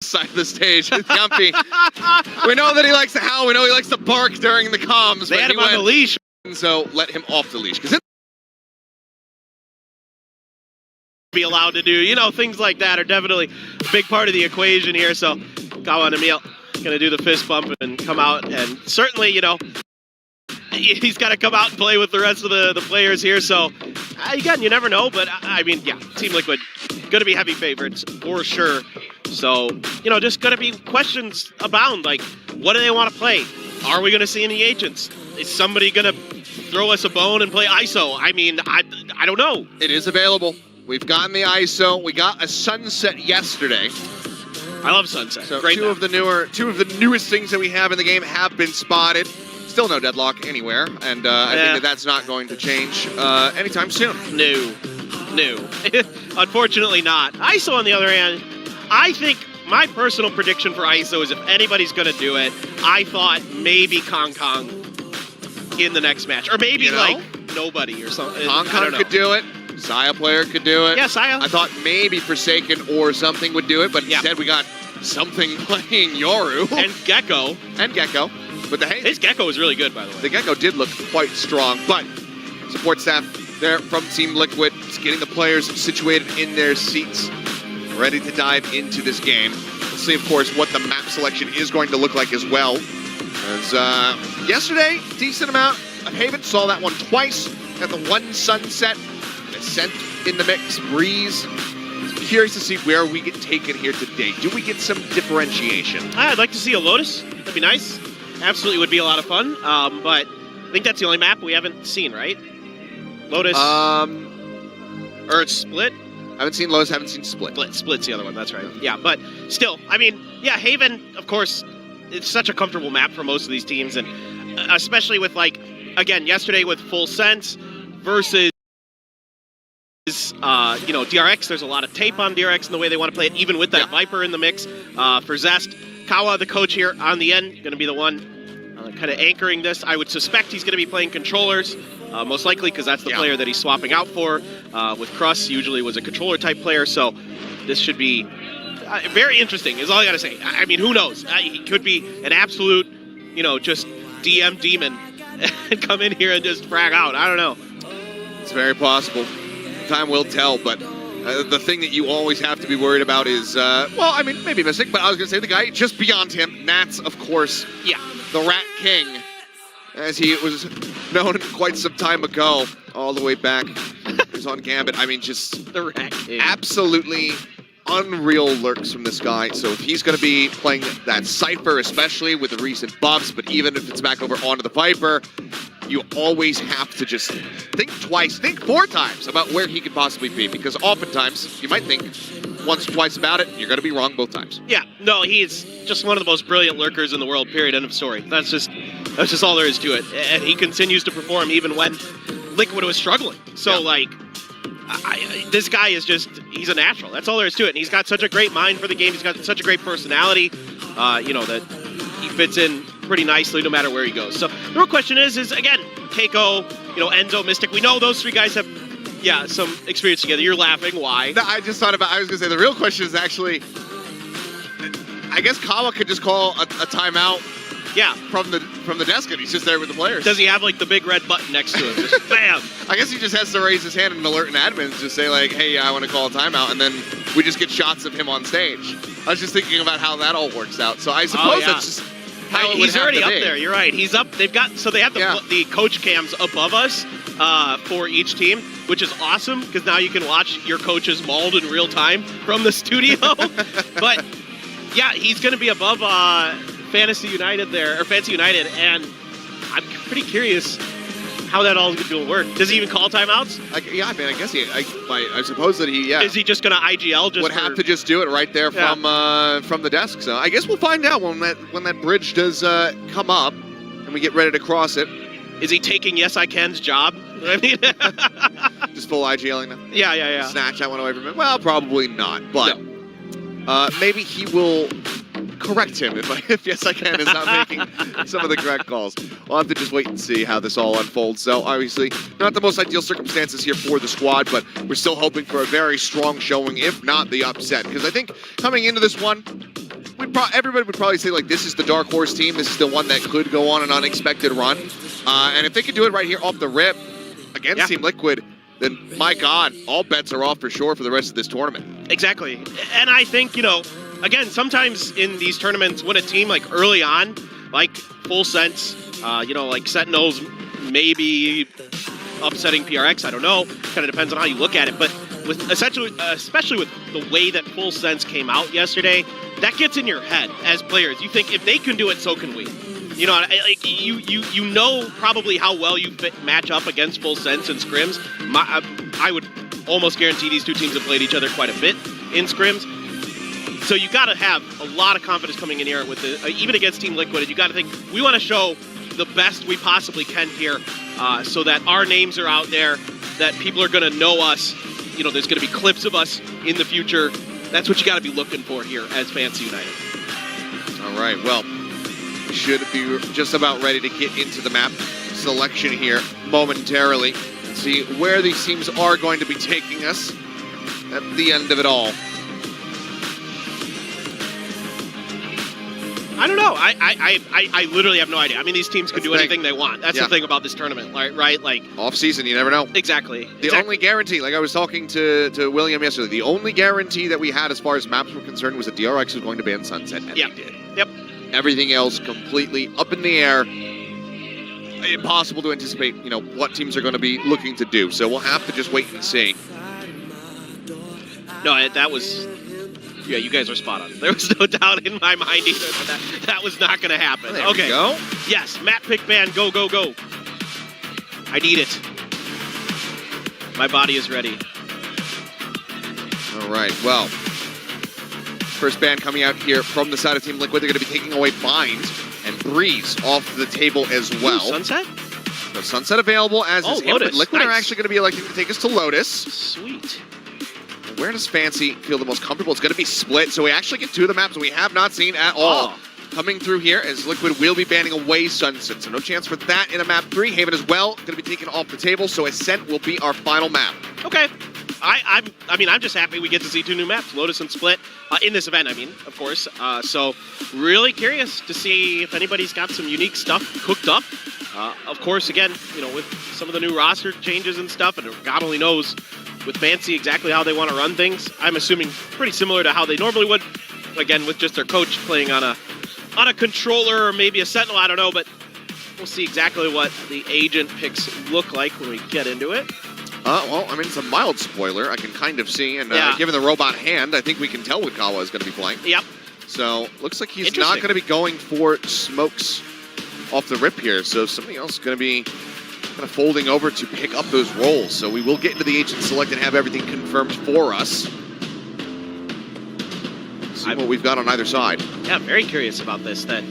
side of the stage with Yumpy. We know that he likes to howl. We know he likes to bark during the comms. They had him on the leash. So let him off the leash. Because be allowed to do, you know, things like that are definitely a big part of the equation here. So Kawa and Emil gonna do the fist bump and come out, and certainly, you know, he's got to come out and play with the rest of the players here. So again, you never know, but I mean, yeah, Team Liquid gonna be heavy favorites for sure. So, you know, just gonna be questions abound, like what do they want to play? Are we gonna see any agents? Is somebody gonna throw us a bone and play ISO? I mean, I don't know. it is available. We've gotten the ISO. We got a Sunset yesterday. I love Sunset. So Great two map. of the newest things that we have in the game have been spotted. Still no deadlock anywhere, and I think that that's not going to change anytime soon. No. Unfortunately not. ISO, on the other hand, I think my personal prediction for ISO is if anybody's going to do it, I thought maybe Kong Kong in the next match. Or maybe, like, nobody or something. Kong Kong could do it. Saya player could do it. Yeah, Saya. I thought maybe Forsaken or something would do it, but instead we got something playing Yoru. And Gecko. And Gecko. But his Gecko was really good, by the way. The Gecko did look quite strong, but support staff there from Team Liquid is getting the players situated in their seats, ready to dive into this game. We'll see, of course, what the map selection is going to look like as well. As yesterday, decent amount of Haven, saw that one twice, got the one Sunset, Ascent in the mix, Breeze. Curious to see where we get taken here today. Do we get some differentiation? I'd like to see a Lotus. That'd be nice. Absolutely would be a lot of fun. But I think that's the only map we haven't seen, right? Lotus. Or it's Split. I haven't seen Lotus, haven't seen Split. Split's the other one, that's right. Yeah, but still, I mean, yeah, Haven, of course, it's such a comfortable map for most of these teams, and especially with, like, again, yesterday with Full Sense versus you know, DRX. There's a lot of tape on DRX and the way they want to play it, even with that Viper in the mix. For Zest, Kawa, the coach here on the end, going to be the one kind of anchoring this. I would suspect he's going to be playing controllers, most likely, because that's the player that he's swapping out for. With Kruss, usually was a controller type player, so this should be very interesting, is all I got to say. I mean, who knows? He could be an absolute, you know, just DM demon and come in here and just frag out. I don't know. It's very possible. Time will tell, but the thing that you always have to be worried about is, well, I mean, maybe Mystic, but I was going to say the guy just beyond him, Nats, of course. Yeah. The Rat King, as he was known quite some time ago, all the way back. He was on Gambit. I mean, just the Rat King. Absolutely unreal lurks from this guy. So if he's going to be playing that Cypher, especially with the recent buffs, but even if it's back over onto the Viper, you always have to just think twice, think 4 times about where he could possibly be, because oftentimes you might think once or twice about it, you're going to be wrong both times. Yeah, no, he's just one of the most brilliant lurkers in the world, period, end of story. That's just all there is to it. And he continues to perform even when Liquid was struggling. So, like, this guy is just, he's a natural. That's all there is to it. And he's got such a great mind for the game. He's got such a great personality, you know, that he fits in pretty nicely no matter where he goes. So the real question is again, Keiko, you know, Enzo, Mystic. We know those 3 guys have, some experience together. You're laughing. Why? No, I just thought about, I was going to say, the real question is actually, I guess Kawa could just call a timeout from the desk, and he's just there with the players. Does he have, like, the big red button next to him? Just bam! I guess he just has to raise his hand and alert an admin and just say, like, hey, I want to call a timeout, and then we just get shots of him on stage. I was just thinking about how that all works out. So I suppose that's just how it would he's already have up to be. there. You're right. He's up. They have the coach cams above us for each team, which is awesome because now you can watch your coaches mauled in real time from the studio. But yeah, he's going to be above Fantasy United there, or Fantasy United, and I'm pretty curious how that all is going to work. Does he even call timeouts? I mean, I guess I suppose that he, Is he just going to IGL? Would have to just do it right there from the desk. So I guess we'll find out when that bridge does come up and we get ready to cross it. Is he taking Yes I Can's job? I mean, just full IGLing now. Yeah. Snatch that one away from him. Well, probably not, but maybe he will correct him if Yes I Can is not making some of the correct calls. We'll have to just wait and see how this all unfolds. So obviously not the most ideal circumstances here for the squad, but we're still hoping for a very strong showing, if not the upset, because I think coming into this one, everybody would probably say, like, this is the dark horse team. This is the one that could go on an unexpected run. And if they could do it right here off the rip against Team Liquid, then, my God, all bets are off for sure for the rest of this tournament. Exactly. And I think, again, sometimes in these tournaments, when a team, like, early on, like Full Sense, like Sentinels, maybe upsetting PRX, I don't know. Kind of depends on how you look at it. But with especially with the way that Full Sense came out yesterday, that gets in your head as players. You think, if they can do it, so can we. You know probably how well you match up against Full Sense in scrims. I would almost guarantee these two teams have played each other quite a bit in scrims. So you got to have a lot of confidence coming in here with even against Team Liquid. And you got to think, we want to show the best we possibly can here, so that our names are out there, that people are going to know us. There's going to be clips of us in the future. That's what you got to be looking for here as Fancy United. All right, well, we should be just about ready to get into the map selection here momentarily and see where these teams are going to be taking us at the end of it all. I don't know. I literally have no idea. I mean, these teams can do anything they want. That's the thing about this tournament, right? Like, off season, you never know. Exactly. The only guarantee, like I was talking to William yesterday, the only guarantee that we had as far as maps were concerned was that DRX was going to ban Sunset, and they did. Yep. Everything else completely up in the air. Impossible to anticipate, what teams are going to be looking to do. So we'll have to just wait and see. No, that was... Yeah, you guys are spot on. There was no doubt in my mind either that was not going to happen. There we go. Yes, map pick ban, go, go, go. I need it. My body is ready. All right, well, first ban coming out here from the side of Team Liquid. They're going to be taking away Bind and Breeze off the table as well. Ooh, Sunset? So Sunset available as is Lotus. Liquid are actually going to be electing to take us to Lotus. Sweet. Where does Fancy feel the most comfortable? It's going to be split, so we actually get two of the maps we have not seen at all. Coming through here as Liquid will be banning away Sunset, so no chance for that in a map 3. Haven as well, going to be taken off the table, so Ascent will be our final map. Okay. I'm just happy we get to see two new maps, Lotus and Split, in this event, of course. So really curious to see if anybody's got some unique stuff cooked up. Of course, again, with some of the new roster changes and stuff, and God only knows with Fancy exactly how they want to run things. I'm assuming pretty similar to how they normally would, again, with just their coach playing on a controller or maybe a Sentinel, I don't know, but we'll see exactly what the agent picks look like when we get into it. Well, it's a mild spoiler. I can kind of see, and given the robot hand, I think we can tell what Kawa is going to be playing. Yep. So, looks like he's not going to be going for smokes off the rip here, so somebody else is going to be kind of folding over to pick up those roles. So we will get into the agent select and have everything confirmed for us. See what we've got on either side. Yeah, I'm very curious about this then.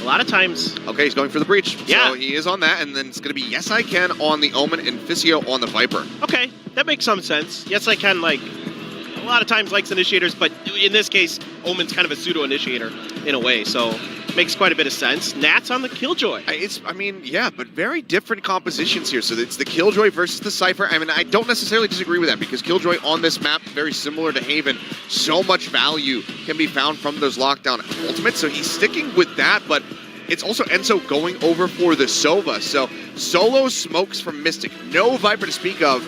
A lot of times... Okay, he's going for the breach. Yeah. So he is on that, and then it's going to be Yes I Can on the Omen and Fisio on the Viper. Okay, that makes some sense. Yes I Can, a lot of times likes initiators, but in this case, Omen's kind of a pseudo-initiator in a way, so makes quite a bit of sense. Nat's on the Killjoy. Yeah, but very different compositions here. So it's the Killjoy versus the Cypher. I don't necessarily disagree with that because Killjoy on this map, very similar to Haven, so much value can be found from those lockdown ultimates. So he's sticking with that, but it's also Enzo going over for the Sova. So solo smokes from Mystic, no Viper to speak of.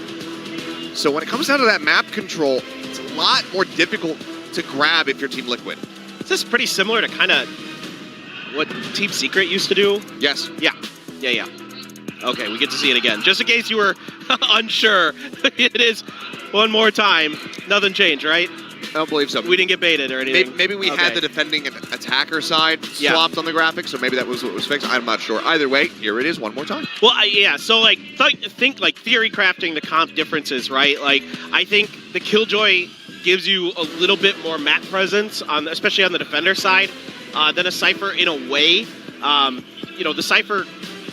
So when it comes down to that map control, it's a lot more difficult to grab if you're Team Liquid. Is this pretty similar to kind of what Team Secret used to do? Yes. Yeah. Okay, we get to see it again. Just in case you were unsure, it is one more time. Nothing changed, right? I don't believe so. We didn't get baited or anything. Maybe we had the defending attacker side swapped on the graphics, so maybe that was what was fixed. I'm not sure. Either way, here it is one more time. Well, so think theory crafting the comp differences, right? I think the Killjoy gives you a little bit more map presence, especially on the defender side, than a Cypher in a way. The Cypher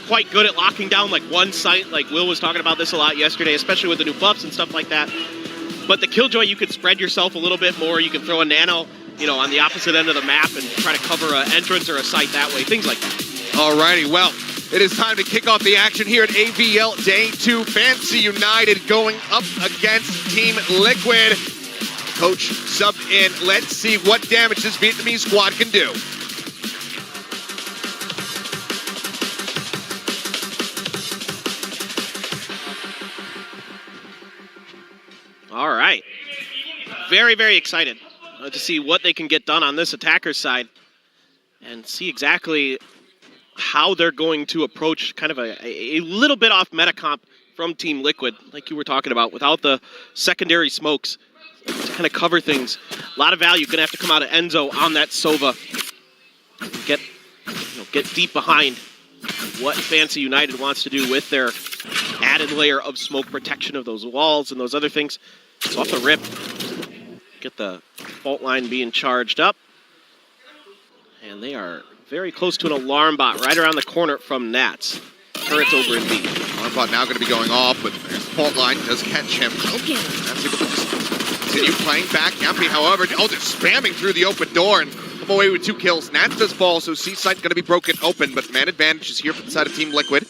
quite good at locking down one site, like Will was talking about this a lot yesterday, especially with the new buffs and stuff like that. But the Killjoy, you could spread yourself a little bit more. You can throw a nano, on the opposite end of the map and try to cover an entrance or a site that way, things like that. Alrighty, well, it is time to kick off the action here at AVL Day 2. Fancy United going up against Team Liquid. Coach subbed in. Let's see what damage this Vietnamese squad can do. All right. Very, very excited to see what they can get done on this attacker's side and see exactly how they're going to approach kind of a little bit off meta comp from Team Liquid, like you were talking about, without the secondary smokes to kind of cover things. A lot of value going to have to come out of Enzo on that Sova. Get deep behind what Fancy United wants to do with their added layer of smoke protection of those walls and those other things. So off the rip, get the fault line being charged up. And they are very close to an alarm bot right around the corner from Nats. Turret's over in B. Alarm bot now going to be going off, but there's the fault line, does catch him. Okay. Nats able to just continue playing back. Yampy, however, just spamming through the open door and come away with 2 kills. Nats does fall, so C-site going to be broken open, but man advantage is here for the side of Team Liquid.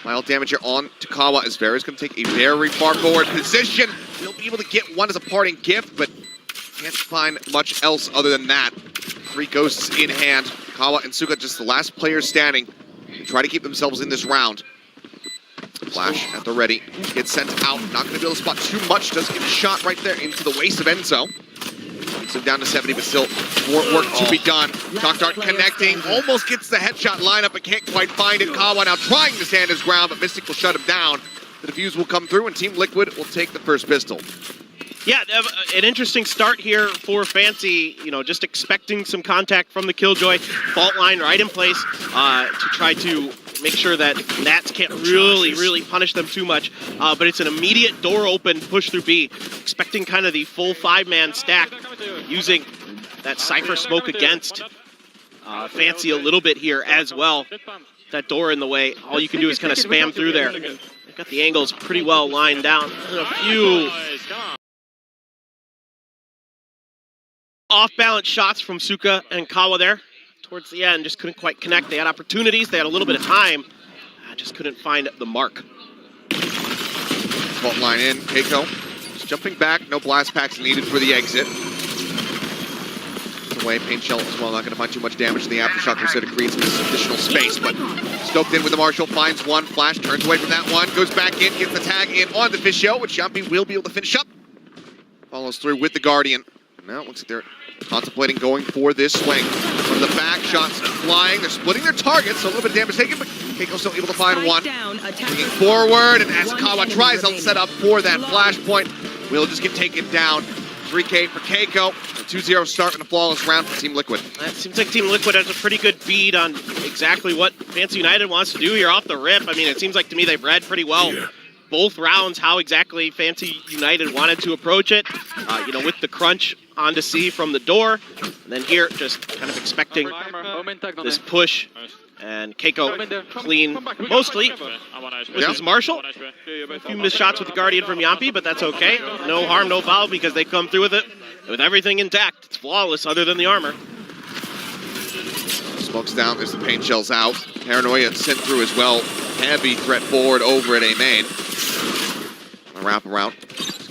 Mild damage here on to Kawa as Vera's going to take a very far forward position. He'll be able to get one as a parting gift, but can't find much else other than that. 3 ghosts in hand. Kawa and Suga just the last players standing. They try to keep themselves in this round. Flash at the ready. Gets sent out. Not going to be able to spot too much. Does get a shot right there into the waist of Enzo. Takes him down to 70, but still more work to be done. Shock Dart connecting. Almost gets the headshot lineup, but can't quite find it. Kawa now trying to stand his ground, but Mystic will shut him down. The defuse will come through, and Team Liquid will take the first pistol. Yeah, an interesting start here for Fancy, just expecting some contact from the Killjoy. Fault line right in place to try to make sure that Nats can't really punish them too much. But it's an immediate door open push through B, expecting kind of the full 5-man stack, using that Cypher smoke against Fancy a little bit here as well. That door in the way, all you can do is kind of spam through there. They've got the angles pretty well lined down. A few off-balance shots from Suka and Kawa there towards the end. Just couldn't quite connect. They had opportunities. They had a little bit of time. Just couldn't find the mark. Fault line in. Keiko just jumping back. No blast packs needed for the exit. Away. Paint shell as well. Not going to find too much damage in the aftershock. Instead of creates some additional space. But scoped in with the Marshall. Finds one. Flash turns away from that one. Goes back in. Gets the tag in on the fish show, which Yampy will be able to finish up. Follows through with the Guardian. Now it looks like they're contemplating going for this swing. From the back, shots flying. They're splitting their targets, so a little bit of damage taken, but Keiko's still able to find one. Bringing forward, and as Kawa tries to set up for that flashpoint, will just get taken down. 3K for Keiko. A 2-0 start and a flawless round for Team Liquid. It seems like Team Liquid has a pretty good bead on exactly what Fancy United wants to do here off the rip. I mean, it seems like to me they've read pretty well both rounds how exactly Fancy United wanted to approach it. With the crunch onto C from the door. And then here, just kind of expecting this push. And Keiko clean, mostly, with his Marshall. A few missed shots with the Guardian from Yampy, but that's okay. No harm, no foul, because they come through with it with everything intact. It's flawless other than the armor. Smokes down, there's the paint shells out. Paranoia sent through as well. Heavy threat forward over at A main. A wrap around.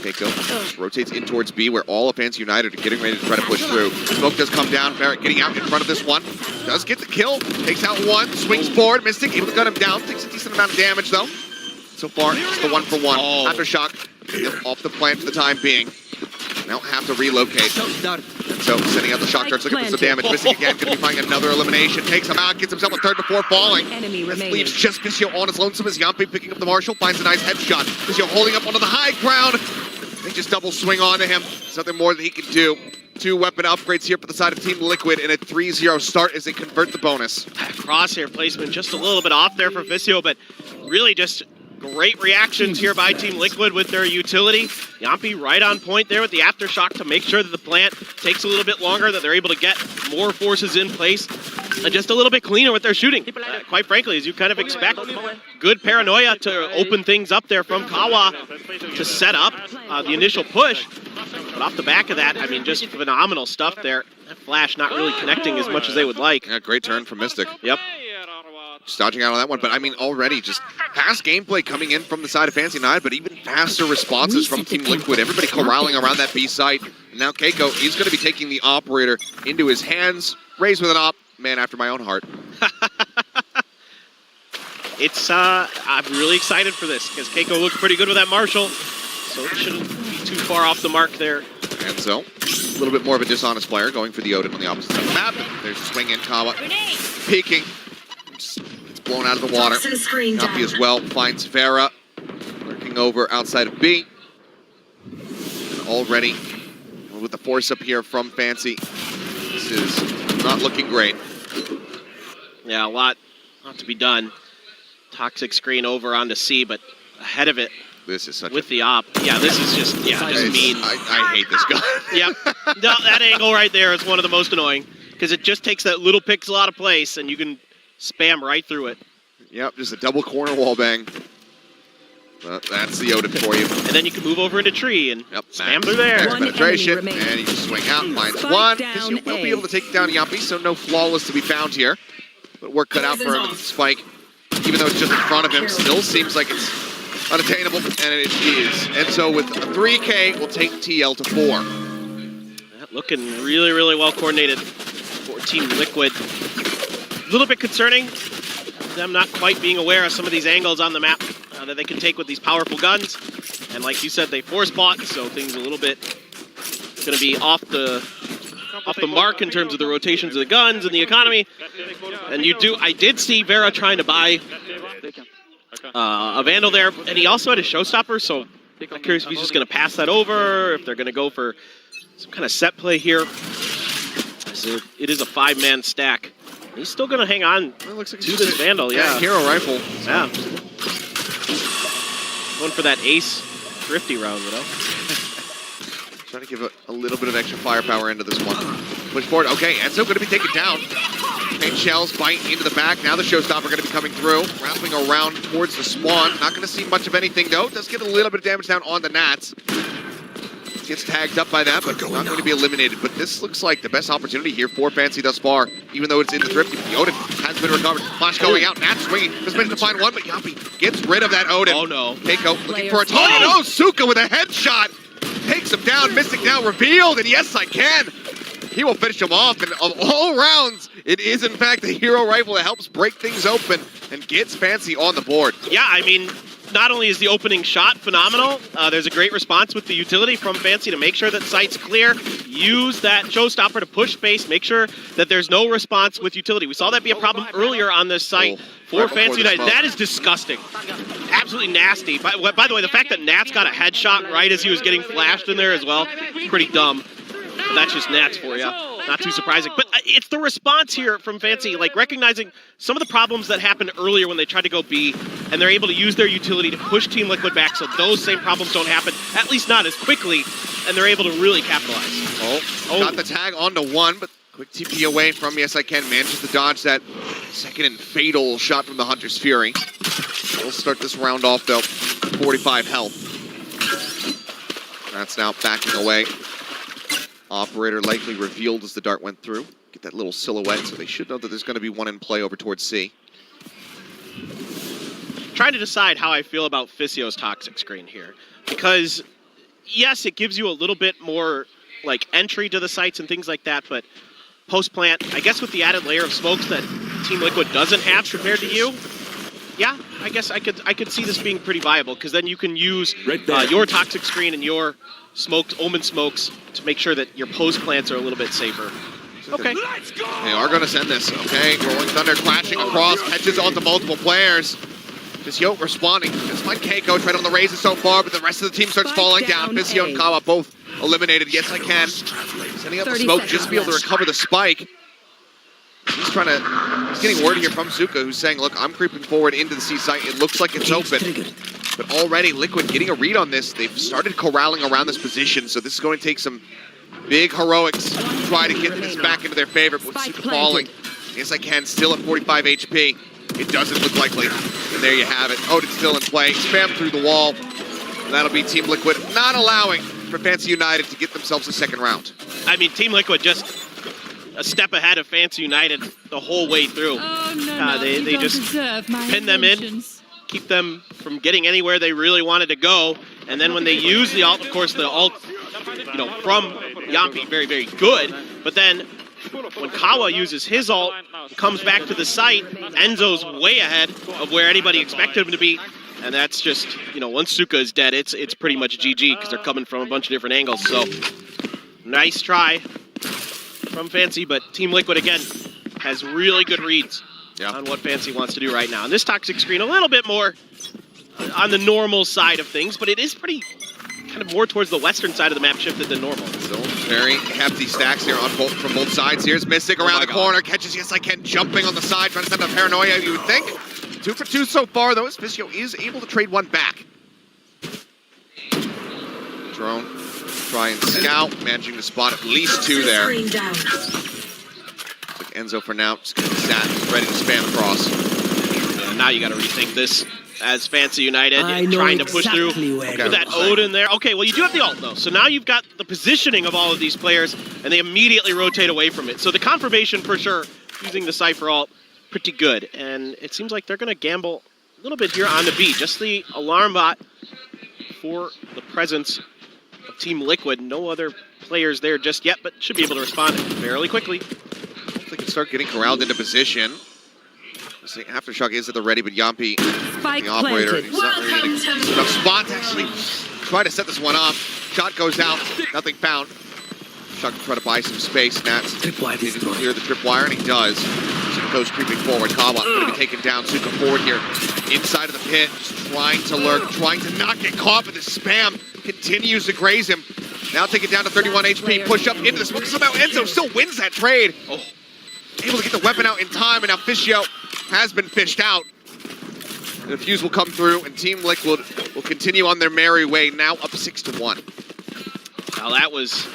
Keiko rotates in towards B, where all of Fancy United are getting ready to try to push through. Smoke does come down. Barrett getting out in front of this one. Does get the kill. Takes out one. Swings forward. Mystic able to gun him down. Takes a decent amount of damage, though. So far, it's the 1-for-1. Aftershock off the plant for the time being. Now have to relocate. And so sending out the shock darts, looking for some damage. Mystic again, going to be finding another elimination. Takes him out, gets himself a third before falling. This leaves just Vistio on his lonesome as Yampy picking up the Marshall. Finds a nice headshot. Vistio holding up onto the high ground. They just double swing onto him. Something more that he can do. 2 weapon upgrades here for the side of Team Liquid, and a 3-0 start as they convert the bonus. Crosshair placement just a little bit off there for Vistio, but really just great reactions here by Team Liquid with their utility. Yampy right on point there with the aftershock to make sure that the plant takes a little bit longer, that they're able to get more forces in place, and just a little bit cleaner with their shooting. Quite frankly, as you kind of expect, good paranoia to open things up there from Kawa to set up the initial push. But off the back of that, I mean, just phenomenal stuff there. That flash not really connecting as much as they would like. Yeah, great turn from Mystic. Yep. just dodging out on that one. But I mean, already just fast gameplay coming in from the side of Fancy United, but even faster responses from Team Liquid. Everybody corralling around that B site. And now Keiko, he's going to be taking the operator into his hands. Raised with an op, man after my own heart. I'm really excited for this because Keiko looked pretty good with that Marshall, so it shouldn't be too far off the mark there. And so, a little bit more of a dishonest player going for the Odin on the opposite side of the map. There's a swing in, Kawa peeking. It's blown out of the water. Yuppie as well finds Vera lurking over outside of B. And already with the force up here from Fancy, this is not looking great. Yeah, a lot to be done. Toxic screen over onto C, but ahead of it. This is such with the op. Yeah, this is just, just mean. I hate this guy. Yep. No, that angle right there is one of the most annoying because it just takes that little pixel out of place and you can spam right through it. Yep, just a double corner wall bang. That's the Odin for you. And then you can move over into tree and spam through there. Max penetration, and you just swing out, finds one. You will be able to take down Yuppie, so no flawless to be found here. But work cut out for him with the spike. Even though it's just in front of him, still seems like it's unattainable, and it is. And so with a 3K, we'll take TL to 4. That looking really, really well coordinated for Team Liquid. A little bit concerning, them not quite being aware of some of these angles on the map that they can take with these powerful guns. And like you said, they force bought, so things a little bit going to be off the mark in terms of the rotations of the guns and the economy. And I did see Vera trying to buy a Vandal there, and he also had a Showstopper, so I'm curious if he's just going to pass that over, if they're going to go for some kind of set play here. So it is a 5-man stack. He's still going to hang on to this Vandal, yeah. Hero rifle. Yeah. Going for that ace thrifty round, you know? Trying to give a little bit of extra firepower into this one. Push forward. Okay, Enzo going to be taken down. Paint shells bite into the back. Now the Showstopper going to be coming through. Wrapping around towards the spawn. Not going to see much of anything, though. Does get a little bit of damage down on the Nats. Gets tagged up by that, but not going to be eliminated. But this looks like the best opportunity here for Fancy thus far, even though it's in the Thrifty. The Odin has been recovered. Flash going out. Nats swinging. Just managed to find one, but Yuppie gets rid of that Odin. Oh, no. Keiko looking for a Tony. No, Suka with a headshot. Takes him down, missing now, revealed, and yes, I can. He will finish him off, and of all rounds, it is in fact the hero rifle that helps break things open and gets Fancy on the board. Yeah, I mean, not only is the opening shot phenomenal, there's a great response with the utility from Fancy to make sure that site's clear. Use that Showstopper to push space, make sure that there's no response with utility. We saw that be a problem earlier on this site for Fancy United. That is disgusting. Absolutely nasty. By the way, the fact that Nats got a headshot right as he was getting flashed in there as well, pretty dumb. But that's just Nats for you. Not too surprising. But it's the response here from Fancy, like recognizing some of the problems that happened earlier when they tried to go B, and they're able to use their utility to push Team Liquid back so those same problems don't happen, at least not as quickly, and they're able to really capitalize. Got the tag onto one, but quick TP away from Yes I Can. Manages to dodge that second and fatal shot from the Hunter's Fury. We'll start this round off, though. 45 health. That's now backing away. Operator likely revealed as the dart went through. Get that little silhouette, so they should know that there's going to be one in play over towards C. Trying to decide how I feel about Fissio's toxic screen here. Because, yes, it gives you a little bit more like entry to the sites and things like that, but post-plant, I guess with the added layer of smokes that Team Liquid doesn't have compared to you, yeah, I guess I could see this being pretty viable, because then you can use your toxic screen and your Omen smokes to make sure that your post plants are a little bit safer. Okay. They are going to send this. Okay, Rolling Thunder crashing across, catches onto multiple players. Just Yote responding. Just like Keiko tried on the raises so far, but the rest of the team starts falling down. Fisio and Kawa both eliminated. Yes, I can. Sending up the smoke just to be able to recover the spike. He's getting word here from Zuka, who's saying, look, I'm creeping forward into the C site. It looks like it's open. But already Liquid getting a read on this. They've started corralling around this position, so this is going to take some big heroics to try to get this back into their favor. But with Zuka falling, Yes, I Can still at 45 HP. It doesn't look likely. And there you have it. Odin's still in play. Spam through the wall. And that'll be Team Liquid not allowing for Fancy United to get themselves a second round. I mean, Team Liquid just a step ahead of Fancy United the whole way through. They just pin them in, keep them from getting anywhere they really wanted to go. And then when they use the ult, of course, the ult, from Yampi, very, very good. But then when Kawa uses his ult, comes back to the site, Enzo's way ahead of where anybody expected him to be. And that's just, once Suka is dead, it's pretty much GG because they're coming from a bunch of different angles. So, nice try from Fancy, but Team Liquid, again, has really good reads on what Fancy wants to do right now. And this toxic screen, a little bit more on the normal side of things, but it is pretty kind of more towards the western side of the map shifted than normal. So very hefty stacks here from both sides. Here's Mystic around the corner, catches Yes I Can jumping on the side, trying to send up Paranoia, you would think. 2 for 2 so far, though, as Fisio is able to trade one back. Drone, try and scout, managing to spot at least 2 there. Enzo for now, just gonna sat, ready to spam across. Yeah, now you gotta rethink this as Fancy United, trying to push through with that Odin there. Okay, well you do have the ult though, so now you've got the positioning of all of these players, and they immediately rotate away from it. So the confirmation for sure, using the Cypher ult, pretty good. And it seems like they're gonna gamble a little bit here on the B. Just the alarm bot for the presence of Team Liquid. No other players there just yet, but should be able to respond fairly quickly. They can start getting corralled into position. Aftershock is at the ready, but Yampi, the operator, he's not really getting enough spot to actually try to set this one up. Shot goes out, nothing found. Shock to try to buy some space. Nats needed to clear the tripwire, and he does. Suka's creeping forward. Kawa going to be taken down. Suka forward here, inside of the pit, just trying to lurk, trying to not get caught, but the spam continues to graze him. Now take it down to 31 HP, push up into the smoke. Somehow Enzo still wins that trade. Able to get the weapon out in time, and now Fisio has been fished out. The fuse will come through, and Team Liquid will continue on their merry way, now up 6-1. Now that was,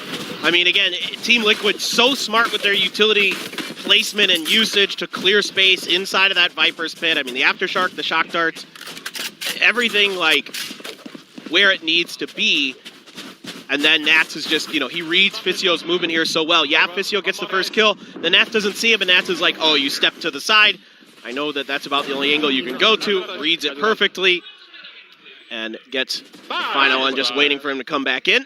again, Team Liquid so smart with their utility placement and usage to clear space inside of that Viper's pit. The Aftershock, the shock darts, everything like where it needs to be. And then Nats is just, he reads Fisio's movement here so well. Yeah, Fisio gets the first kill. Then Nats doesn't see him, and Nats is like, oh, you step to the side. I know that that's about the only angle you can go to. Reads it perfectly. And gets the final one, just waiting for him to come back in.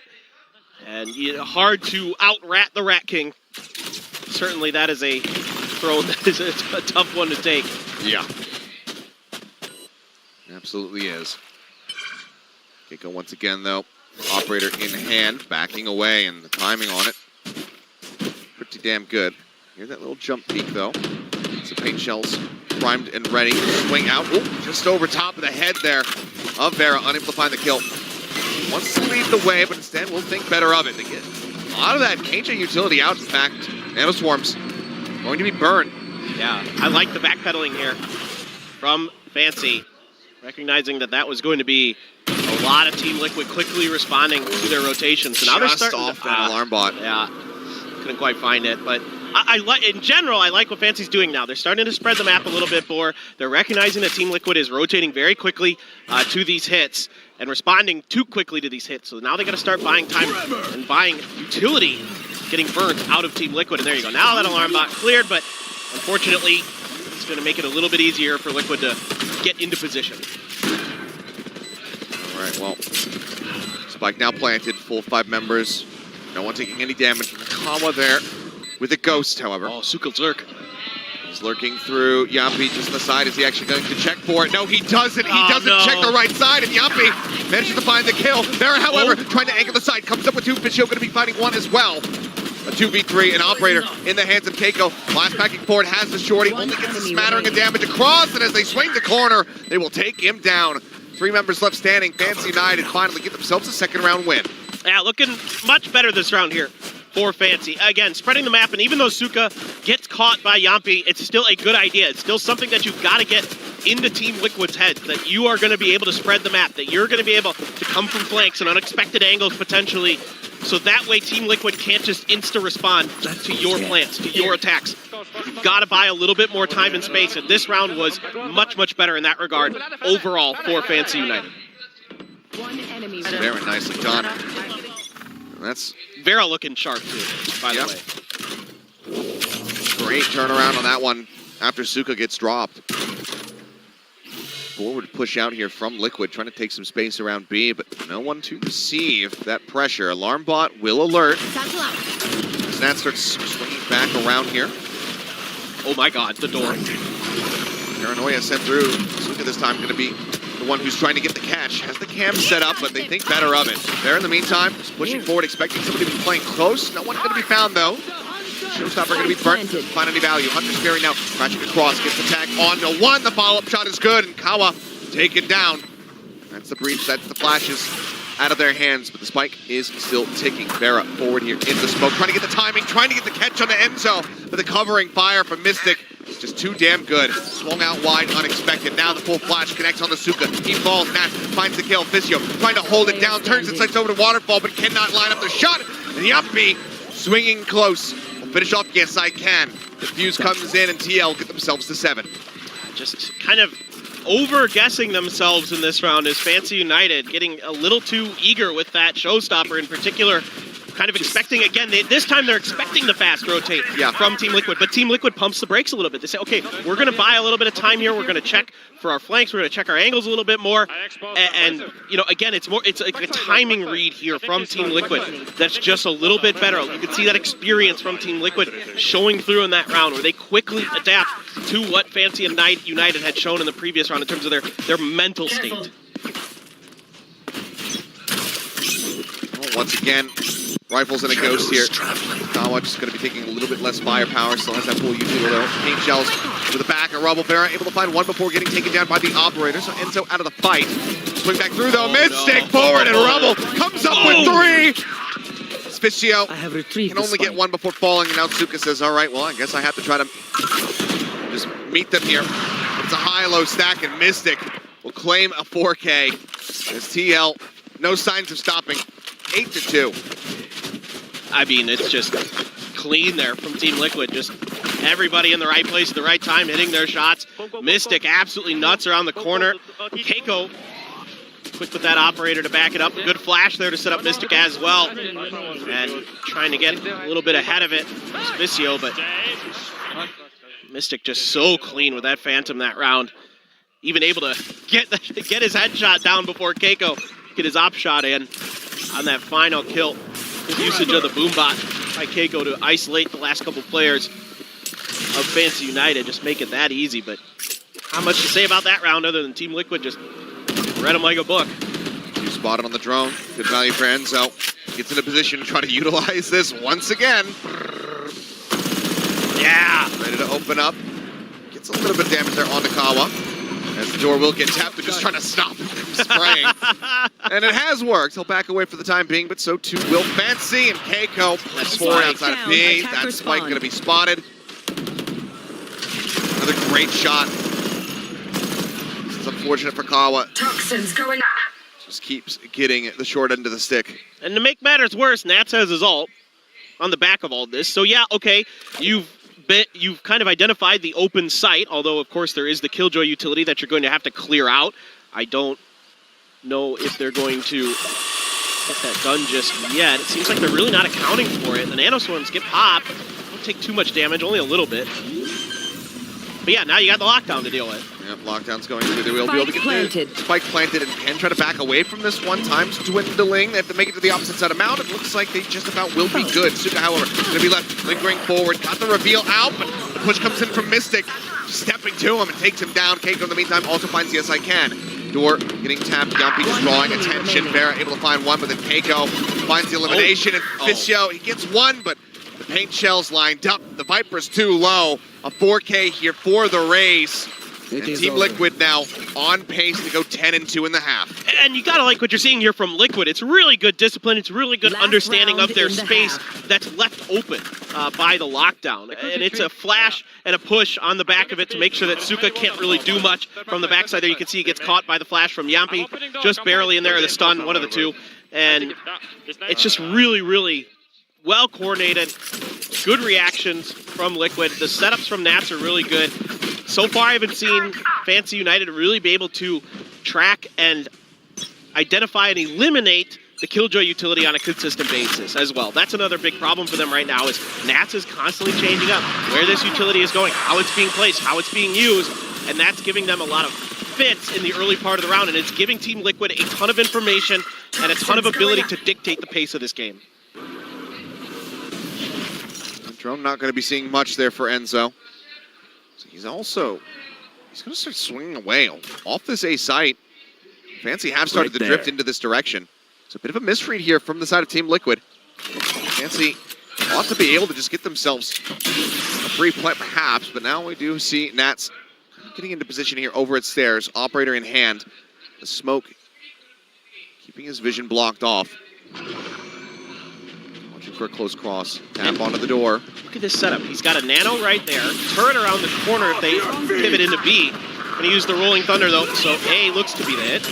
And hard to out-rat the Rat King. Certainly that is a throw that is a tough one to take. Yeah. Absolutely is. Keiko once again, though. Operator in hand, backing away, and the timing on it, pretty damn good. Here's that little jump peek, though. Some paint shells primed and ready to swing out. Ooh, just over top of the head there of Vera, unable to find the kill. Wants to lead the way, but instead we'll think better of it. They get a lot of that ancient utility out, in fact. Nanoswarms going to be burned. Yeah, I like the backpedaling here from Fancy, recognizing that was going to be a lot of Team Liquid quickly responding to their rotation. So now they're starting off that alarm bot. Yeah, couldn't quite find it, but in general, I like what Fancy's doing now. They're starting to spread the map a little bit more. They're recognizing that Team Liquid is rotating very quickly to these hits and responding too quickly to these hits. So now they got to start buying time and buying utility, getting burnt out of Team Liquid. And there you go. Now that alarm bot cleared, but unfortunately, it's going to make it a little bit easier for Liquid to get into position. All right, well, spike now planted, full 5 members. No one taking any damage from Kawa there with a ghost, however. Oh, Suka's lurk. He's lurking through. Yampi just on the side. Is he actually going to check for it? No, he doesn't. He doesn't check the right side, and Yampi manages to find the kill. There, however, trying to angle the side. Comes up with 2. Fisio going to be fighting 1 as well. A 2v3, an operator in the hands of Keiko. Last packing forward has the shorty. Only gets a smattering of damage across, and as they swing the corner, they will take him down. 3 members left standing. Fancy United finally get themselves a second round win. Yeah, looking much better this round here for Fancy. Again, spreading the map, and even though Suka gets caught by Yampi, it's still a good idea. It's still something that you've got to get into Team Liquid's head, that you are going to be able to spread the map, that you're going to be able to come from flanks and unexpected angles potentially, so that way Team Liquid can't just insta-respond to your plants, to your attacks. You've got to buy a little bit more time and space, and this round was much, much better in that regard overall for Fancy United. Very nicely done. That's Vera looking sharp too, by the way. Great turnaround on that one. after Suka gets dropped. Forward push out here from Liquid, trying to take some space around B, but no one to receive that pressure. Alarm bot will alert. Snat starts swinging back around here. Oh my god, the door. Paranoia sent through. Suka this time going to be the one who's trying to get the catch. Has the cam set up, but they think better of it. There in the meantime, just pushing forward, expecting somebody to be playing close. No one going to be found, though. Showstopper going to be burnt. Doesn't find any value. Hunter's Fury now crashing across. Gets the tag on to one. The follow-up shot is good, and Kawa taken down. That's the breach. That's the flashes out of their hands, but the spike is still ticking. Vera forward here in the smoke, trying to get the timing, trying to get the catch on the Enzo, but the covering fire from Mystic is just too damn good. Swung out wide, unexpected. Now the full flash connects on the Suka. He falls, Nats finds the kill. Fisio trying to hold it down, turns its sights over to Waterfall, but cannot line up the shot. And the Yuppie swinging close. Will finish off, yes I can. The fuse comes in and TL get themselves to 7. Just kind of over-guessing themselves in this round is Fancy United, getting a little too eager with that Showstopper in particular. Kind of expecting, again, this time they're expecting the fast rotate from Team Liquid, but Team Liquid pumps the brakes a little bit. They say, okay, we're going to buy a little bit of time here. We're going to check for our flanks. We're going to check our angles a little bit more. And you know, again, it's like a timing read here from Team Liquid that's just a little bit better. You can see that experience from Team Liquid showing through in that round, where they quickly adapt to what Fancy United had shown in the previous round in terms of their mental state. Once again, rifles and a ghost here. Kawa just going to be taking a little bit less firepower. Still has that full usual though. Paint shells to the back of Rubble. Vera able to find one before getting taken down by the operator. So Enzo out of the fight. Swing back through though. Mystic forward and Rubble comes up with 3. Fisio can only get one before falling. And now Suka says, all right, well, I guess I have to try to just meet them here. It's a high-low stack and Mystic will claim a 4K. As TL, no signs of stopping. 8-2. I mean, it's just clean there from Team Liquid. Just everybody in the right place at the right time, hitting their shots. Mystic absolutely nuts around the corner. Keiko, quick with that operator to back it up. Good flash there to set up Mystic as well. And trying to get a little bit ahead of it. Visio, but Mystic just so clean with that Phantom that round. Even able to get his headshot down before Keiko get his op shot in on that final kill. Good usage of the boombot by Keiko to isolate the last couple players of Fancy United, just make it that easy. But not much to say about that round other than Team Liquid just read them like a book. You spotted on the drone. Good value for Enzo. Gets in a position to try to utilize this once again. Yeah! Ready to open up. Gets a little bit of damage there onto Kawa. As the door will get tapped, they're just trying to stop him from spraying. And it has worked. He'll back away for the time being, but so too will Fancy and Keiko. That's 4 outside of B. That spike going to be spotted. Another great shot. This is unfortunate for Kawa. Toxins going up. Just keeps getting the short end of the stick. And to make matters worse, Nats has his ult on the back of all this. So yeah, okay, you've kind of identified the open site, although of course there is the Killjoy utility that you're going to have to clear out. I don't know if they're going to get that done just yet. It seems like they're really not accounting for it. The nanoswarms get popped. Don't take too much damage, only a little bit. But yeah, now you got the lockdown to deal with. Yep, lockdown's going through. They will be able to get the spike planted and can try to back away from this one. Time's dwindling. They have to make it to the opposite side of Mount. It looks like they just about will be good. Suka, however, going to be left lingering forward. Got the reveal out, but the push comes in from Mystic. Stepping to him and takes him down. Keiko in the meantime also finds Yes I Can. Door getting tapped. Yumpy just drawing attention. Vera able to find one, but then Keiko finds the elimination. And Fisio, he gets one, but the paint shell's lined up. The Viper's too low. A 4K here for the race. And Team Liquid now on pace to go 10-2 in the half. And you gotta like what you're seeing here from Liquid. It's really good discipline. It's really good understanding of their space that's left open by the lockdown. And it's a flash and a push on the back of it to make sure that Suka can't really do much from the backside there. You can see he gets caught by the flash from Yampi, just barely in there, or the stun, one of the two. And it's just really, really well coordinated. Good reactions from Liquid. The setups from Nats are really good. So far, I haven't seen Fancy United really be able to track and identify and eliminate the Killjoy utility on a consistent basis as well. That's another big problem for them right now is Nats is constantly changing up where this utility is going, how it's being placed, how it's being used, and that's giving them a lot of fits in the early part of the round, and it's giving Team Liquid a ton of information and a ton of ability to dictate the pace of this game. Drone not going to be seeing much there for Enzo. So he's going to start swinging away off this A site. Fancy have started to drift into this direction. It's a bit of a misread here from the side of Team Liquid. Fancy ought to be able to just get themselves a free play perhaps, but now we do see Nats getting into position here over at stairs, operator in hand. The smoke keeping his vision blocked off. Watching for a close cross. Tap onto the door. Look at this setup. He's got a nano right there. Turret around the corner if they pivot into B. Gonna use the Rolling Thunder though, so A looks to be the hit.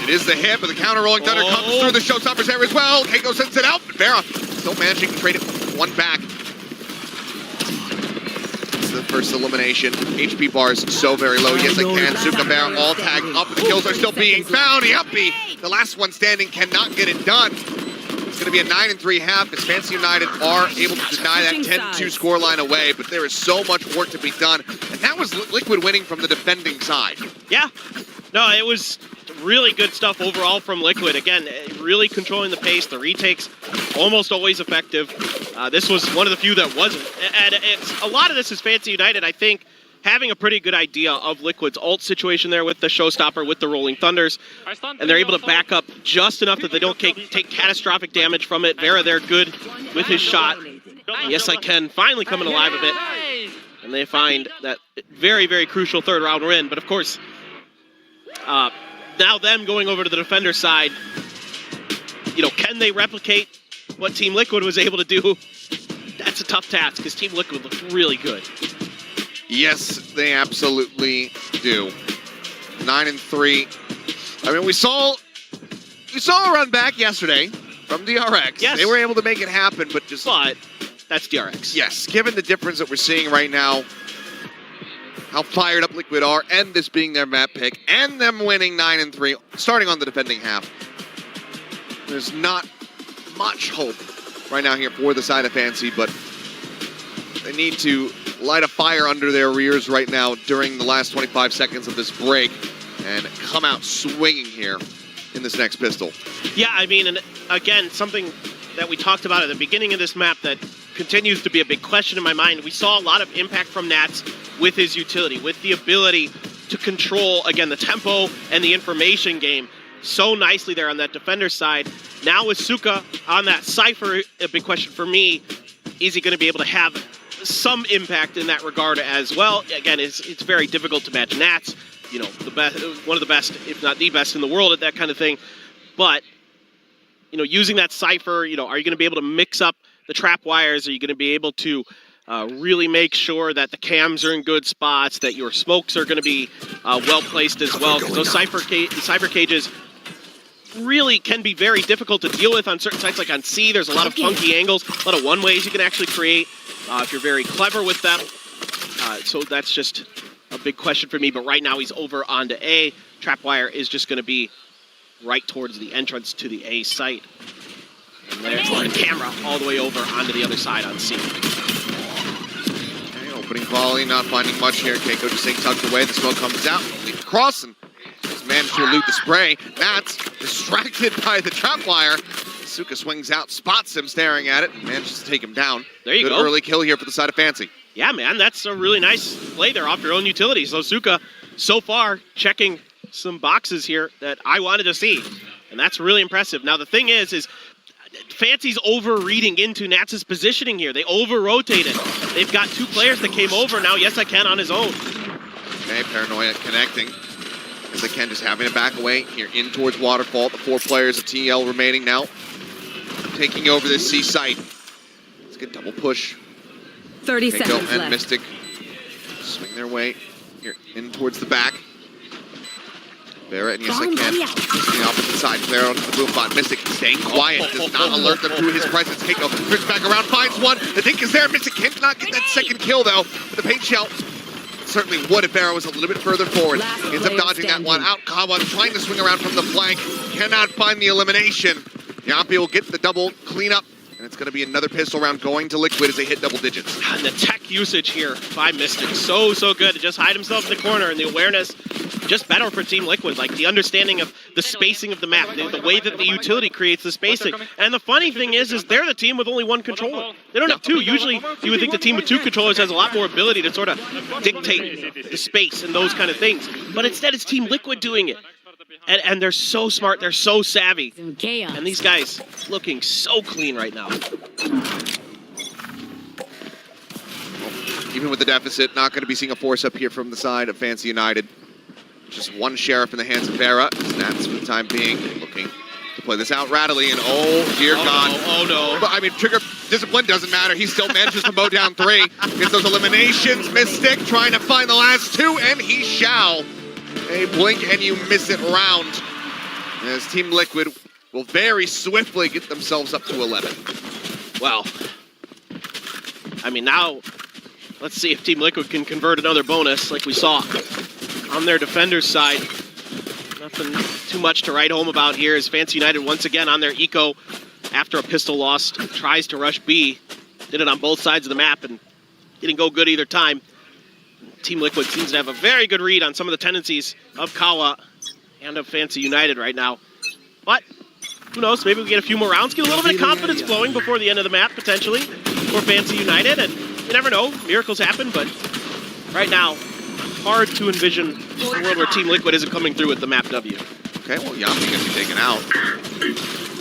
It is the hit, but the counter Rolling Thunder comes through the Showstopper's hair as well. Keiko sends it out, but Vera still managing to trade it one back. It's the first elimination. HP bar is so very low. Yes, I can. Suka Vera all tagged up. The kills are still being found. Yuppie, the last one standing cannot get it done. It's going to be a 9-3 half as Fancy United are able to deny that 10-2 scoreline away, but there is so much work to be done. And that was Liquid winning from the defending side. Yeah. No, it was really good stuff overall from Liquid. Again, really controlling the pace. The retakes almost always effective. This was one of the few that wasn't. And a lot of this is Fancy United, I think, having a pretty good idea of Liquid's ult situation there with the Showstopper, with the Rolling Thunders. And they're able to back up just enough that they don't take catastrophic damage from it. Vera there good with his shot. Yes, I can. Finally coming alive a bit. And they find that very, very crucial third round win. But of course, now them going over to the defender side, you know, can they replicate what Team Liquid was able to do? That's a tough task because Team Liquid looked really good. Yes, they absolutely do. 9-3. I mean, we saw a run back yesterday from DRX. Yes. They were able to make it happen, but that's DRX. Yes, given the difference that we're seeing right now, how fired up Liquid are, and this being their map pick, and them winning 9-3, starting on the defending half. There's not much hope right now here for the side of Fancy, but they need to light a fire under their rears right now during the last 25 seconds of this break and come out swinging here in this next pistol. Yeah, I mean, and again, something that we talked about at the beginning of this map that continues to be a big question in my mind. We saw a lot of impact from Nats with his utility, with the ability to control, again, the tempo and the information game so nicely there on that defender side. Now with Suka on that Cypher, a big question for me, is he going to be able to have some impact in that regard as well? Again, it's very difficult to match Nats, you know, one of the best, if not the best in the world at that kind of thing. But, you know, using that Cypher, you know, are you going to be able to mix up the trap wires? Are you going to be able to really make sure that the cams are in good spots, that your smokes are going to be well placed as well? Because those Cypher cages really can be very difficult to deal with on certain sites, like on C. There's a lot of funky angles, a lot of one-ways you can actually create if you're very clever with them. So that's just a big question for me. But right now he's over onto A. Trapwire is just going to be right towards the entrance to the A site. And there's the camera all the way over onto the other side on C. Okay, opening volley, not finding much here. Keiko just staying tucked away. The smoke comes out. Across and has managed to elude the spray. Nats distracted by the trapwire. Suka swings out, spots him staring at it, and manages to take him down. There you go. Good early kill here for the side of Fancy. Yeah, man, that's a really nice play there off your own utility. So Suka, so far, checking some boxes here that I wanted to see, and that's really impressive. Now, the thing is Fancy's over-reading into Nats' positioning here. They over-rotated. They've got two players that came over now. Yes, I can on his own. Okay, Paranoia connecting. As I can, just having to back away here in towards Waterfall. The 4 players of TL remaining now. Taking over this C site. It's a good double push. 30 Keiko seconds and left. Mystic swing their way here in towards the back. Vera and Yes I Can just the opposite side. Clara onto the boom bot. Mystic staying quiet. Does not alert them to his presence. Keiko turns back around, finds one. The dink is there. Mystic cannot get that second kill though. But the paint shell certainly would if Vera was a little bit further forward. Ends up dodging that one out. Kawa trying to swing around from the flank. Cannot find the elimination. Yampi will get the double cleanup, and it's going to be another pistol round going to Liquid as they hit double digits. And the tech usage here by Mystic, so good to just hide himself in the corner, and the awareness just better for Team Liquid, like the understanding of the spacing of the map, the way that the utility creates the spacing. And the funny thing is they're the team with only one controller. They don't have two. Usually you would think the team with two controllers has a lot more ability to sort of dictate the space and those kind of things. But instead it's Team Liquid doing it. And they're so smart, they're so savvy. And these guys looking so clean right now. Even with the deficit, not going to be seeing a force up here from the side of Fancy United. Just one sheriff in the hands of Vera. Nats for the time being looking to play this out rattly, and oh dear God. Oh no. But I mean, trigger discipline doesn't matter. He still manages to mow down 3. Gets those eliminations. Mystic trying to find the last 2, and he shall. A blink and you miss it round. As Team Liquid will very swiftly get themselves up to 11. Well, I mean, now let's see if Team Liquid can convert another bonus like we saw on their defender's side. Nothing too much to write home about here as Fancy United once again on their eco after a pistol loss tries to rush B. Did it on both sides of the map and didn't go good either time. Team Liquid seems to have a very good read on some of the tendencies of Kawa and of Fancy United right now. But who knows, maybe we get a few more rounds, get a little bit of confidence flowing before the end of the map potentially for Fancy United, and you never know, miracles happen, but right now, hard to envision a world where Team Liquid isn't coming through with the map W. Okay, well, Yampi gonna be taken out.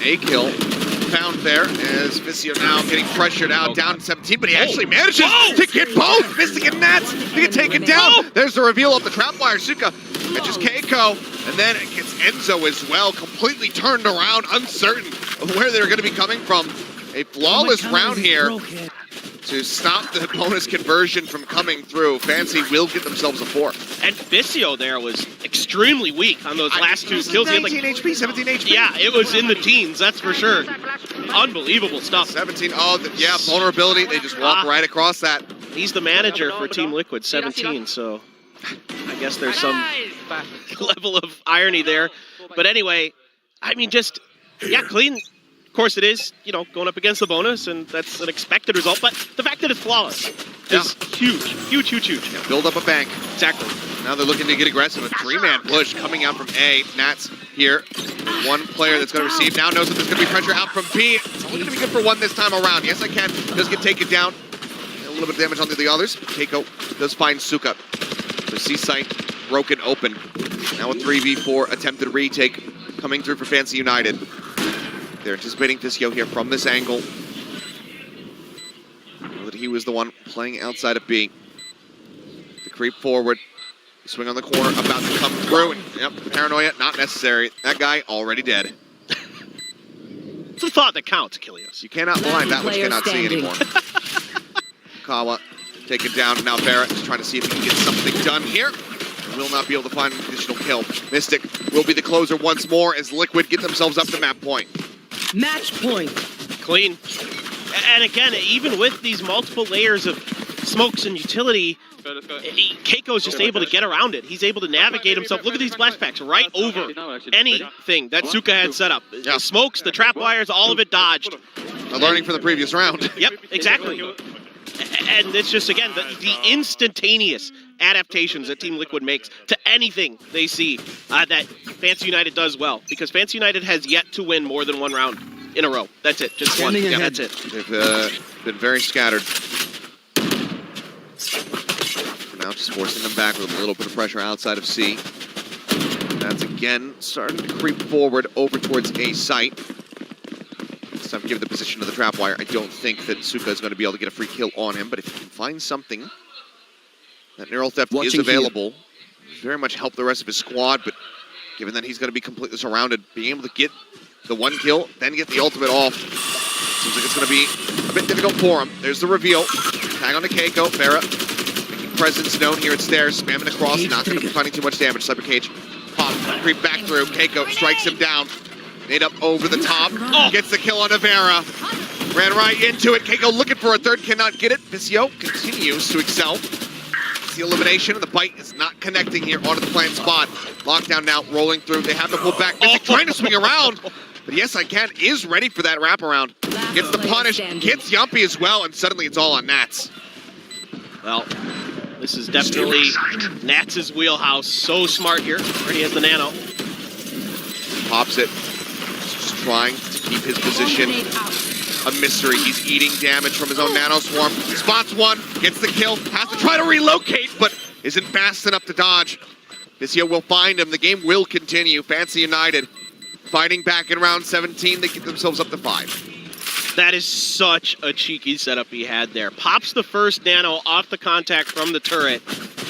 A kill found there as Vct now getting pressured out, down 17, but he actually manages to get both Mystic and Nats to get taken down. There's the reveal of the trapwire. Suka catches Keiko, and then it gets Enzo as well, completely turned around, uncertain of where they're going to be coming from. A flawless round here to stop the bonus conversion from coming through. Fancy will get themselves a 4. And Vct there was extremely weak on those last 2 kills. 19 HP, 17 HP. Yeah, it was in the teens, that's for sure. Unbelievable stuff. 17, yeah, vulnerability. They just walk right across that. He's the manager for Team Liquid, 17, so I guess there's some level of irony there. But anyway, I mean, just, yeah, clean. Of course it is, you know, going up against the bonus, and that's an expected result, but the fact that it's flawless is huge. Yeah, build up a bank. Exactly. Now they're looking to get aggressive. A 3-man push coming out from A. Nats here. One player that's going to receive now knows that there's going to be pressure out from B. It's only going to be good for 1 this time around. Yes, I can. Does get taken down. A little bit of damage onto the others. Keiko does find Suka. The C site broken open. Now a 3v4 attempted retake coming through for Fancy United. They're anticipating Vct here from this angle. Know that he was the one playing outside of B. The creep forward. Swing on the corner, about to come through. And, yep, paranoia, not necessary. That guy already dead. It's the thought that counts, Achilles. You cannot blind that which cannot see anymore. Kawa taken down. Now Barrett is trying to see if he can get something done here. Will not be able to find an additional kill. Mystic will be the closer once more as Liquid get themselves up to map point. Match point. Clean. And again, even with these multiple layers of smokes and utility, Keiko's just able to get around it. He's able to navigate himself. Look at these flashbacks right over anything that Suka had set up. The smokes, the trap wires, all of it dodged. Learning from the previous round. Yep, exactly. And it's just, again, the instantaneous adaptations that Team Liquid makes to anything they see that Fancy United does well. Because Fancy United has yet to win more than 1 round in a row. That's it, just one. Yeah, that's it. They've been very scattered. For now, just forcing them back with a little bit of pressure outside of C. That's again starting to creep forward over towards A site. This time, give the position to the trap wire. I don't think that Suka is going to be able to get a free kill on him, but if he can find something, that neural theft is available. Very much help the rest of his squad, but given that he's going to be completely surrounded, being able to get the 1 kill, then get the ultimate off, seems like it's going to be a bit difficult for him. There's the reveal. Tag on to Keiko. Farah making presence known here at stairs, spamming across, not going to be finding too much damage. Cyber Cage pop, creep back through. Keiko strikes him down. Nade up over the top, gets the kill on Avera. Ran right into it. Keiko looking for a third, cannot get it. Vct continues to excel. It's the elimination, and the bite is not connecting here onto the plant spot. Lockdown now rolling through. They have to pull back. Vct trying to swing around. But Yes I Can is ready for that wraparound. Gets the punish, gets Yumpy as well, and suddenly it's all on Nats. Well, this is definitely Nats' wheelhouse. So smart here. Already has the nano. Pops it. Just trying to keep his position a mystery. He's eating damage from his own nano swarm. Spots one, gets the kill, has to try to relocate, but isn't fast enough to dodge. Vct will find him. The game will continue. Fancy United fighting back in round 17. They get themselves up to 5. That is such a cheeky setup he had there. Pops the first nano off the contact from the turret,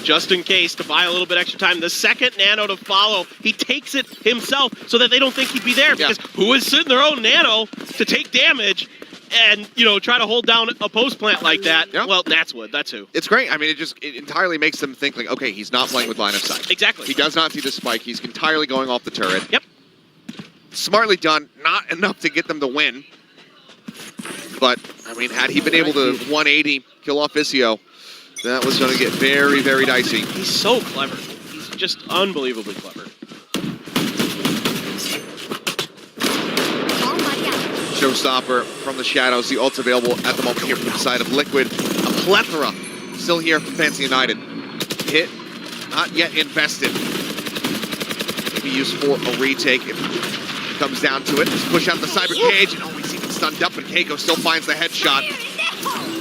just in case, to buy a little bit extra time. The second nano to follow, he takes it himself so that they don't think he'd be there, because who is sitting their own nano to take damage and, you know, try to hold down a post plant like that? Yeah. Well, Nats would. That's who. It's great. I mean, it entirely makes them think, like, okay, he's not playing with line of sight. Exactly. He does not see the spike. He's entirely going off the turret. Yep. Smartly done. Not enough to get them to win. But, I mean, had he been able to 180, kill off Vct, that was going to get very, very dicey. He's so clever. He's just unbelievably clever. Showstopper from the shadows. The ult's available at the moment here from the side of Liquid. A plethora still here from Fancy United. Hit, not yet invested. Maybe used for a retake if it comes down to it. Just push out the cyber cage, and he's even stunned up, and Keiko still finds the headshot.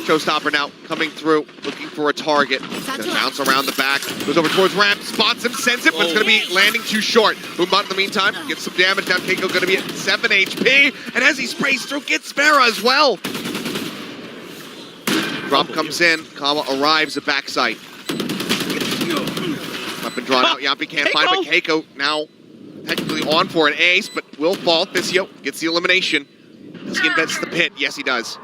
Showstopper now coming through, looking for a target. Gonna bounce around the back, goes over towards ramp, spots him, sends it, but it's gonna be landing too short. Boombot in the meantime gets some damage down. Keiko gonna be at 7 HP, and as he sprays through, gets Vera as well. Drop comes in, Kawa arrives at backside. Weapon drawn out, Yumpy can't find, but Keiko now technically on for an ace, but will fall. Vct gets the elimination. Does he invest the pit? Yes, he does.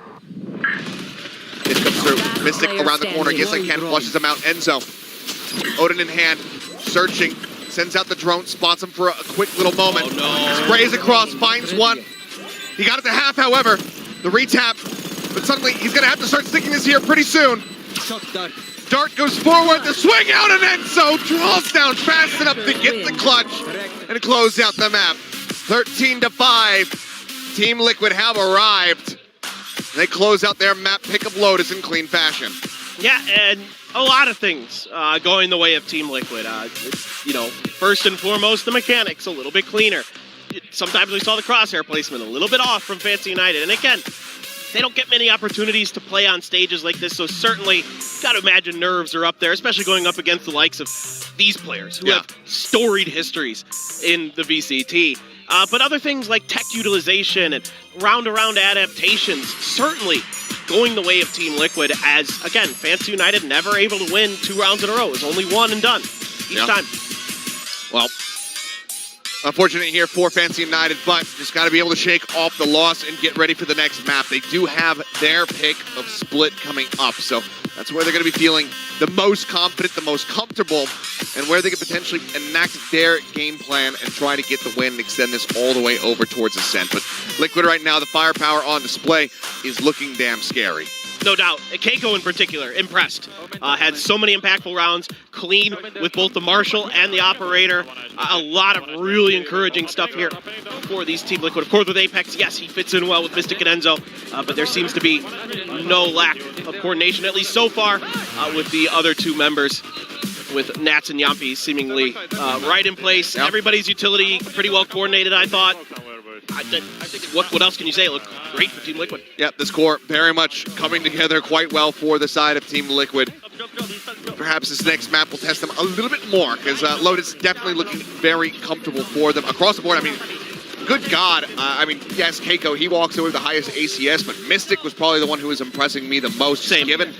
It comes through. Mystic around the corner. Yes, I Can flushes him out. Enzo. Odin in hand. Searching. Sends out the drone. Spots him for a quick little moment. Oh, no. Sprays across. Finds one. He got it to half, however. The retap. But suddenly, he's going to have to start sticking this here pretty soon. Dart goes forward. The swing out, and Enzo draws down fast enough to get the clutch and close out the map. 13-5. Team Liquid have arrived. They close out their map pickup Lotus in clean fashion. Yeah, and a lot of things going the way of Team Liquid. You know, first and foremost, the mechanics a little bit cleaner. Sometimes we saw the crosshair placement a little bit off from Fancy United. And again, they don't get many opportunities to play on stages like this, so certainly got to imagine nerves are up there, especially going up against the likes of these players who have storied histories in the VCT. But other things like tech utilization and round-around adaptations certainly going the way of Team Liquid, as, again, Fancy United never able to win 2 rounds in a row. It was only one and done each time. Well, unfortunate here for Fancy United, but just got to be able to shake off the loss and get ready for the next map. They do have their pick of Split coming up, so that's where they're going to be feeling the most confident, the most comfortable, and where they could potentially enact their game plan and try to get the win and extend this all the way over towards Ascent. But Liquid right now, the firepower on display is looking damn scary. No doubt. Keiko in particular, impressed. Had so many impactful rounds, clean with both the Marshal and the Operator. A lot of really encouraging stuff here for these Team Liquid. Of course, with Apex, yes, he fits in well with Mystic and Enzo, but there seems to be no lack of coordination, at least so far, with the other 2 members, with Nats and Yumpy seemingly right in place. Yep. Everybody's utility pretty well coordinated, I thought. What else can you say? It looked great for Team Liquid. Yep, this core very much coming together quite well for the side of Team Liquid. Perhaps this next map will test them a little bit more, because Lotus definitely looking very comfortable for them across the board. I mean, good God. I mean, yes, Keiko, he walks away with the highest ACS, but Mystic was probably the one who was impressing me the most. Same. Given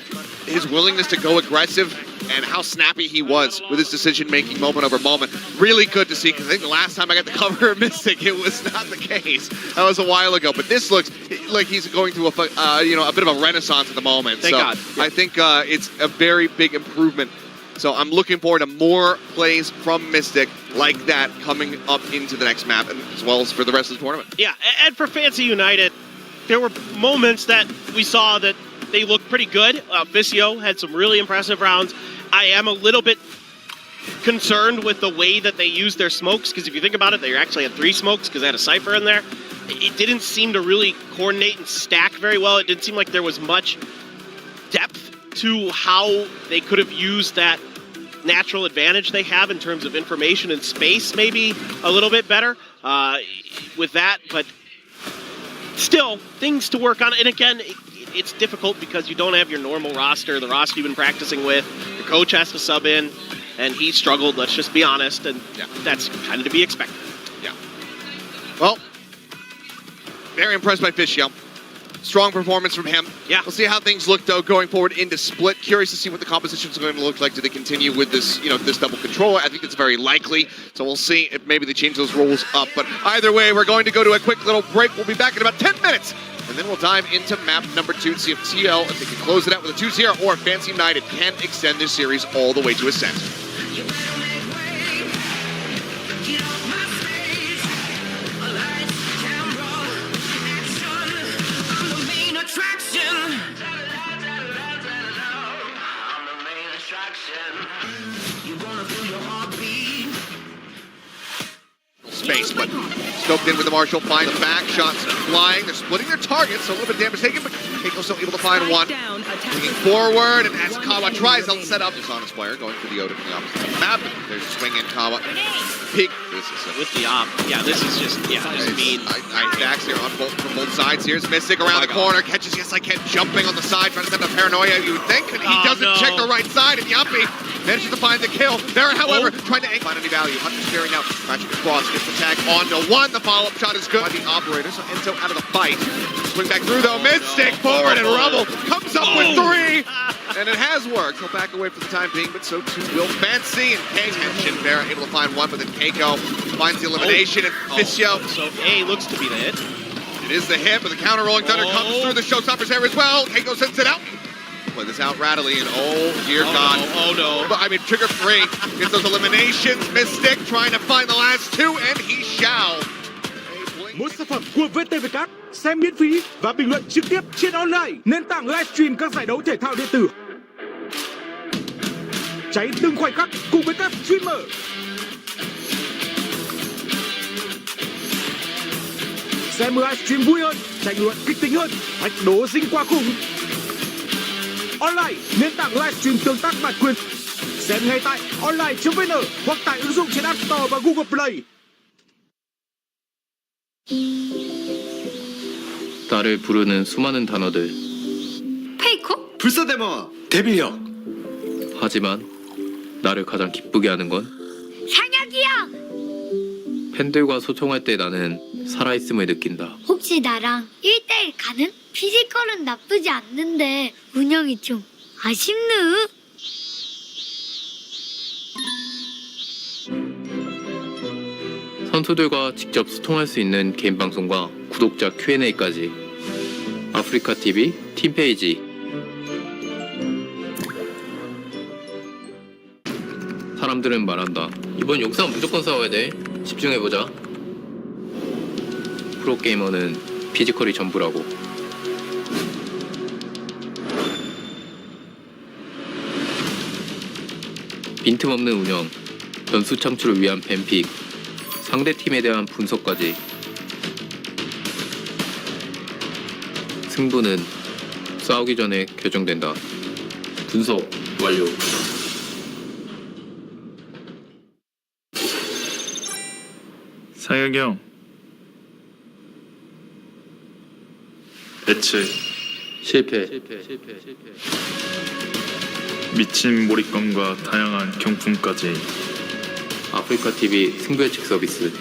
his willingness to go aggressive and how snappy he was with his decision-making moment over moment. Really good to see, because I think the last time I got to cover Mystic, it was not the case. That was a while ago, but this looks like he's going through a bit of a renaissance at the moment. Thank God. I think it's a very big improvement. So I'm looking forward to more plays from Mystic like that coming up into the next map, and as well as for the rest of the tournament. Yeah, and for Fancy United, there were moments that we saw that they looked pretty good. Vct had some really impressive rounds. I am a little bit concerned with the way that they use their smokes, because if you think about it, they actually had 3 smokes because they had a Cypher in there. it didn't seem to really coordinate and stack very well. It didn't seem like there was much depth to how they could have used that natural advantage they have in terms of information and space, maybe a little bit better with that, but still things to work on. And again, it's difficult because you don't have your normal roster, the roster you've been practicing with. Your coach has to sub in, and he struggled, let's just be honest, and that's kind of to be expected. Yeah. Well, very impressed by Fischio. Strong performance from him. Yeah. We'll see how things look, though, going forward into Split. Curious to see what the composition is going to look like. Do they continue with this, this double controller? I think it's very likely. So we'll see if maybe they change those rules up. But either way, we're going to go to a quick little break. We'll be back in about 10 minutes. And then we'll dive into map number 2 to see if TL, if they can close it out with a 2-0, or if Fancy United can extend this series all the way to Ascent. Space, but scoped in with the Marshall, finds the back, shots flying, they're splitting their targets, so a little bit of damage taken, but Keiko's still able to find one. Moving forward, and as Kawa tries to set up his honest player, going for the Oda from the opposite map, there's a swing in Kawa. Big, this is with the op, this is just mean. Dax here on from both sides. Here's Mystic around the corner, catches Yes I Can jumping on the side, trying to send up Paranoia, you would think, and he doesn't check the right side, and Yuppie manages to find the kill. There, however, trying to find any value. Hunter's carrying out, crashing across, gets the tag on to one. The follow-up shot is good by the operator, so Enzo out of the fight. Swing back through, though. Mystic forward, and Rubble comes up with 3. And it has worked. He'll back away for the time being, but so too will Fancy. And K tension there, able to find one, but then Keiko finds the elimination, and Fischio. So A looks to be the hit. It is the hit, but the counter rolling thunder comes through the showstopper's hair as well. Keiko sends it out. Play this out rattly, and dear God. No. But I mean, trigger 3 gets those eliminations. Mystic trying to find the last 2, and he shall. Mỗi sản phẩm của VTVK xem miễn phí và bình luận trực tiếp trên online, nền tảng livestream các giải đấu thể thao điện tử. Cháy từng khoảnh khắc cùng với các streamer. Xem livestream vui hơn, tranh luận kịch tính hơn, thách đố dinh qua khủng. Online, nền tảng livestream tương tác bản quyền. Xem ngay tại online.vn hoặc tải ứng dụng trên App Store và Google Play. 나를 부르는 수많은 단어들. 페이커? 불사대마 데빌력. 하지만 나를 가장 기쁘게 하는 건 상혁이야! 팬들과 소통할 때 나는 살아있음을 느낀다. 혹시 나랑 1대1 가는? 피지컬은 나쁘지 않는데 운영이 좀 아쉽네. 선수들과 직접 소통할 수 있는 개인 방송과 구독자 Q&A까지. 아프리카 TV 팀 페이지. 사람들은 말한다. 이번 영상 무조건 싸워야 돼. 집중해보자. 프로게이머는 피지컬이 전부라고. 빈틈없는 운영, 변수 창출을 위한 뱀픽, 상대팀에 대한 분석까지. 승부는 싸우기 전에 결정된다. 분석 완료. 상혁이 형, 예측, 실패. 미친 몰입감과 다양한 경품까지. 아프리카 TV 승부 예측 서비스.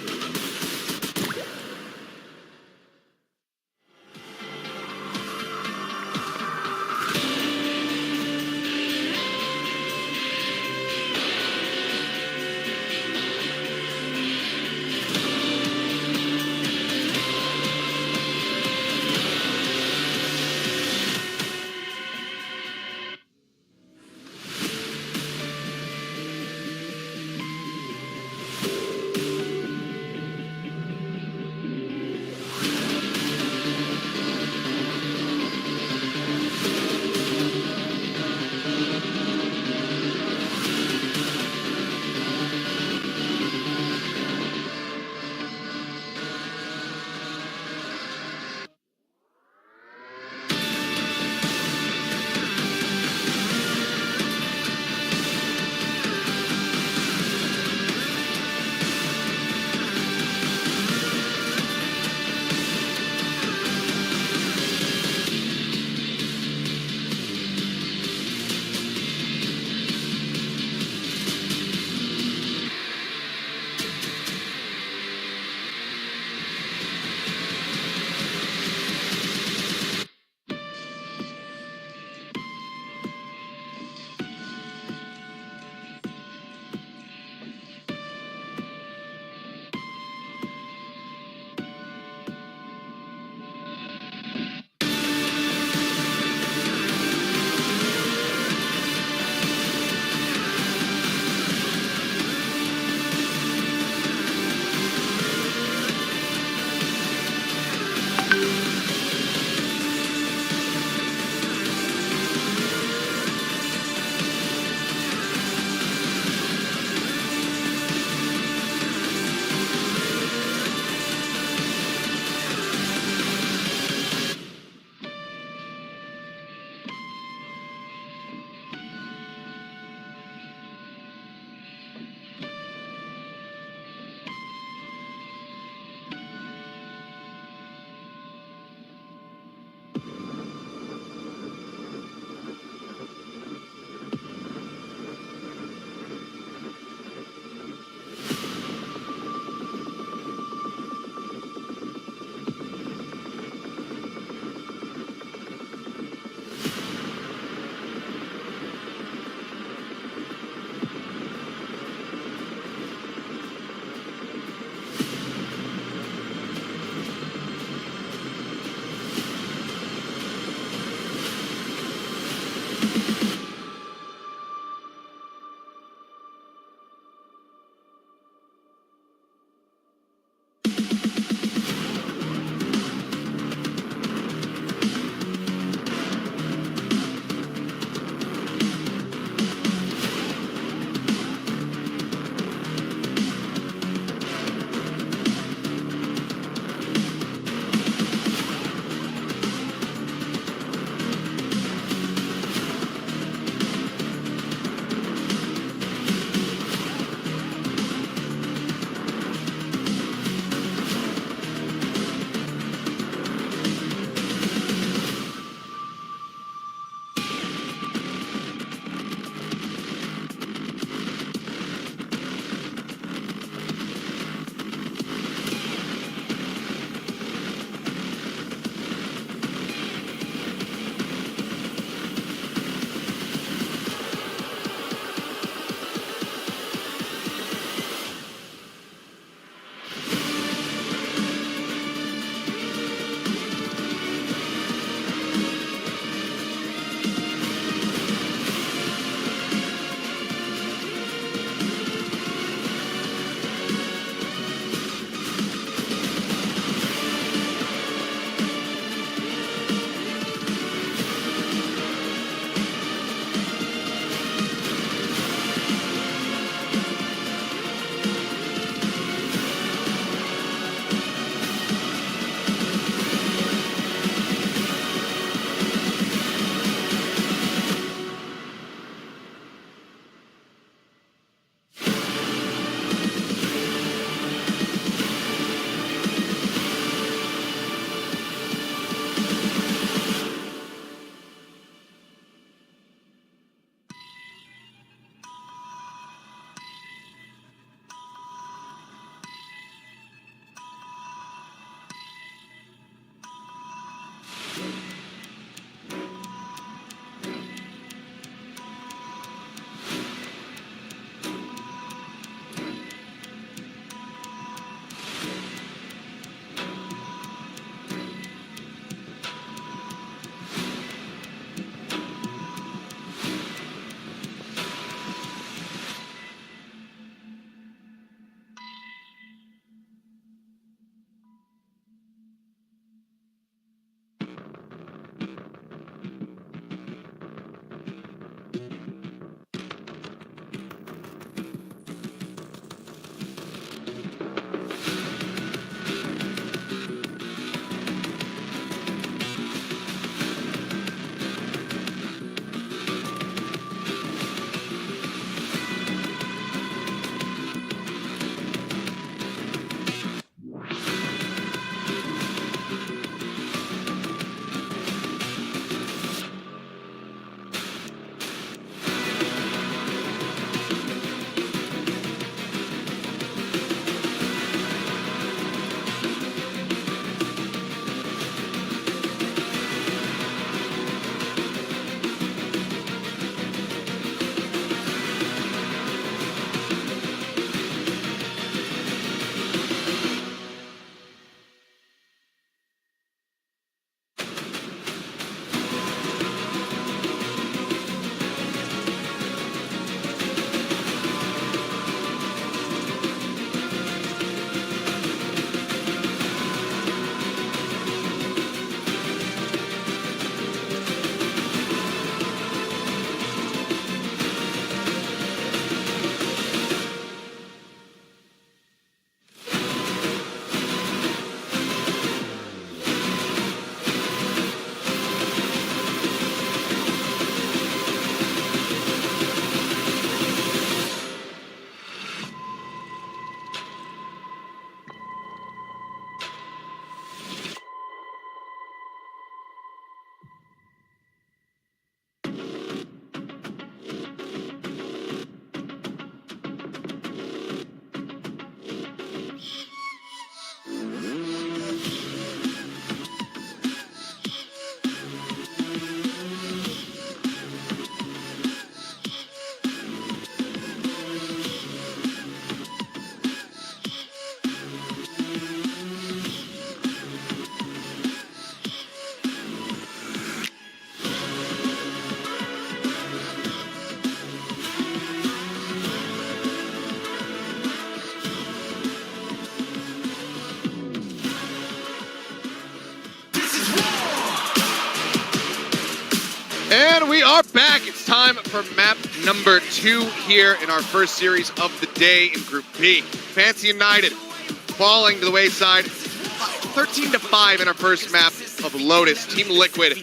And we are back. It's time for map number 2 here in our first series of the day in Group B. Fancy United falling to the wayside, 13-5 in our first map of Lotus. Team Liquid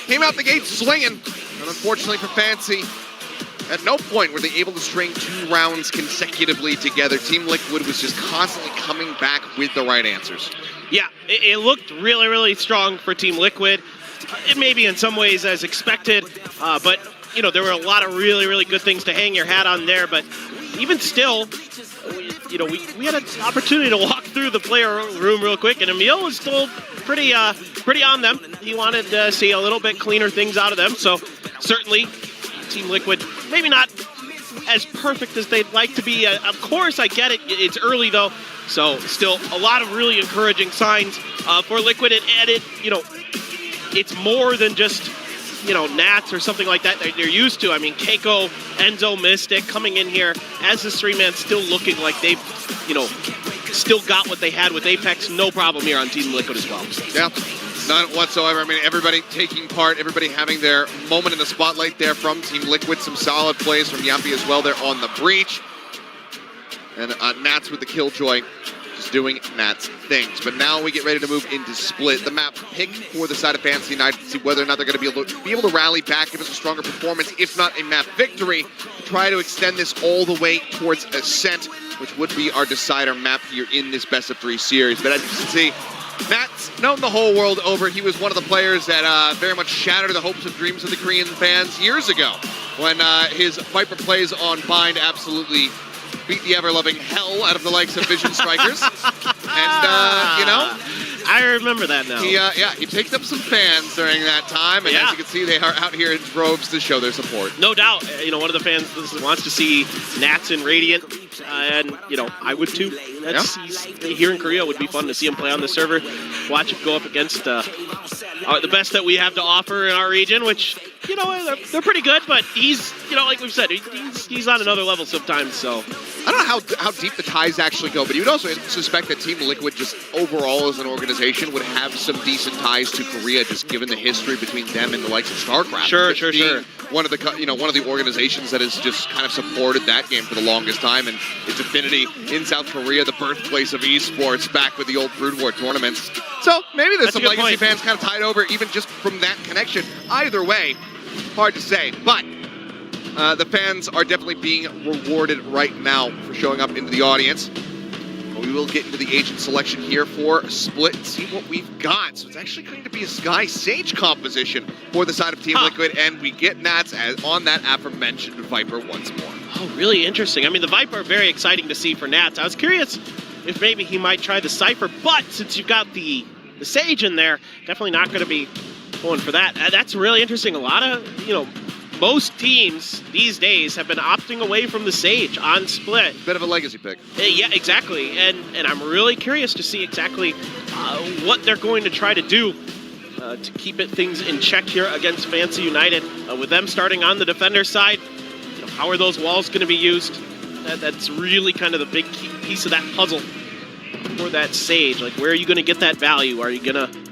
came out the gate swinging, and unfortunately for Fancy, at no point were they able to string 2 rounds consecutively together. Team Liquid was just constantly coming back with the right answers. Yeah, it looked really, really strong for Team Liquid. It may be in some ways as expected, but you know, there were a lot of really, really good things to hang your hat on there. But even still, we had an opportunity to walk through the player room real quick, and Emil was still pretty on them. He wanted to see a little bit cleaner things out of them. So certainly, Team Liquid maybe not as perfect as they'd like to be. Of course, I get it. It's early though, so still a lot of really encouraging signs for Liquid, and it, it's more than just Nats or something like that they're used to. I mean, Keiko, Enzo, Mystic coming in here as this 3-man, still looking like they've, still got what they had with Apex. No problem here on Team Liquid as well. Yeah, none whatsoever. I mean, everybody taking part, everybody having their moment in the spotlight there from Team Liquid. Some solid plays from Yappy as well there on the breach. And Nats with the Killjoy, just doing Nats things. But now we get ready to move into Split. The map picked for the side of Fantasy United to see whether or not they're going to be able to rally back, give us a stronger performance, if not a map victory, to try to extend this all the way towards Ascent, which would be our decider map here in this best-of-3 series. But as you can see, Nats, known the whole world over, he was one of the players that very much shattered the hopes and dreams of the Korean fans years ago when his Viper plays on Bind absolutely beat the ever-loving hell out of the likes of Vision Strikers. And, I remember that now. He picked up some fans during that time, and as you can see, they are out here in droves to show their support. No doubt. One of the fans wants to see Nats in Radiant, and, I would too. He's here in Korea. It would be fun to see him play on the server, watch him go up against the best that we have to offer in our region, which, they're pretty good, but he's, like we've said, he's on another level sometimes, so. I don't know how deep the ties actually go, but you would also suspect that Team Liquid just overall as an organization would have some decent ties to Korea, just given the history between them and the likes of StarCraft. Sure. One of the organizations that has just kind of supported that game for the longest time, and its affinity in South Korea, the birthplace of esports, back with the old Brood War tournaments. So maybe there's some Legacy fans kind of tied over even just from that connection. Either way, hard to say, but the fans are definitely being rewarded right now for showing up into the audience. We will get into the agent selection here for Split and see what we've got. So it's actually going to be a Sky Sage composition for the side of Team Liquid, and we get Nats on that aforementioned Viper once more. Oh, really interesting. I mean, the Viper, very exciting to see for Nats. I was curious if maybe he might try the Cypher, but since you've got the Sage in there, definitely not going to be going for that. That's really interesting. A lot of, most teams these days have been opting away from the Sage on Split. Bit of a legacy pick. Yeah, exactly. And I'm really curious to see exactly what they're going to try to do to keep things in check here against Fantasy United. With them starting on the defender side, how are those walls going to be used? That's really kind of the big key piece of that puzzle for that Sage. Like, where are you going to get that value? Are you going to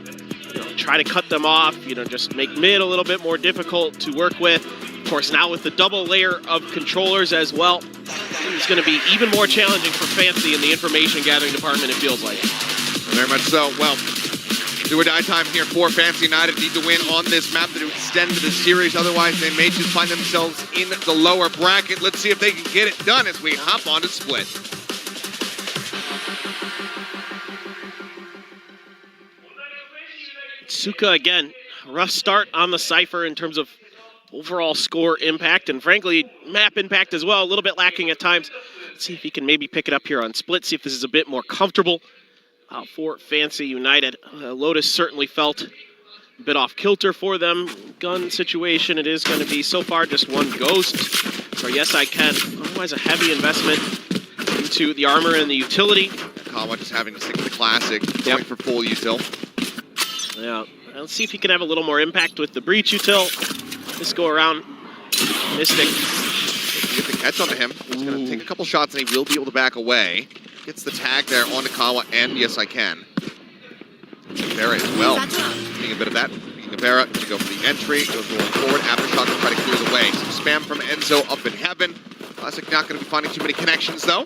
try to cut them off, just make mid a little bit more difficult to work with? Of course, now with the double layer of controllers as well, it's going to be even more challenging for Fantasy in the information gathering department, it feels like. Very much so. Well, do or die time here for Fantasy United. Need to win on this map to extend to the series. Otherwise, they may just find themselves in the lower bracket. Let's see if they can get it done as we hop on to Split. Suka, again, rough start on the Cypher in terms of overall score impact, and frankly, map impact as well, a little bit lacking at times. Let's see if he can maybe pick it up here on Split, see if this is a bit more comfortable for Fantasy United. Lotus certainly felt a bit off kilter for them. Gun situation, it is going to be so far just one Ghost. So yes, I can. Otherwise, a heavy investment into the armor and the utility. Kawa just having to stick with the classic, going for full util. Yeah, let's see if he can have a little more impact with the breach util. This go around. Mystic. Get the catch onto him. He's going to take a couple shots and he will be able to back away. Gets the tag there onto Kawa, and yes, I can. Vera as well. Getting a bit of that. Being Vera to go for the entry. Goes rolling forward. Aftershock to try to clear the way. Some spam from Enzo up in heaven. Classic not going to be finding too many connections though.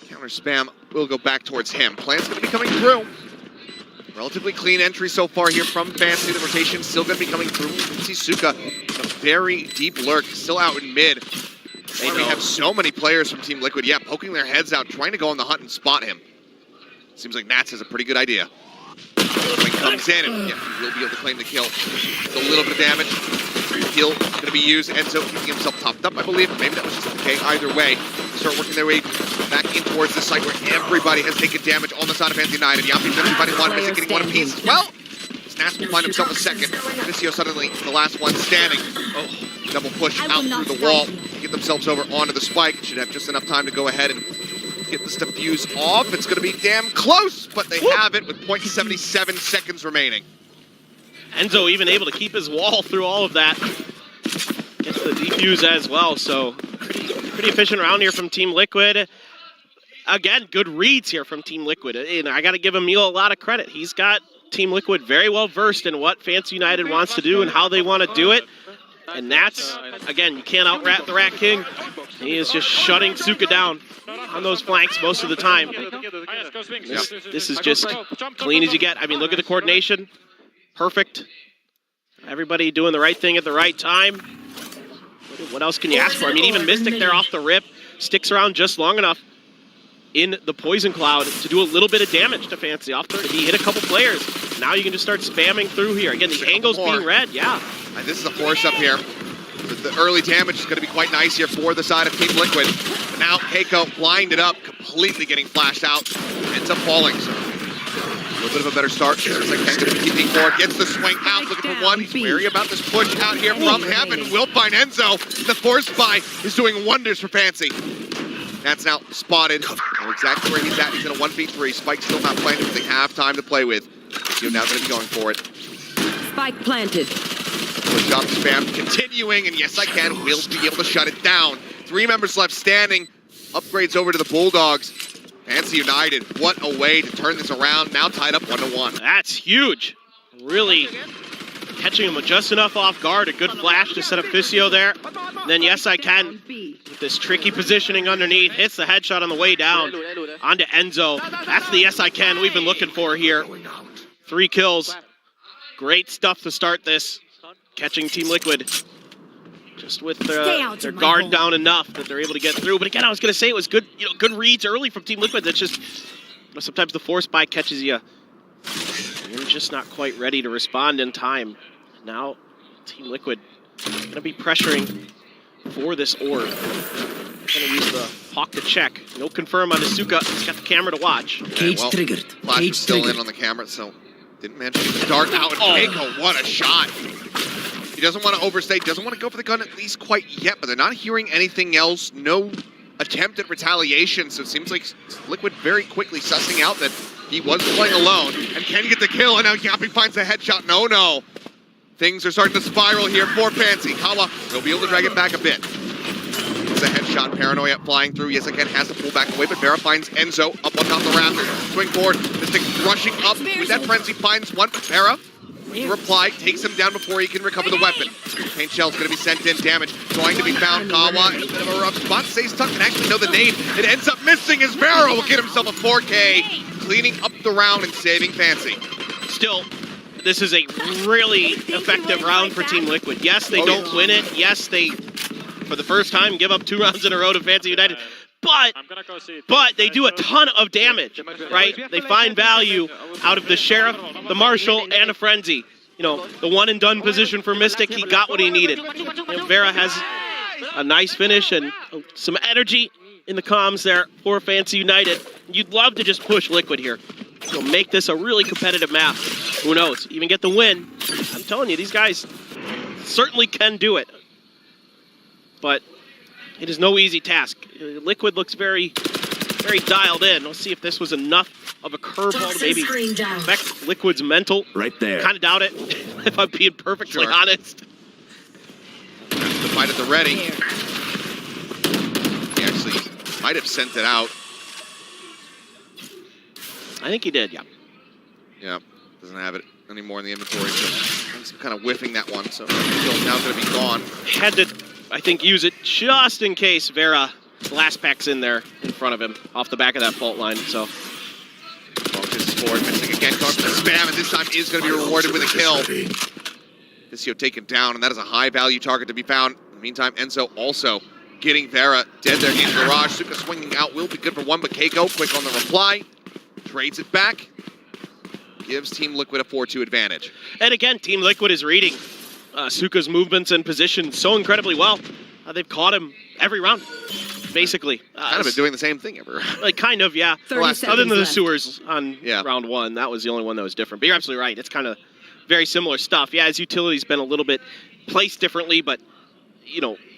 Counter spam will go back towards him. Plan's going to be coming through. Relatively clean entry so far here from Fantasy. The rotation still going to be coming through. You can see Suka, a very deep lurk, still out in mid. And we have so many players from Team Liquid, poking their heads out, trying to go on the hunt and spot him. Seems like Nats has a pretty good idea. When he comes in, and he will be able to claim the kill. It's a little bit of damage. Heal going to be used. Enzo keeping himself topped up, I believe. Maybe that was just the K. Either way, they start working their way back in towards this site where everybody has taken damage on the side of Fantasy United. Yappy's everybody one, Mystic getting one apiece as well. Nats will find himself a second. Visio suddenly the last one standing. Oh, double push out through the wall. Get themselves over onto the spike. Should have just enough time to go ahead and get this defuse off. It's going to be damn close, but they have it with 0.77 seconds remaining. Enzo even able to keep his wall through all of that. Gets the defuse as well, so pretty efficient round here from Team Liquid. Again, good reads here from Team Liquid. And I got to give Emil a lot of credit. He's got Team Liquid very well versed in what FCYVS United wants to do and how they want to do it. And that's, again, you can't out-rat the Rat King. He is just shutting Suka down on those flanks most of the time. This is just clean as you get. I mean, look at the coordination. Perfect. Everybody doing the right thing at the right time. What else can you ask for? I mean, even Mystic there off the rip sticks around just long enough in the Poison Cloud to do a little bit of damage to Fancy off third. He hit a couple players. Now you can just start spamming through here. Again, the angle's being read, yeah. And this is a force up here. The early damage is going to be quite nice here for the side of Team Liquid. But now Keiko blinded up, completely getting flashed out. Ends up falling. So a little bit of a better start. Looks like Ken's going to be keeping forward. Gets the swing out, looking for one. He's wary about this push out here from Heaven. Will find Enzo. The force buy is doing wonders for Fancy. That's now spotted. Know exactly where he's at. He's in a 1v3. Spike's still not playing because they have time to play with. You're now going to be going for it. Spike planted. Push up, spam continuing, and yes, I can. Will be able to shut it down. 3 members left standing. Upgrades over to the Bulldogs. Fancy United, what a way to turn this around. Now tied up 1-1. That's huge. Really catching him with just enough off guard. A good flash to set up Fisio there. And then yes, I can. With this tricky positioning underneath. Hits the headshot on the way down. Onto Enzo. That's the yes, I can we've been looking for here. 3 kills. Great stuff to start this. Catching Team Liquid. Just with their guard down enough that they're able to get through. But again, I was going to say it was good, good reads early from Team Liquid. That's just, sometimes the force buy catches you. You're just not quite ready to respond in time. Now, Team Liquid going to be pressuring for this orb. Going to use the hawk to check. No confirm on Asuka. He's got the camera to watch. Cage triggered. Flash is still in on the camera, so didn't manage to get the dart out. And Keiko, what a shot. He doesn't want to overstay, doesn't want to go for the gun at least quite yet, but they're not hearing anything else. No attempt at retaliation, so it seems like Liquid very quickly sussing out that he was playing alone and can get the kill, and now Yappy finds the headshot. No. Things are starting to spiral here for Fancy. Kawa will be able to drag it back a bit. It's a headshot, Paranoia flying through. Yes, again, has to pull back away, but Vera finds Enzo up on top of the rafters. Swing forward, Mystic rushing up with that frenzy, finds one, but Vera, the reply, takes him down before he can recover the weapon. Paint shell's going to be sent in, damage going to be found. Kawa in a bit of a rough spot, stays tucked and actually know the nade. It ends up missing as Vera will get himself a 4K, cleaning up the round and saving Fancy. Still, this is a really effective round for Team Liquid. Yes, they don't win it. Yes, they, for the first time, give up 2 rounds in a row to Fancy United. But they do a ton of damage, right? They find value out of the Sheriff, the Marshal, and a Frenzy. The one and done position for Mystic, he got what he needed. Vera has a nice finish and some energy in the comms there for Fancy United. You'd love to just push Liquid here. Make this a really competitive map. Who knows? Even get the win. I'm telling you, these guys certainly can do it. But it is no easy task. Liquid looks very, very dialed in. Let's see if this was enough of a curveball to maybe affect Liquid's mental. Right there. Kind of doubt it, if I'm being perfectly honest. That's the fight at the ready. He actually might have sent it out. I think he did, yeah. Yeah, doesn't have it anymore in the inventory, so he's kind of whiffing that one, so it's now going to be gone. Had to, I think, use it just in case Vera blast packs in there in front of him off the back of that fault line, so. Focus forward, missing again, going for the spam, and this time is going to be rewarded with a kill. Fisio taken down, and that is a high-value target to be found. In the meantime, Enzo also getting Vera dead there in the garage. Suka swinging out will be good for one, but Keiko quick on the reply. Trades it back. Gives Team Liquid a 4-2 advantage. And again, Team Liquid is reading Suka's movements and position so incredibly well. They've caught him every round, basically. Kind of been doing the same thing every round. Like, kind of, yeah. Other than the sewers on round 1, that was the only one that was different. But you're absolutely right. It's kind of very similar stuff. Yeah, his utility's been a little bit placed differently, but,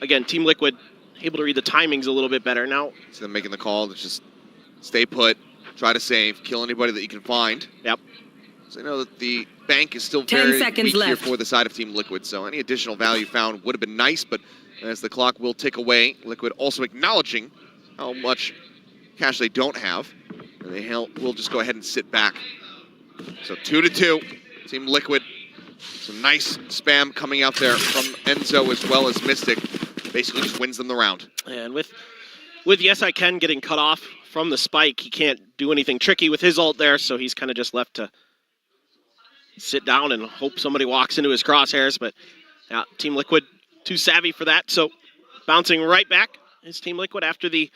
again, Team Liquid able to read the timings a little bit better. Now, so them making the call to just stay put, try to save, kill anybody that you can find. Yep. So I know that the bank is still 10 very seconds weak here left. for the side of Team Liquid, so any additional value found would have been nice, but as the clock will tick away, Liquid also acknowledging how much cash they don't have, and they will just go ahead and sit back. So 2-2, Team Liquid. Some nice spam coming out there from Enzo as well as Mystic. Basically just wins them the round. And with Yes I Can getting cut off from the spike, he can't do anything tricky with his ult there, so he's kind of just left to sit down and hope somebody walks into his crosshairs. But yeah, Team Liquid too savvy for that, so bouncing right back is Team Liquid after the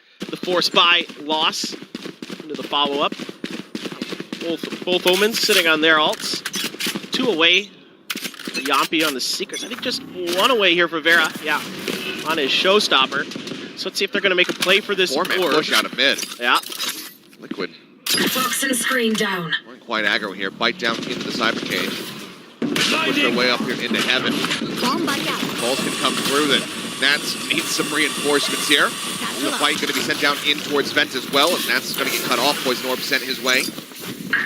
force buy loss into the follow-up. Both Omens sitting on their ults. 2 away for Yampi on the Seekers. I think just 1 away here for Vera. Yeah, on his showstopper. So let's see if they're going to make a play for this. 4-man push out of mid. Yeah. We're quite aggro here. Bite down into the cyber cage. Push their way up here into heaven. Balls can come through. The Nats needs some reinforcements here. The fight going to be sent down in towards Vent as well, as Nats is going to get cut off. Poison Orb sent his way.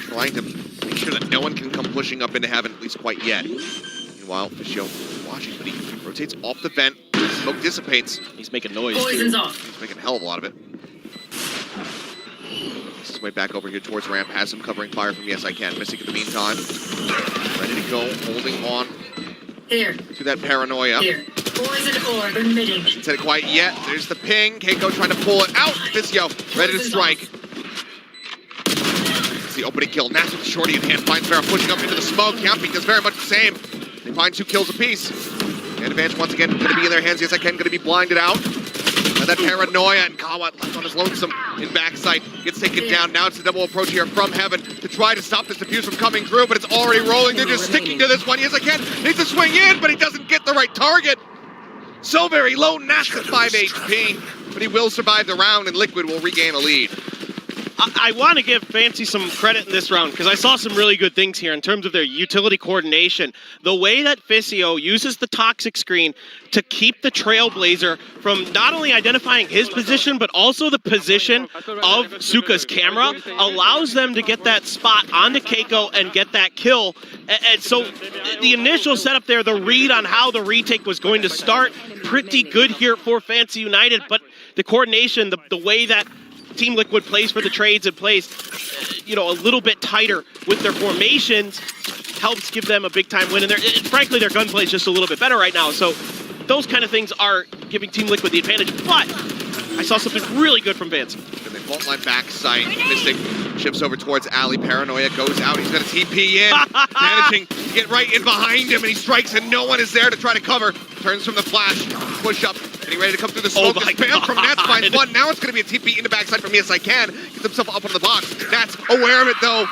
Trying to make sure that no one can come pushing up into heaven, at least quite yet. Meanwhile, Fisio watching, but he rotates off the vent. Smoke dissipates. He's making noise. Poison's too. off. He's making a hell of a lot of it. Makes his way back over here towards ramp. Has him covering fire from Yes I Can. Mystic in the meantime. Ready to go. Holding on Here. to that paranoia. Here. Poison orb emitting. Hasn't said it quite yet. There's the ping. Keiko trying to pull it out. Fisio ready to strike. It's the opening kill. Nats with the shorty in hand. Finds Vera pushing up into the smoke. Yampi does very much the same. They find 2 kills apiece. And advantage once again going to be in their hands. Yes I Can going to be blinded out. And that paranoia, and Kawa left on his lonesome in backside gets taken down. Now it's the double approach here from heaven to try to stop this defuse from coming through, but it's already rolling. They're just sticking to this one. Yes I Can needs to swing in, but he doesn't get the right target. So very low. Nats at 5 HP, but he will survive the round, and Liquid will regain a lead. I want to give Fancy some credit in this round because I saw some really good things here in terms of their utility coordination. The way that Fisio uses the toxic screen to keep the Trailblazer from not only identifying his position, but also the position of Suka's camera, allows them to get that spot onto Keiko and get that kill. And so the initial setup there, the read on how the retake was going to start, pretty good here for Fancy United, but the coordination, the way that Team Liquid plays for the trades and plays, a little bit tighter with their formations helps give them a big time win. And frankly, their gunplay is just a little bit better right now. So those kind of things are giving Team Liquid the advantage. But I saw something really good from Vance. And they fault line backside. Mystic shifts over towards Ali. Paranoia goes out. He's going to TP in. Managing to get right in behind him, and he strikes, and no one is there to try to cover. Turns from the flash. Push up. And he ready to come through the smoke. Oh my Spam from Nats finds one. Now it's going to be a TP in the backside from Yes I Can. Gets himself up on the box. Nats aware of it though.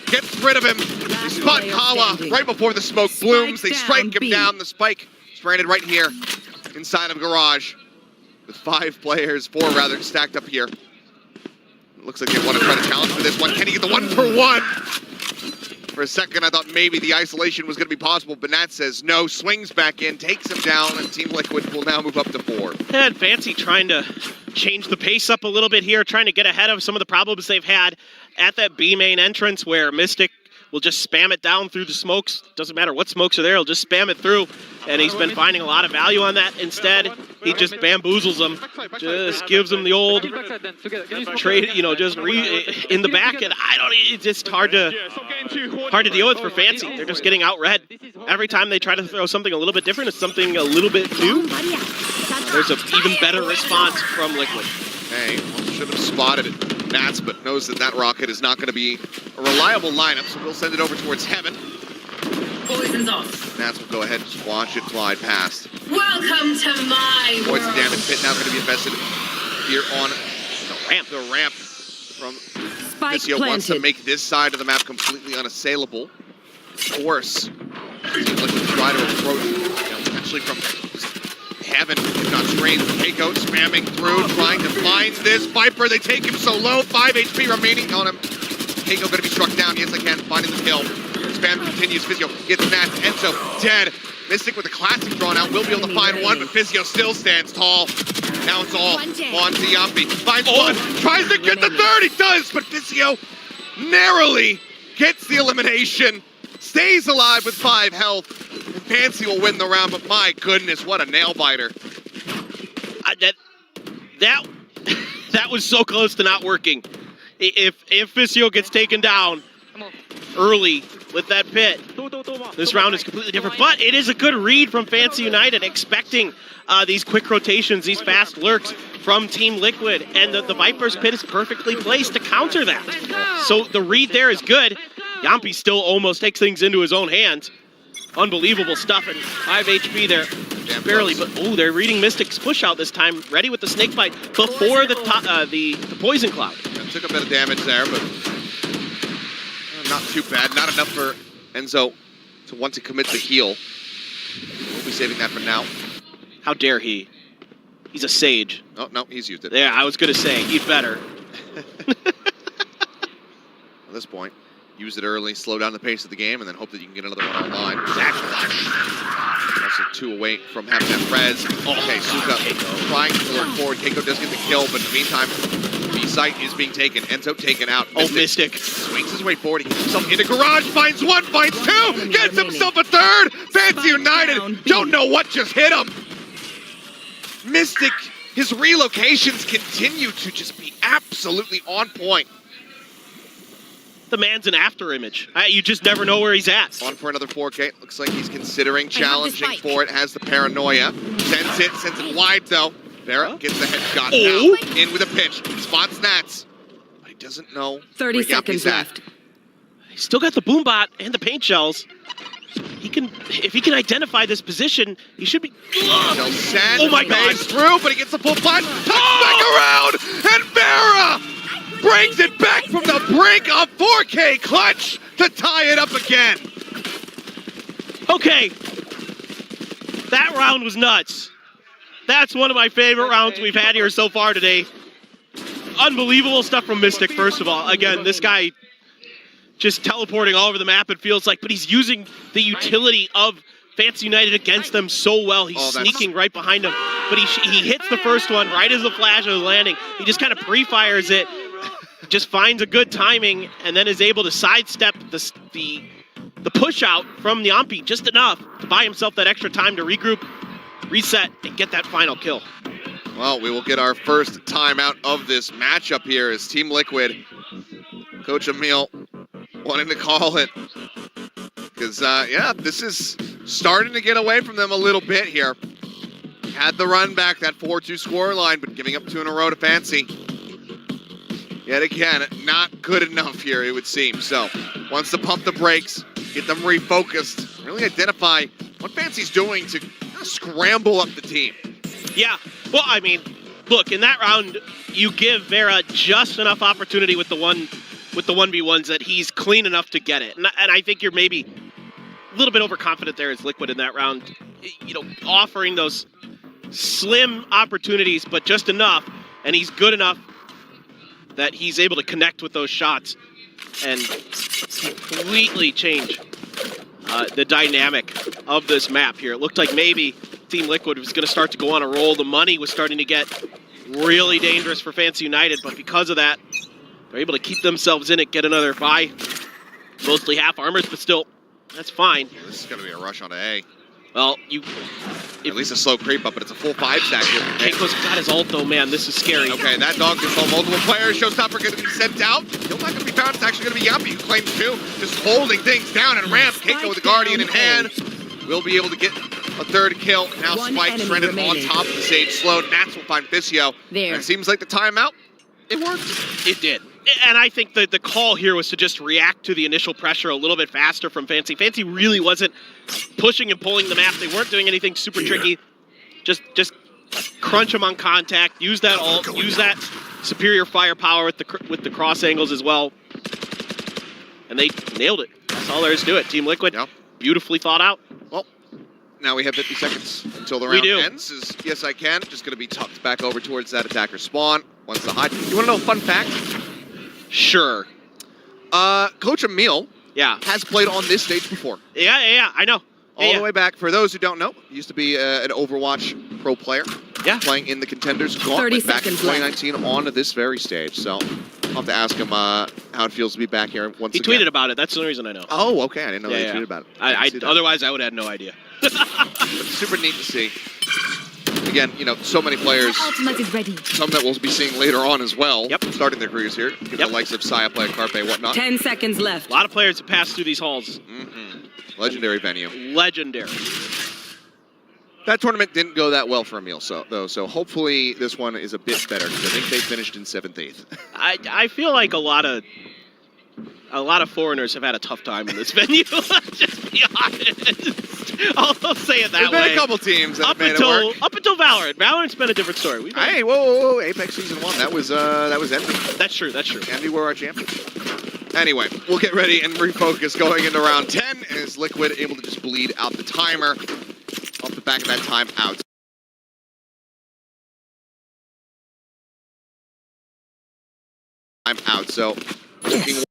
Gets rid of him. They spot Kawa right before the smoke blooms. They strike him down. The spike stranded right here inside of Garage. With 4 rather, stacked up here. It looks like they want to try to challenge for this one. Can he get the 1-for-1? For a second, I thought maybe the isolation was going to be possible, but Nat says no, swings back in, takes him down, and Team Liquid will now move up to 4. And Fancy trying to change the pace up a little bit here, trying to get ahead of some of the problems they've had at that B main entrance where Mystic will just spam it down through the smokes. Doesn't matter what smokes are there, he'll just spam it through. And he's been finding a lot of value on that. Instead, he just bamboozles them. Just gives them the old trade, just in the back. And it's just hard to deal with for Fancy. They're just getting out-read. Every time they try to throw something a little bit different, it's something a little bit new. There's an even better response from Liquid. Hey, should have spotted it. Nats, but knows that rocket is not going to be a reliable lineup, so we'll send it over towards heaven. Poison's off. Nats will go ahead and just watch it glide past. Welcome to my Poison world. damage pit now going to be invested here on the ramp from Spike Fisio wants to planted. make this side of the map completely unassailable. Of course, seems like we try to approach, potentially from heaven, if not strange. Keiko spamming through, trying to find this Viper. They take him so low, 5 HP remaining on him. Keiko going to be struck down. Yes I Can, finding the kill. Spam continues. Fisio gets Nats. Enzo dead. Mystic with the classic drawn out. Will be able to find one, but Fisio still stands tall. Now it's all on to Yampi. Finds one. Tries to get the third. He does, but Fisio narrowly gets the elimination, stays alive with 5 health, and Fancy will win the round, but my goodness, what a nail-biter. That was so close to not working. If Fisio gets taken down early with that pit, this round is completely different. But it is a good read from Fancy United, expecting these quick rotations, these fast lurks from Team Liquid, and the Viper's pit is perfectly placed to counter that. So the read there is good. Yampi still almost takes things into his own hands. Unbelievable stuff, and 5 HP there. Just barely, but oh, they're reading Mystic's push out this time. Ready with the snake bite before the poison cloud. Yeah, took a bit of damage there, but not too bad. Not enough for Enzo to want to commit the heal. We'll be saving that for now. How dare he? He's a sage. Oh, no, he's used it. Yeah, I was going to say, he'd better. At this point, use it early, slow down the pace of the game, and then hope that you can get another one online. Also 2 away from having that res. Okay, Suka trying to lurk forward. Keiko does get the kill, but in the meantime, B-site is being taken. Enzo taken out. Mystic swings his way forward. He gets himself into garage, finds 1, finds 2, gets himself a 3rd. Fancy United don't know what just hit him. Mystic, his relocations continue to just be absolutely on point. The man's an after image. You just never know where he's at. On for another 4K. Looks like he's considering challenging for it. Has the paranoia. Sends it wide though. Barrett gets the headshot now. In with a pitch. Spots Nats. But he doesn't know 30 where seconds Yampi's at. left. He's still got the boom bot and the paint shells. If he can identify this position, he should be. He'll send Oh my God! through, but he gets the full flash. Tucks back around, and Vera brings it back from the brink of 4K clutch to tie it up again. Okay, that round was nuts. That's one of my favorite rounds we've had here so far today. Unbelievable stuff from Mystic, first of all. Again, this guy just teleporting all over the map, it feels like, but he's using the utility of Fancy United against them so well. He's sneaking right behind them, but he hits the first one right as the flash is landing. He just kind of pre-fires it, just finds a good timing, and then is able to sidestep the push out from Yampi just enough to buy himself that extra time to regroup, reset, and get that final kill. Well, we will get our first timeout of this matchup here as Team Liquid, Coach Emil, wanting to call it. Because, yeah, this is starting to get away from them a little bit here. Had the run back, that 4-2 score line, but giving up 2 in a row to Fancy. Yet again, not good enough here, it would seem. So, wants to pump the brakes, get them refocused, really identify what Fancy's doing to scramble up the team. Yeah, well, I mean, look, in that round, you give Vera just enough opportunity with the 1v1s that he's clean enough to get it. And I think you're maybe a little bit overconfident there as Liquid in that round, you know, offering those slim opportunities, but just enough. And he's good enough that he's able to connect with those shots and completely change the dynamic of this map here. It looked like maybe Team Liquid was going to start to go on a roll. The money was starting to get really dangerous for Fancy United, but because of that, they're able to keep themselves in it, get another buy. Mostly half armors, but still, that's fine. Yeah, this is going to be a rush onto A. Well, at least a slow creep up, but it's a full 5 stack here. Keiko's got his ult though, man. This is scary. Okay, that dog can hold multiple players. Showstopper going to be sent out. He'll not going to be found. It's actually going to be Yampi who claims 2. Just holding things down and ramp. Keiko with the Guardian in hand. Will be able to get a 3rd kill. Now Spike trended on top of the Sage slowed. Nats will find Fisio. There. And it seems like the timeout, it worked. It did. And I think that the call here was to just react to the initial pressure a little bit faster from Fancy. Fancy really wasn't pushing and pulling the map. They weren't doing anything super tricky. Just crunch them on contact, use that ult, use that superior firepower with the cross angles as well. And they nailed it. That's all there is to it. Team Liquid, beautifully thought out. Well, now we have 50 seconds until the round ends. Yes, I can. Just going to be tucked back over towards that attacker spawn. Once the hide. You want to know a fun fact? Sure. Coach Emil Yeah. has played on this stage before. Yeah, I know. All the way back. For those who don't know, he used to be an Overwatch pro player. Yeah. playing in the Contenders 30 Gauntlet back in seconds left. 2019 on this very stage. So I'll have to ask him how it feels to be back here once He again. tweeted about it. That's the only reason I know. Oh, okay. I didn't know Yeah, he yeah. tweeted about it. I Didn't see that. otherwise I would have had no idea. Super neat to see. Again, you know, so many players, Ultimate is ready. some that we'll be seeing later on as well, Yep. starting their careers here. The Yep. likes of Saya, Play, Carpe, whatnot. 10 seconds left. A lot of players have passed through these halls. Legendary venue. Legendary. That tournament didn't go that well for Emil, though. So hopefully this one is a bit better because I think they finished in 7th, 8th. I feel like a lot of foreigners have had a tough time in this venue. Let's just be honest. I'll say it that There's way. been a couple teams that have made it work. Up until Valorant. Valorant's been a different story. Hey, whoa, Apex Season 1. That was Envy. That's true. That's true. Envy were our champions. Anyway, we'll get ready and refocus going into round 10. Is Liquid able to just bleed out the timer off the back of that timeout? Timeout. So looking.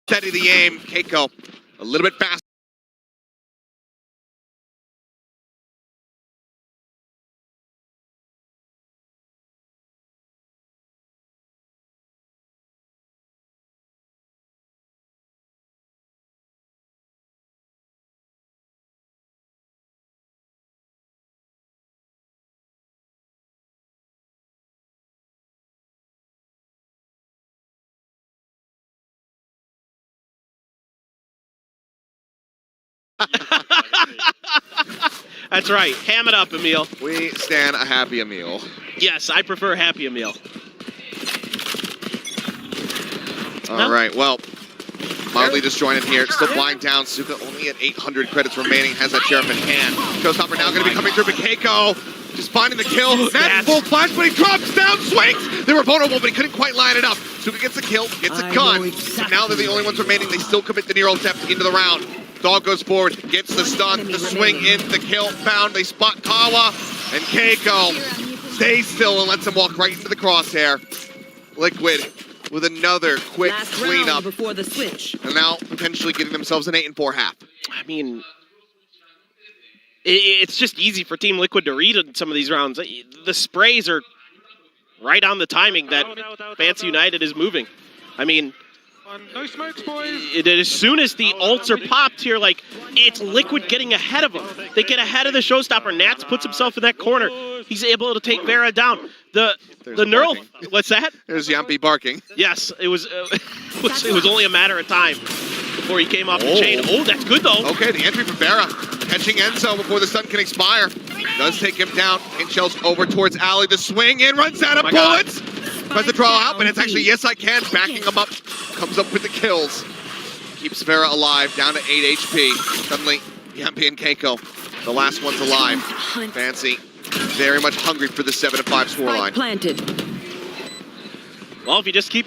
Steady the aim. Keiko a little bit faster. That's right. Ham it up, Emil. We stand a happy Emil. Yes, I prefer Happy Emil. All right, well, mildly disjointed here. Still flying down. Suka only at 800 credits remaining. Has that sheriff in hand. Showstopper now going to be coming through, but Keiko just finding the kill. That's full flash, but he drops down, swings. They were vulnerable, but he couldn't quite line it up. Suka gets the kill, gets a gun. Now they're the only ones remaining. They still commit the Nero theft into the round. Dog goes forward, gets the stun, the swing in, the kill found. They spot Kawa, and Keiko stays still and lets him walk right into the crosshair. Liquid with another quick Last cleanup, round before the switch. and now potentially getting themselves an 8-4 half. I mean, it's just easy for Team Liquid to read in some of these rounds. The sprays are right on the timing that Fancy United is moving. I mean, no smokes, boys. as soon as the ults are popped here, like, it's Liquid getting ahead of them. They get ahead of the Showstopper. Nats puts himself in that corner. He's able to take Vera down. The neural, what's that? There's Yampi barking. Yes, it was it was only a matter of time before he came off the chain. Oh, that's good though. Okay, the entry for Vera. Catching Enzo before the stun can expire. Does take him down. And shells over towards Alley. The swing in, runs out of bullets. Tries to draw out, but it's actually Yes I Can backing him up. Comes up with the kills. Keeps Vera alive, down to 8 HP. Suddenly, Yampi and Keiko, the last one's alive. Fancy, very much hungry for the 7-5 scoreline. Planted. Well, if you just keep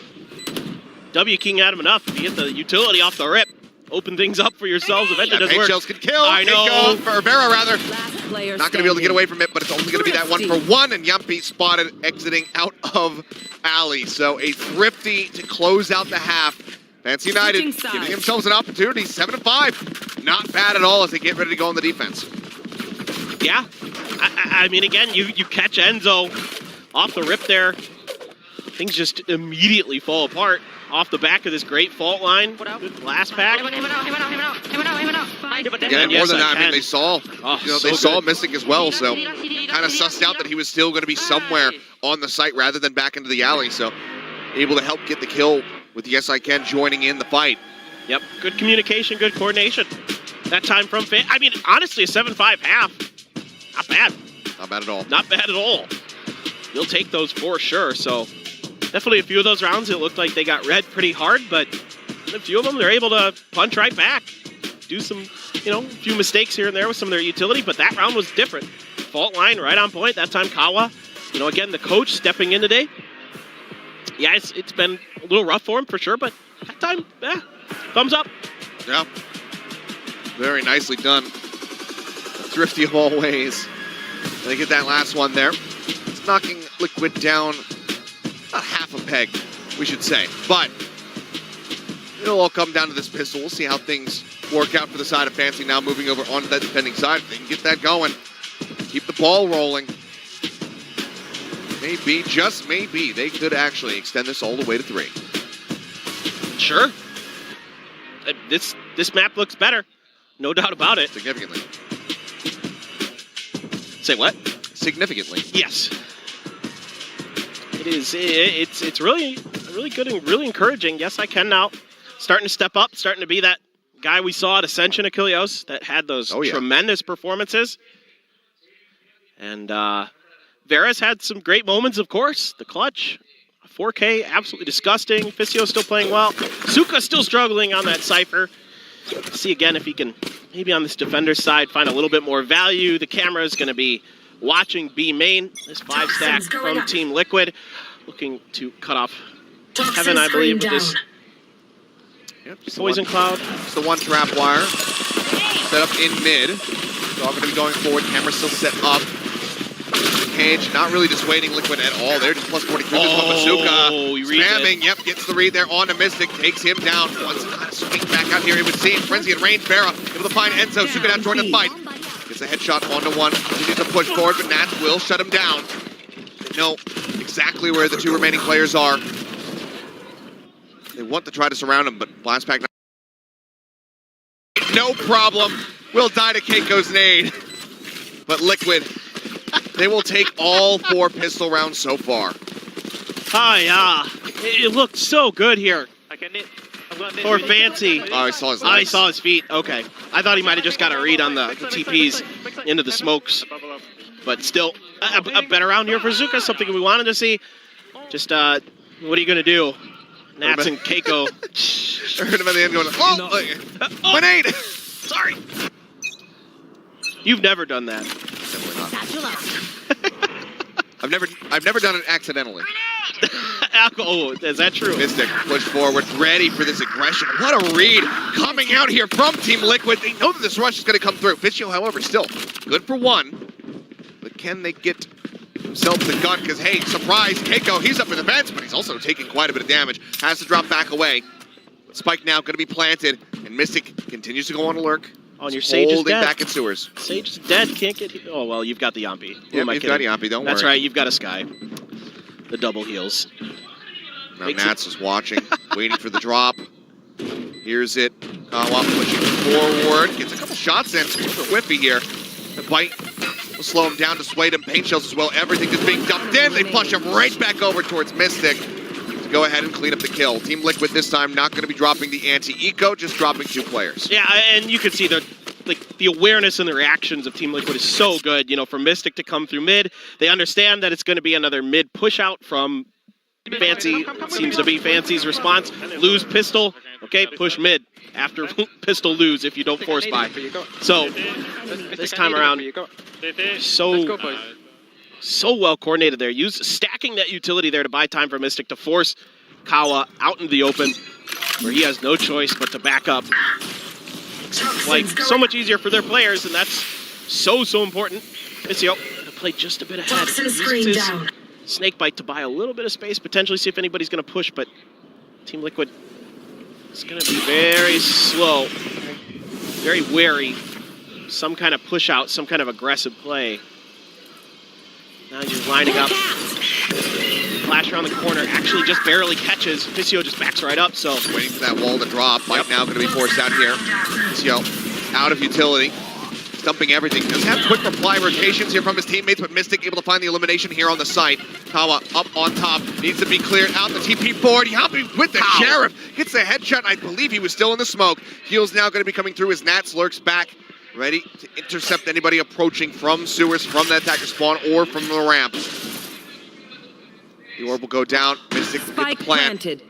W King at him enough, if you get the utility off the rip. open things up for yourselves. Eventually That doesn't work. shells can kill. I know. Keiko, or Vera rather. Last player Not going to be able to get standing. away from it, but it's only going to be that 1-for-1, and Yumpy spotted exiting out of alley. So a thrifty to close out the half. Fancy United Switching sides. giving themselves an opportunity, 7-5. Not bad at all as they get ready to go on the defense. Yeah. I mean, again, you catch Enzo off the rip there. Things just immediately fall apart off the back of this great fault line. Good last pack. Again, more Yes, than that, I mean, can. they saw, Oh, they so saw good. Mystic as well, so kind of sussed out that he was still going to be somewhere on the site rather than back into the alley. So able to help get the kill with Yes I Can joining in the fight. Yep, good communication, good coordination. That time from I mean, honestly, a 7-5 half. Not bad. Not bad at all. Not bad at all. You'll take those for sure. So definitely a few of those rounds, it looked like they got read pretty hard, but a few of them, they're able to punch right back. Do some, a few mistakes here and there with some of their utility, but that round was different. Fault line right on point. That time Kawa, again, the coach stepping in today. Yeah, it's been a little rough for him for sure, but that time, thumbs up. Yeah. Very nicely done. Thrifty of all ways. They get that last one there. It's knocking Liquid down about half a peg, we should say. But it'll all come down to this pistol. We'll see how things work out for the side of Fancy now moving over onto that defending side. If they can get that going, keep the ball rolling. Maybe, just maybe, they could actually extend this all the way to 3. Sure. This map looks better. No doubt about it. Significantly. Say what? Significantly. Yes. It is. It's really good and really encouraging. Yes, I can now. Starting to step up, starting to be that guy we saw at Ascension Achilleos that had those tremendous performances. And Vera's had some great moments, of course. The clutch. 4K, absolutely disgusting. Fisio still playing well. Suka still struggling on that Cypher. See again if he can, maybe on this defender's side, find a little bit more value. The camera is going to be watching B main. This 5-stack from Team Liquid. Looking to cut off Heaven, I believe, with this Poison Cloud. It's the one trap wire. Set up in mid. They're all going to be going forward. Camera still set up. Cage not really dissuading Liquid at all. They're just plus 43. Spamming. Yep, gets the read there on to Mystic. Takes him down. Once swing back out here, he would see Frenzy at range. Vera able to find Enzo. Suka now join the fight. Gets a headshot 1-to-1. Continues to push forward, but Nats will shut him down. They know exactly where the 2 remaining players are. They want to try to surround him, but Blast Pack no problem. Will die to Keiko's nade. But Liquid, they will take all 4 pistol rounds so far. It looked so good here. Or Fancy. Oh, I saw his legs. I saw his feet. Okay. I thought he might have just got a read on the TPs into the smokes. But still, a better round here for Zuka. Something we wanted to see. Just, what are you going to do? Nats and Keiko. I heard him at the end going, my nade! Sorry. You've never done that. Definitely not. I've never done it accidentally. Oh, is that true? Mystic pushed forward, ready for this aggression. What a read coming out here from Team Liquid. They know that this rush is going to come through. Fisio, however, still good for 1. But can they get themselves the gun? Because, hey, surprise, Keiko, he's up in the vents, but he's also taking quite a bit of damage. Has to drop back away. But Spike now going to be planted, and Mystic continues to go on a lurk. Oh, and your Sage is dead. Back in sewers. Sage is dead, can't get... Oh, well, you've got the Yampi. Yeah, you've got Yampi, don't worry. That's right, you've got a Sky. The double heals. Now Nats is watching, waiting for the drop. Here's it. Kawa pushing forward. Gets a couple shots in. For Whippy here. The bite will slow him down, dissuade him. Paint shells as well. Everything is being dumped in. They flush him right back over towards Mystic to go ahead and clean up the kill. Team Liquid this time not going to be dropping the anti-eco, just dropping 2 players. Yeah, and you can see the awareness and the reactions of Team Liquid is so good. For Mystic to come through mid, they understand that it's going to be another mid push out from Fancy. Seems to be Fancy's response. Lose pistol. Okay, push mid after pistol lose if you don't force buy. So this time around, so well coordinated there. Stacking that utility there to buy time for Mystic to force Kawa out in the open, where he has no choice but to back up like so much easier for their players, and that's so important. Vcio gonna play just a bit ahead. Toxin Uses screen his down. snake bite to buy a little bit of space, potentially see if anybody's gonna push, but Team Liquid is gonna be very slow, very wary. Some kind of push out, some kind of aggressive play. Now he's lining up. Flash around the corner, actually just barely catches. Vcio just backs right up, so. Waiting for that wall to drop. Mike now going to be forced out here. Vcio out of utility. Dumping everything. Does have quick reply rotations here from his teammates, but Mystic able to find the elimination here on the site. Kawa up on top. Needs to be cleared out. The TP forward. Yappy with the Sheriff. Gets the headshot. I believe he was still in the smoke. Heal's now going to be coming through as Nats lurks back. Ready to intercept anybody approaching from sewers, from that attacker spawn, or from the ramp. The orb will go down. Mystic will get Spike the plan. planted.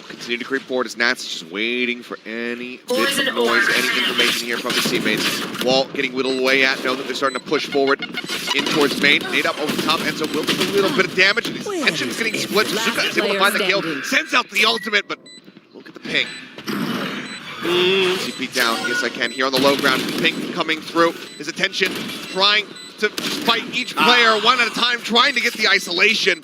Continue to creep forward as Nats just waiting for any bit Boys of and noise, orbs. any information here from his teammates. Wall getting whittled away at. Know that they're starting to push forward in towards main. Nade up over the top. Enzo will do a little bit of damage. And his tension's getting split. Suzuka is able to find the kill. Sends out the ultimate, but look at the ping. CP down. Yes, I can. Here on the low ground. Ping coming through. His attention trying to fight each player one at a time, trying to get the isolation.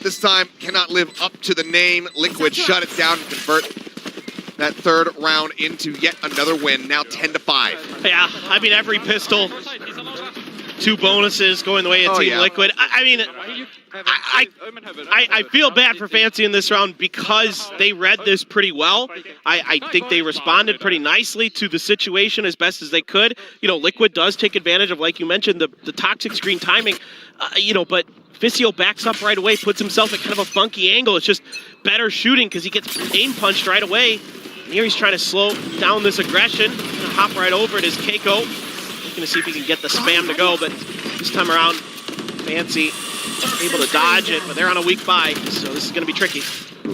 This time cannot live up to the name. Liquid shut it down and convert that third round into yet another win. Now 10-5. Yeah, I mean, every pistol, 2 bonuses going the way of Team Liquid. I feel bad for Fancy in this round because they read this pretty well. I think they responded pretty nicely to the situation as best as they could. You know, Liquid does take advantage of, like you mentioned, the toxic screen timing, but Vcio backs up right away, puts himself at kind of a funky angle. It's just better shooting because he gets aim punched right away. And here he's trying to slow down this aggression. Gonna hop right over it as Keiko. Gonna see if he can get the spam to go, but this time around, Fancy able to dodge it, but they're on a weak buy, so this is gonna be tricky.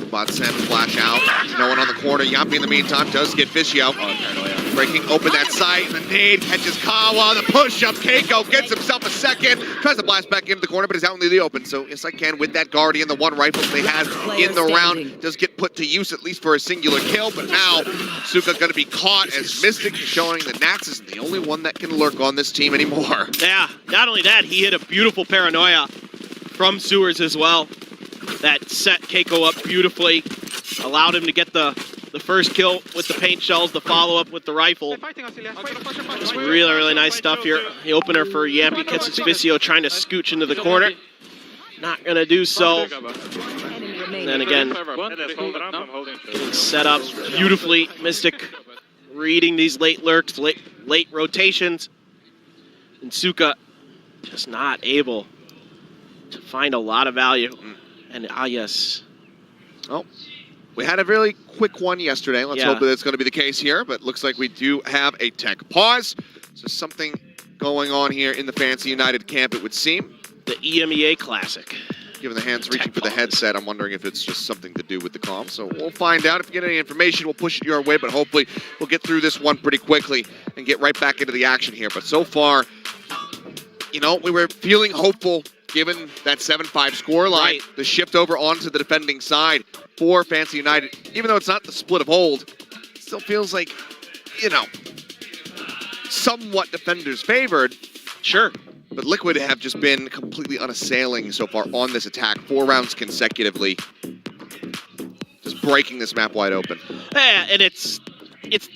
Bot Sam flash out. No one on the corner. Yappy in the meantime does get Vcio. Breaking open that site. The nade catches Kawa. The push-up. Keiko gets himself a second. Tries to blast back into the corner, but is out into the open. So yes, I can with that Guardian. The one rifle they had in the round does get put to use, at least for a singular kill. But now Suka going to be caught as Mystic is showing that Nats isn't the only one that can lurk on this team anymore. Yeah, not only that, he hit a beautiful paranoia from Sewers as well. That set Keiko up beautifully, allowed him to get the first kill with the paint shells, the follow-up with the rifle. Just really nice stuff here. The opener for Yampy catches Vcio trying to scooch into the corner. Not going to do so. And then again, getting set up beautifully. Mystic reading these late lurks, late rotations. And Suka just not able to find a lot of value. And yes. Oh, we had a really quick one yesterday. Let's hope that it's going to be the case here, but looks like we do have a tech pause. So something going on here in the Fancy United camp, it would seem. The EMEA Classic. Given the hands reaching for the headset, I'm wondering if it's just something to do with the comm. So we'll find out. If you get any information, we'll push it your way, but hopefully we'll get through this one pretty quickly and get right back into the action here. But so far, you know, we were feeling hopeful given that 7-5 scoreline, Right. The shift over onto the defending side for Fancy United. Even though it's not the split of hold, it still feels like, you know, somewhat defenders favored. Sure. But Liquid have just been completely unassailing so far on this attack. 4 rounds consecutively. Just breaking this map wide open. Yeah, and it's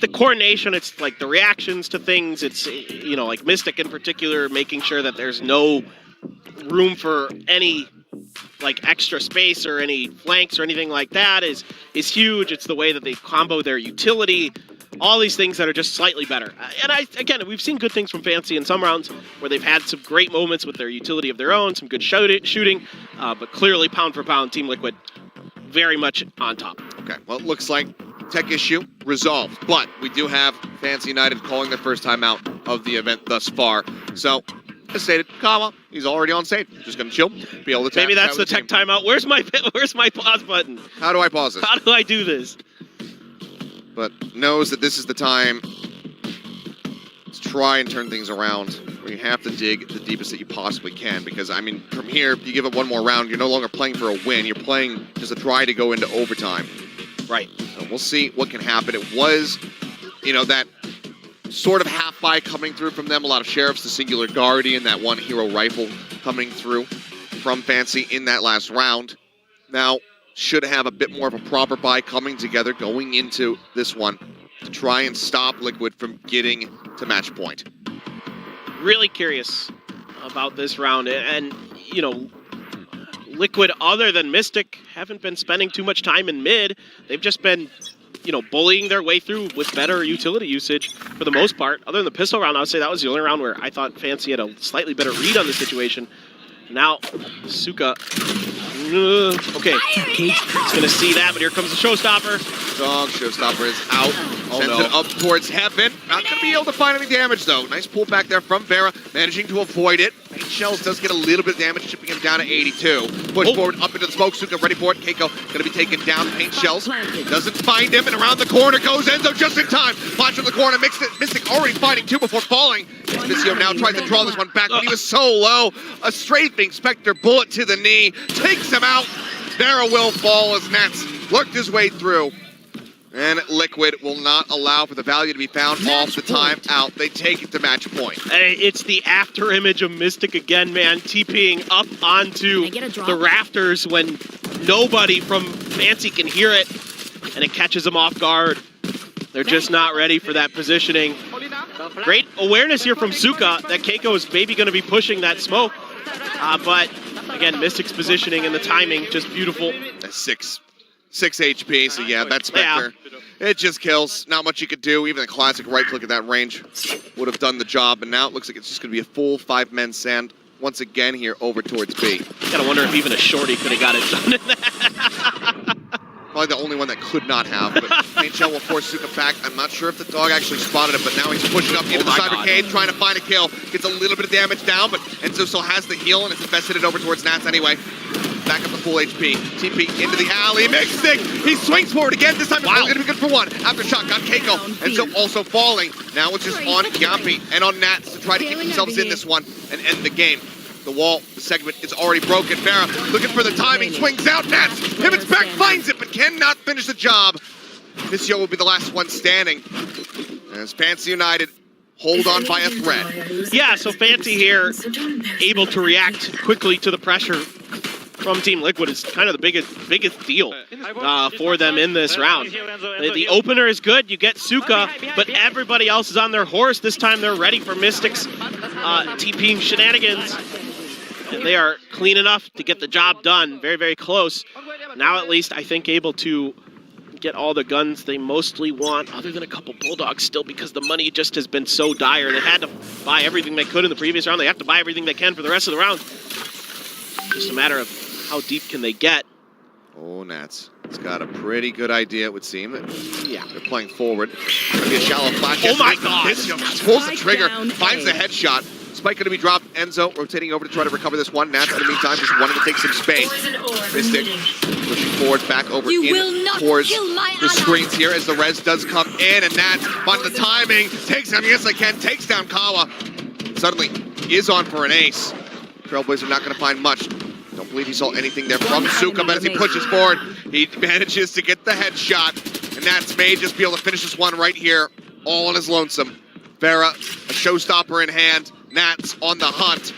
the coordination, it's like the reactions to things. It's, you know, like Mystic in particular, making sure that there's no room for any like extra space or any flanks or anything like that is huge. It's the way that they combo their utility. All these things that are just slightly better. And again, we've seen good things from Fancy in some rounds where they've had some great moments with their utility of their own, some good shooting, but clearly pound for pound, Team Liquid very much on top. Okay, well, it looks like tech issue resolved, but we do have Fancy United calling their first time out of the event thus far. So, as stated, Kawa, he's already on stage. Just gonna chill, be able to tap. Maybe that's the tech timeout. Where's my pause button? How do I pause this? How do I do this? But knows that this is the time to try and turn things around, where you have to dig the deepest that you possibly can, because, I mean, from here, if you give it one more round, you're no longer playing for a win, you're playing just to try to go into overtime. Right. So we'll see what can happen. It was that sort of half buy coming through from them. A lot of Sheriffs, the Singular Guardian, that one hero rifle coming through from Fancy in that last round. Now, should have a bit more of a proper buy coming together going into this one to try and stop Liquid from getting to match point. Really curious about this round. And, Liquid, other than Mystic, haven't been spending too much time in mid. They've just been, bullying their way through with better utility usage for the most part. Other than the pistol round, I would say that was the only round where I thought Fancy had a slightly better read on the situation. Now, Suka. Okay, he's going to see that, but here comes the Showstopper. Dog Showstopper is out. Sends it up towards Heaven. Not going to be able to find any damage, though. Nice pull back there from Vera, managing to avoid it. Paint Shells does get a little bit of damage, chipping him down to 82. Push forward up into the smoke. Suka ready for it. Keiko going to be taken down. Paint Shells doesn't find him, and around the corner goes Enzo just in time. Flash from the corner. Mystic already fighting two before falling. Vct now tries to draw this one back, but he was so low. A strafing Spectre bullet to the knee takes him out. Vera will fall as Nats worked his way through. And Liquid will not allow for the value to be found off the time out. They take it to match point. It's the after image of Mystic again, man. TPing up onto the rafters when nobody from Fancy can hear it, and it catches them off guard. They're just not ready for that positioning. Great awareness here from Suka that Keiko is maybe going to be pushing that smoke. But again, Mystic's positioning and the timing, just beautiful. That's 6 HP, so yeah, that Spectre, it just kills. Not much you could do. Even a classic right click at that range would have done the job, and now it looks like it's just going to be a full 5-men sand once again here over towards B. Gotta wonder if even a shorty could have got it done in that. Probably the only one that could not have, but Paint Shell will force Suka back. I'm not sure if the dog actually spotted it, but now he's pushing up into the Cybercade, trying to find a kill. Gets a little bit of damage down, but Enzo still has the heal, and it's invested it over towards Nats anyway. Back up to full HP. TP into the alley. Mystic! He swings forward again. This time it's only going to be good for one. After shotgun, Keiko. Enzo also falling. Now it's just on Yampi and on Nats to try to keep themselves in this one and end the game. The wall, the segment is already broken. Vera looking for the timing, swings out, Nats pivots back, finds it, but cannot finish the job. Vct will be the last one standing. As Fancy United hold on by a thread. Yeah, so Fancy here, able to react quickly to the pressure from Team Liquid is kind of the biggest deal for them in this round. The opener is good, you get Suka, but everybody else is on their horse. This time they're ready for Mystic's TPing shenanigans. And they are clean enough to get the job done. Very, very close. Now at least I think able to get all the guns they mostly want, other than a couple Bulldogs still, because the money just has been so dire. They had to buy everything they could in the previous round. They have to buy everything they can for the rest of the round. Just a matter of how deep can they get. Oh, Nats. It's got a pretty good idea, it would seem. Yeah. They're playing forward. Gonna be a shallow flash. Oh my God! Pulls the trigger, finds the headshot. Spike going to be dropped. Enzo rotating over to try to recover this one. Nats in the meantime just wanting to take some space. Mystic pushing forward back over in towards the screens here as the res does come in, and Nats finds the timing, takes him, yes I can, takes down Kawa. Suddenly is on for an ace. Trailblazer not going to find much. Don't believe he saw anything there from Suka, but as he pushes forward, he manages to get the headshot, and Nats may just be able to finish this one right here, all on his lonesome. Vera, a showstopper in hand. Nats on the hunt.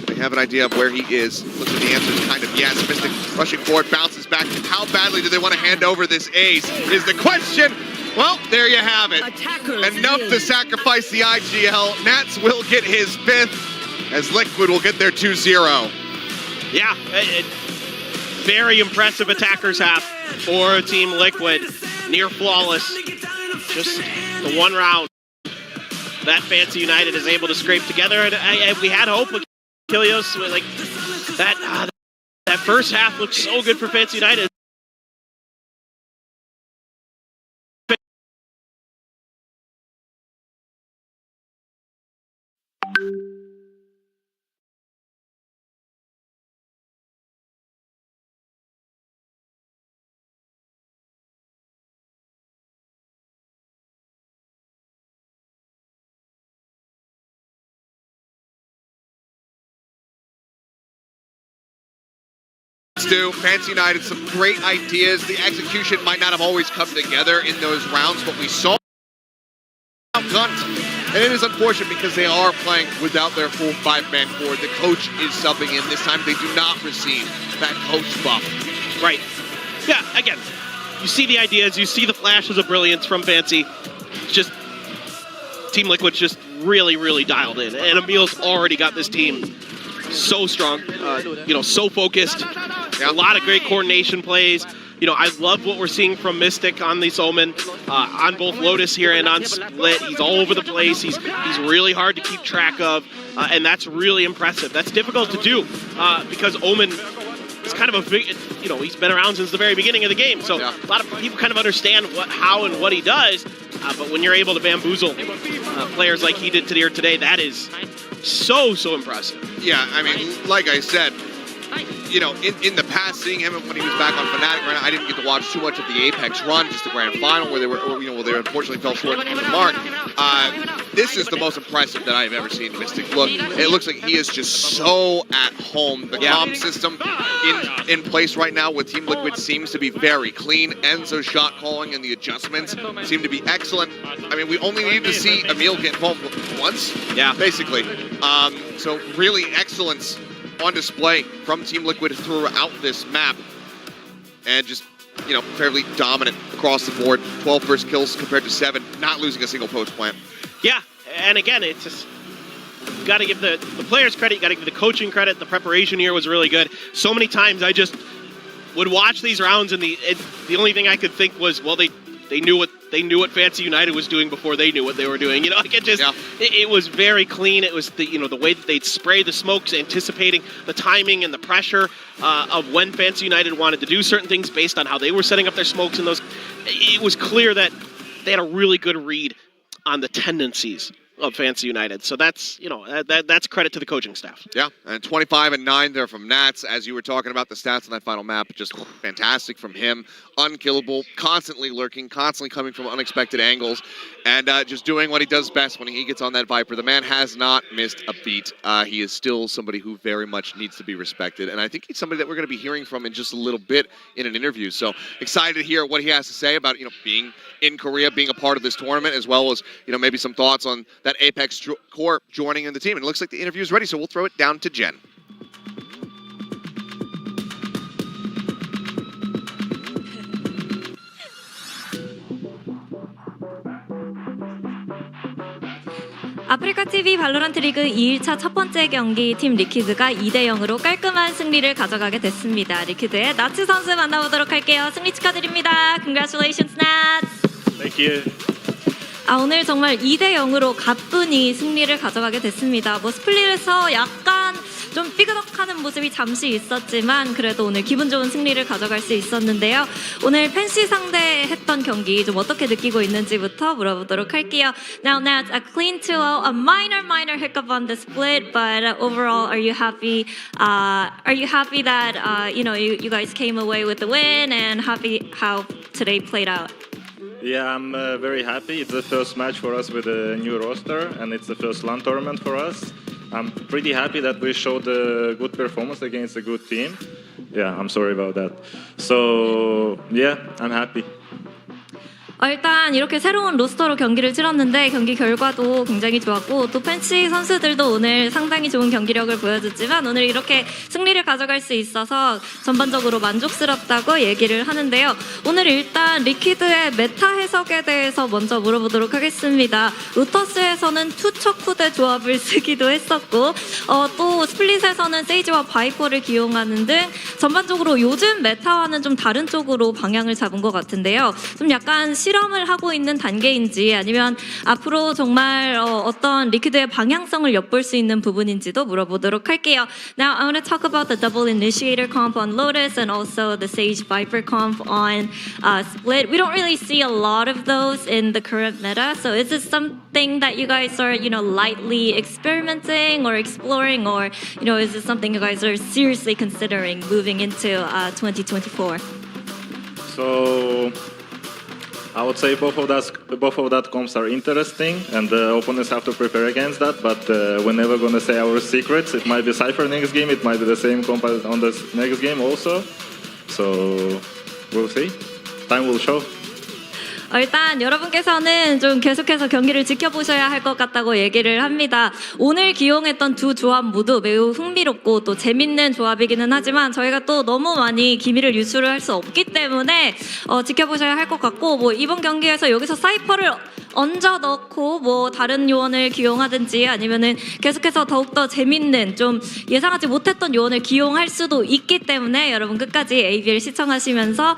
They have an idea of where he is. Looks like the answer is kind of yes. Mystic rushing forward, bounces back. How badly do they want to hand over this ace is the question. Well, there you have it. Enough to sacrifice the IGL. Nats will get his 5th as Liquid will get their 2-0. Yeah, very impressive attackers half for Team Liquid. Near flawless. Just the one round that Fancy United is able to scrape together, and we had hope with Kilios. Like that first half looked so good for Fancy United. do. Fancy United, some great ideas. The execution might not have always come together in those rounds, but we saw outgunned. And it is unfortunate because they are playing without their full five-man core. The coach is subbing in. This time they do not receive that coach buff. Right. Yeah, again, you see the ideas, you see the flashes of brilliance from Fancy. Just Team Liquid's just really, really dialed in. And Emil's already got this team so strong, so focused. A lot of great coordination plays. I love what we're seeing from Mystic on the Omen, on both Lotus here and on Split. He's all over the place. He's really hard to keep track of, and that's really impressive. That's difficult to do because Omen is kind of a big, he's been around since the very beginning of the game. So a lot of people kind of understand how and what he does, but when you're able to bamboozle players like he did today, that is so impressive. Yeah, I mean, like I said, in the past, seeing him when he was back on Fnatic, I didn't get to watch too much of the Apex run, just the grand final where they they unfortunately fell short of the mark. This is the most impressive that I've ever seen Mystic look. It looks like he is just so at home. The comm system in place right now with Team Liquid seems to be very clean. Enzo's shot calling and the adjustments seem to be excellent. I mean, we only need to see Emil get involved once, basically. So really excellence on display from Team Liquid throughout this map, and just fairly dominant across the board. 12 first kills compared to 7, not losing a single post plant. Yeah, and again, it's just got to give the players credit, got to give the coaching credit. The preparation here was really good. So many times I just would watch these rounds, and the only thing I could think was, well, they knew what Fancy United was doing before they knew what they were doing. It was very clean. It was the way that they'd spray the smokes, anticipating the timing and the pressure of when Fancy United wanted to do certain things based on how they were setting up their smokes and those. It was clear that they had a really good read on the tendencies of Fancy United. So that's, that's credit to the coaching staff. Yeah, and 25-9 there from Nats. As you were talking about the stats on that final map, just fantastic from him. Unkillable, constantly lurking, constantly coming from unexpected angles, and just doing what he does best when he gets on that Viper. The man has not missed a beat. He is still somebody who very much needs to be respected, and I think he's somebody that we're going to be hearing from in just a little bit in an interview. So excited to hear what he has to say about, being in Korea, being a part of this tournament, as well as, maybe some thoughts on that Apex core joining in the team. And it looks like the interview is ready, so we'll throw it down to Jen. 아프리카TV 발로란트 리그 2일차 첫 번째 경기 팀 리퀴드가 2대0으로 깔끔한 승리를 가져가게 됐습니다. 리퀴드의 나츠 선수 만나보도록 할게요. 승리 축하드립니다. Congratulations, Nats. Thank you. 오늘 정말 2대0으로 가뿐히 승리를 가져가게 됐습니다. 스플릿에서 약간 좀 삐그덕하는 모습이 잠시 있었지만 그래도 오늘 기분 좋은 승리를 가져갈 수 있었는데요. 오늘 팬시 상대했던 경기 좀 어떻게 느끼고 있는지부터 물어보도록 할게요. Now, Nats, a clean 2-0, a minor hiccup on the split, but overall, are you happy? Are you happy that you guys came away with the win and happy how today played out? Yeah, I'm very happy. It's the first match for us with a new roster, and it's the first LAN tournament for us. I'm pretty happy that we showed a good performance against a good team. Yeah, I'm sorry about that. So, yeah, I'm happy. 일단 이렇게 새로운 로스터로 경기를 치렀는데 경기 결과도 굉장히 좋았고 또 팬시 선수들도 오늘 상당히 좋은 경기력을 보여줬지만 오늘 이렇게 승리를 가져갈 수 있어서 전반적으로 만족스럽다고 얘기를 하는데요. 오늘 일단 리퀴드의 메타 해석에 대해서 먼저 물어보도록 하겠습니다. 로터스에서는 투척후대 조합을 쓰기도 했었고 또 스플릿에서는 세이지와 바이퍼를 기용하는 등 전반적으로 요즘 메타와는 좀 다른 쪽으로 방향을 잡은 것 같은데요. 좀 약간 실험을 하고 있는 단계인지 아니면 앞으로 정말 어떤 리퀴드의 방향성을 엿볼 수 있는 부분인지도 물어보도록 할게요. Now I want to talk about the double initiator comp on Lotus and also the Sage Viper comp on Split. We don't really see a lot of those in the current meta. So is this something that you guys are, lightly experimenting or exploring, or, is this something you guys are seriously considering moving into 2024? So, I would say both of that comps are interesting, and the opponents have to prepare against that. But we're never gonna say our secrets. It might be Cypher next game. It might be the same comp as on the next game also. So we'll see. Time will show. 일단 여러분께서는 좀 계속해서 경기를 지켜보셔야 할 것 같다고 얘기를 합니다. 오늘 기용했던 두 조합 모두 매우 흥미롭고 또 재밌는 조합이기는 하지만 저희가 또 너무 많이 기밀을 유출을 할 수 없기 때문에 지켜보셔야 할 것 같고 뭐 이번 경기에서 여기서 사이퍼를 얹어 넣고 뭐 다른 요원을 기용하든지 아니면은 계속해서 더욱더 재밌는 좀 예상하지 못했던 요원을 기용할 수도 있기 때문에 여러분 끝까지 ABL 시청하시면서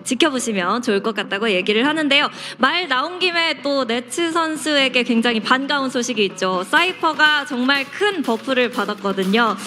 지켜보시면 좋을 것 같다고 얘기를 하는데요. 말 나온 김에 또 네츠 선수에게 굉장히 반가운 소식이 있죠. 사이퍼가 정말 큰 버프를 받았거든요.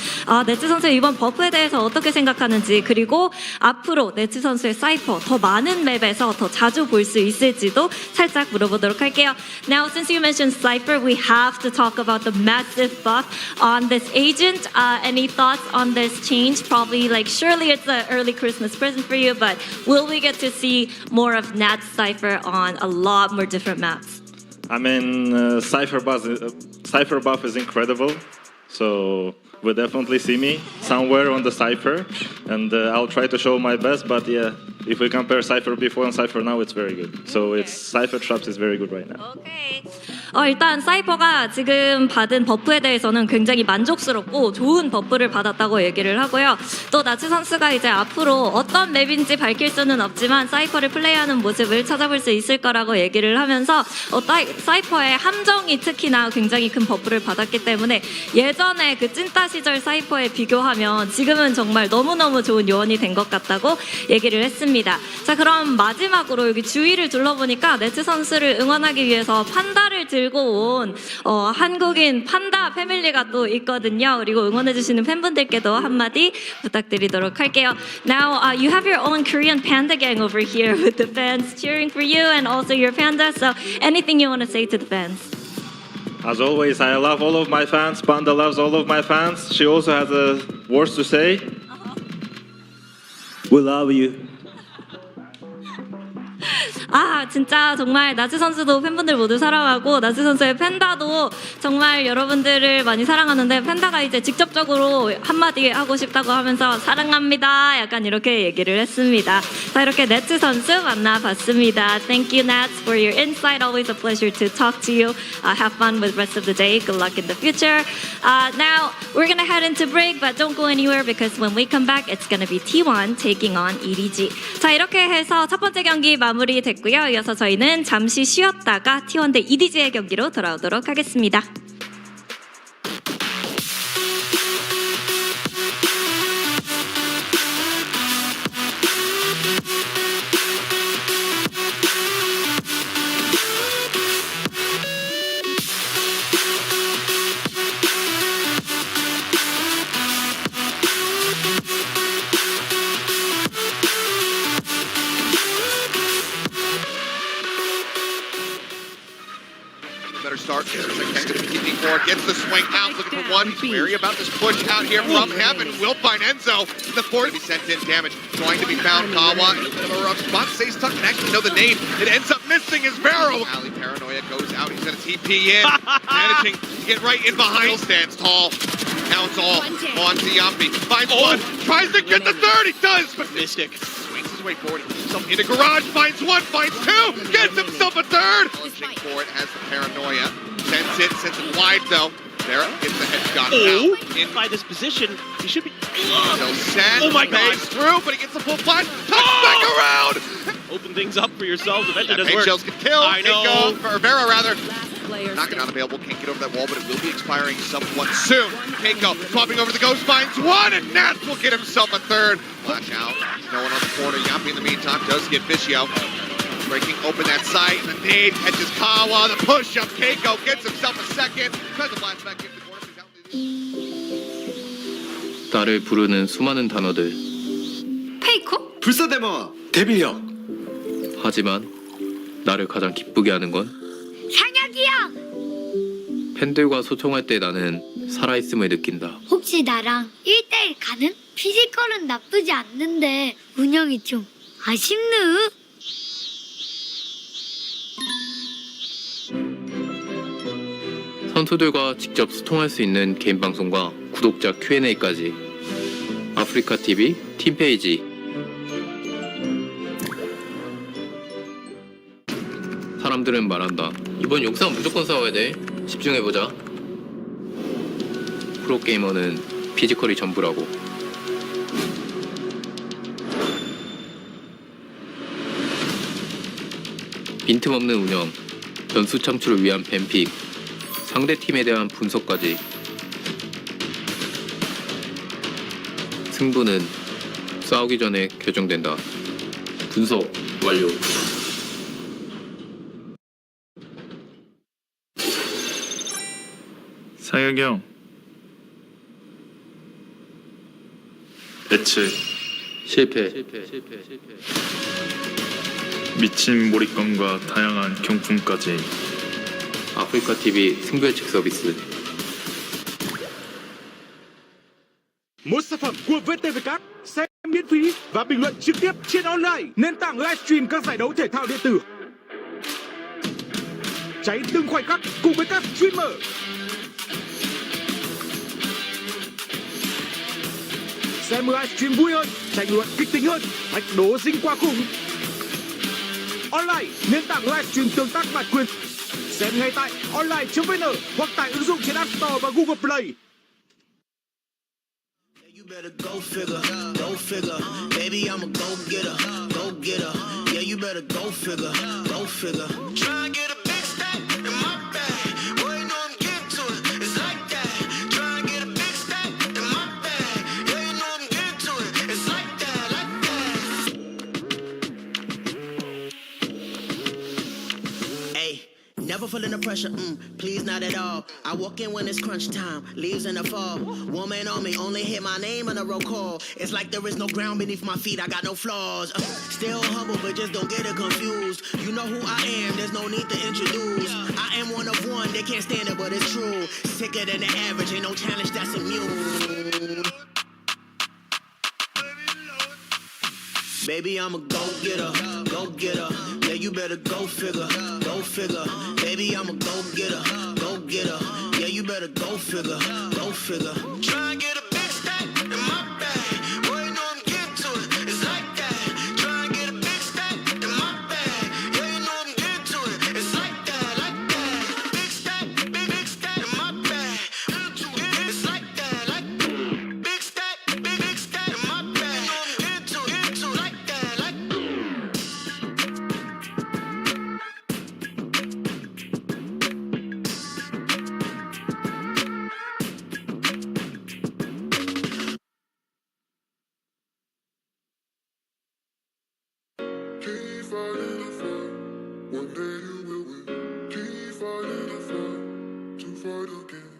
네츠 선수 이번 버프에 대해서 어떻게 생각하는지 그리고 앞으로 네츠 선수의 사이퍼 더 많은 맵에서 더 자주 볼 수 있을지도 살짝 물어보도록 할게요. Now, since you mentioned Cypher, we have to talk about the massive buff on this agent. Any thoughts on this change? Probably, like, surely it's an early Christmas present for you, but will we get to see more of Nat's Cypher on a lot more different maps? I mean, Cypher buff is incredible. So will definitely see me somewhere on the Cypher, and I'll try to show my best. But yeah, if we compare Cypher before and Cypher now, it's very good. So it's Cypher traps is very good right now. Okay. 일단 사이퍼가 지금 받은 버프에 대해서는 굉장히 만족스럽고 좋은 버프를 받았다고 얘기를 하고요. 또 나츠 선수가 이제 앞으로 어떤 맵인지 밝힐 수는 없지만 사이퍼를 플레이하는 모습을 찾아볼 수 있을 거라고 얘기를 하면서 사이퍼의 함정이 특히나 굉장히 큰 버프를 받았기 때문에 예전에 그 찐따 시절 사이퍼에 비교하면 지금은 정말 너무너무 좋은 요원이 된 것 같다고 얘기를 했습니다. 자, 그럼 마지막으로 여기 주위를 둘러보니까 네츠 선수를 응원하기 위해서 판다를 들고 온 한국인 판다 패밀리가 또 있거든요. 그리고 응원해주시는 팬분들께도 한마디 부탁드리도록 할게요. Now, you have your own Korean panda gang over here with the fans cheering for you and also your panda. So anything you want to say to the fans? As always, I love all of my fans. Panda loves all of my fans. She also has words to say. We love you. 진짜 정말 나츠 선수도 팬분들 모두 사랑하고 나츠 선수의 팬다도 정말 여러분들을 많이 사랑하는데 팬다가 이제 직접적으로 한마디 하고 싶다고 하면서 사랑합니다 약간 이렇게 얘기를 했습니다. 자, 이렇게 네츠 선수 만나봤습니다. Thank you, Nats, for your insight. Always a pleasure to talk to you. Have fun with the rest of the day. Good luck in the future. Now, we're going to head into break, but don't go anywhere because when we come back, it's going to be T1 taking on EDG. 자, 이렇게 해서 첫 번째 경기 마무리됐고요. 이어서 저희는 잠시 쉬었다가 T1 대 EDG의 경기로 돌아오도록 하겠습니다. Start here. Ken's going to be keeping forward. Gets the swing out. Looking for one. He's wary about this push out here from Heaven. Will find Enzo. The fourth. He sent in damage. Trying to be found. Kawa in a bit of a rough spot. Stays stuck. Can actually know the name. It ends up missing his barrel. Ali Paranoia goes out. He's going to TP in. Managing to get right in behind. Stands tall. Now it's all on to Yampi. Finds one. Tries to get the third. He does. But Mystic swings his way forward. Himself into garage. Finds one. Finds two. Gets himself a third. Punching for it has the Paranoia. Sends it wide though. There gets the headshot out. In by this position, he should be. So set. Oh my God! Through, but he gets the full flash. Touch back around. Open things up for yourselves. Eventually, Paint shells can kill. I know. For Vera rather. Knocking out available. Can't get over that wall, but it will be expiring somewhat soon. Keiko swapping over the ghost, finds one, and Nats will get himself a third. Flash out. No one on the corner. Yampi in the meantime does get Vicious. Breaking open that site, the nade catches Kawa, the push-up, Keiko gets himself a second, tries to blast back into the corner. 나를 부르는 수많은 단어들. 페이커? 불사대마 대비력. 하지만 나를 가장 기쁘게 하는 건 상혁이야! 팬들과 소통할 때 나는 살아있음을 느낀다. 혹시 나랑 1대1 가능? 피지컬은 나쁘지 않는데 운영이 좀 아쉽네. 선수들과 직접 소통할 수 있는 개인 방송과 구독자 Q&A까지 아프리카 TV 팀 페이지. 사람들은 말한다. 이번 영상 무조건 싸워야 돼. 집중해보자. 프로게이머는 피지컬이 전부라고. 빈틈없는 운영, 변수 창출을 위한 뱀픽, 상대팀에 대한 분석까지. 승부는 싸우기 전에 결정된다. 분석 완료. 상혁이 형. 예측. 실패. 미친 몰입감과 다양한 경품까지. 아프리카 TV 승부 예측 서비스. Một sản phẩm của VTVCAT xem miễn phí và bình luận trực tiếp trên online, nền tảng livestream các giải đấu thể thao điện tử. Cháy từng khoảnh khắc cùng với các streamer. Xem livestream vui hơn, tranh luận kịch tính hơn, thách đố dính qua khủng. Online, nền tảng livestream tương tác bản quyền. Xem ngay tại online.vn hoặc tải ứng dụng trên App Store và Google Play. Better go figure, go figure. Baby, I'm a go getter, go getter. Yeah, you better go figure, go figure. Try and get a big stack in my bag. Boy, you know I'm getting to it. It's like that. Try and get a big stack in my bag. Yeah, you know I'm getting to it. It's like that, like that. Hey. Never feeling the pressure, please not at all. I walk in when it's crunch time, leaves in the fall. Woman on me, only hit my name on a roll call. It's like there is no ground beneath my feet, I got no flaws. Still humble, but just don't get it confused. You know who I am, there's no need to introduce. I am one of one, they can't stand it, but it's true. Sicker than the average, ain't no challenge that's immune. Baby, I'm a go-getter, go-getter. Yeah, you better go figure, go figure. Baby, I'm a go-getter, go-getter. Yeah, you better go figure, go figure. Try and get a big stack in my bag. Boy, you know I'm getting to it. It's like that. Try and get a big stack in my bag. Yeah, you know I'm getting to it. It's like that, like that. Big stack in my bag. It's like that, like that. Big stack in my bag. You know I'm getting to it. Like that, like One day you will win. Keep fighting the fight to fight again.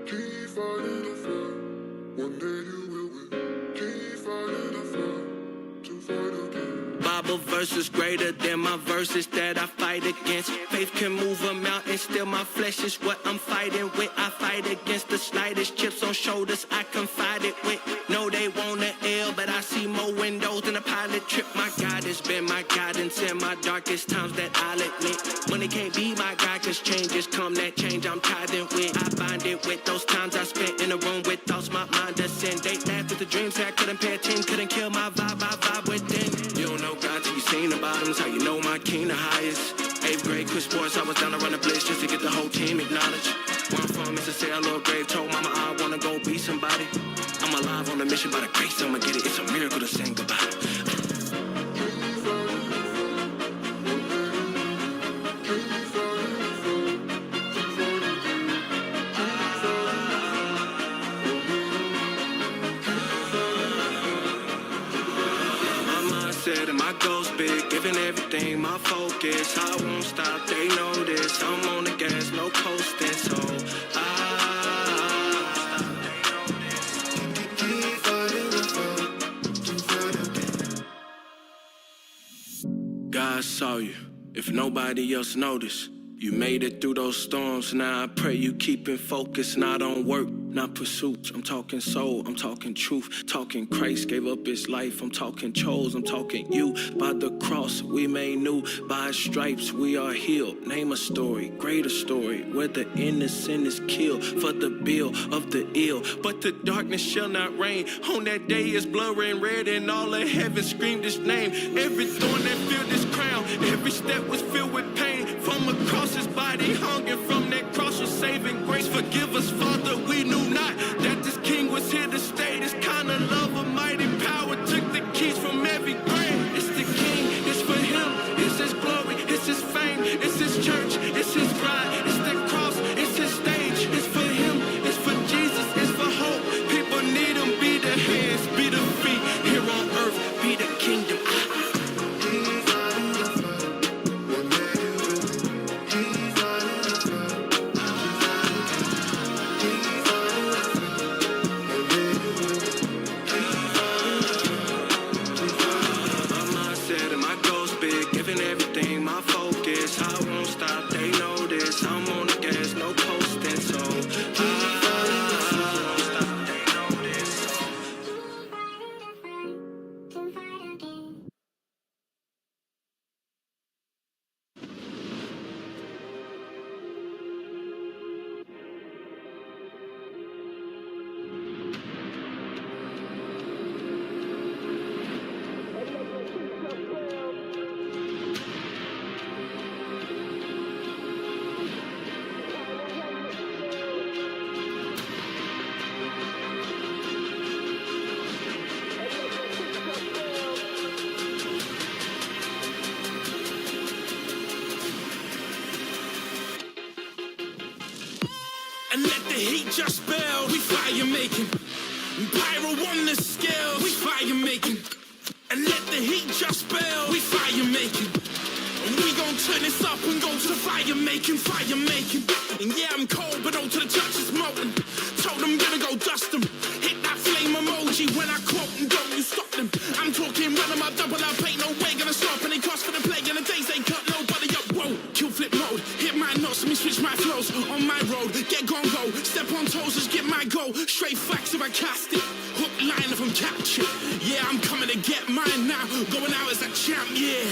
Keep fighting the fight. One day you will win. Keep fighting the fight to fight again. Bible verses greater than my verses that I fight against. Faith can move a mountain, still my flesh is what I'm fighting with. I fight against the slightest chips on shoulders I confide it with. No, they want an L, but I see more windows than a pilot trip. My God has been my guidance in my darkest times that I'll admit. Money can't be my God, cause changes come, that change I'm tithing with. I bind it with those times I spent in a room with thoughts my mind ascend. They laughed at the dreams that I couldn't pay attention, couldn't kill my vibe, I vibe within. You don't know God till you seen the bottoms, how you know my king the highest. 8th grade, quit sports, I was down to run the blitz just to get the whole team acknowledged. Where I'm from is to say a little grave, told mama I wanna go be somebody. I'm alive on a mission by the grace, I'ma get it, it's a miracle to sing goodbye. And my goals big, giving everything my focus. I won't stop, they know this. I'm on the gas, no coasting, so God saw you, if nobody else noticed. You made it through those storms, now I pray you keep in focus, not on work. not pursuit. I'm talking soul, I'm talking truth. Talking Christ gave up his life. I'm talking chose, I'm talking you. By the cross we made new. By his stripes we are healed. Name a story, greater story, where the innocent is killed for the bill of the ill. But the darkness shall not reign. On that day is blood and red, and all of heaven screamed his name. Every thorn that filled his crown, every step was filled with pain. From across his body hung, and from that cross was saving grace. Forgive us, Father, we knew not that this king was here to stay. This kind of love, a mighty power, took the keys from every grave. It's the king, it's for him, it's his glory, it's his fame, it's his church, it's his bride, it's the cross, it's his stage. It's for him, it's for Jesus, it's for hope. People need him, be the hands, be the feet, here on earth, be the kingdom. And let the heat just build. We fire making. Pyro on the scale. We fire making. And let the heat just build. We fire making. And we gon' turn this up and go to the fire making, fire making. And yeah, I'm cold, but on to the church is molten. Told them gonna go dust them. Hit that flame emoji when I quote and don't you stop them. I'm talking run them up, double up, ain't no way gonna stop. And they cost for the plague and the days ain't cut nobody up. Whoa, kill flip mode, hit my notes, let me switch my flows. On my road, get gone go, step on toes, just get my go. Straight facts if I cast it, hook line if I'm captured. Yeah, I'm coming to get mine now, going out as a champ, yeah.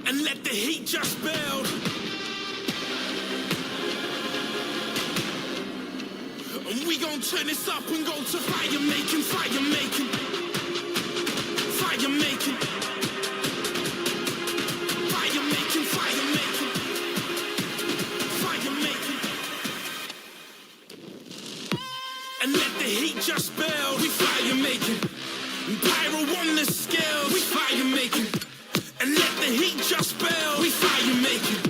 And let the heat just build. And we gon' turn this up and go to fire making, fire making, fire making, fire making, fire making, fire making. And let the heat just build. We fire making. Pyro on the scale. We fire making. And let the heat just build. We fire making.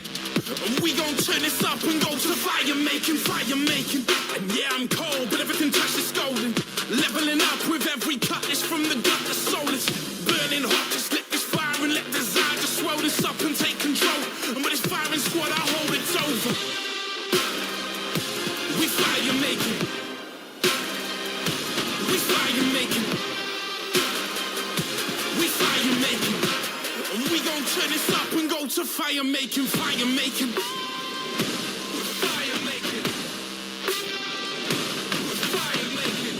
And we gon' turn this up and go to fire making, fire making. And yeah, I'm cold, but everything touched is golden. Leveling up with every cut is from the gut, the soul is burning hot. Just let this fire and let desire just swell this up and take control. And with this firing squad, I hope it's over. We fire making. We fire making. We fire making. And we gon' turn this up and go to fire making, fire making. Fire making. Fire making.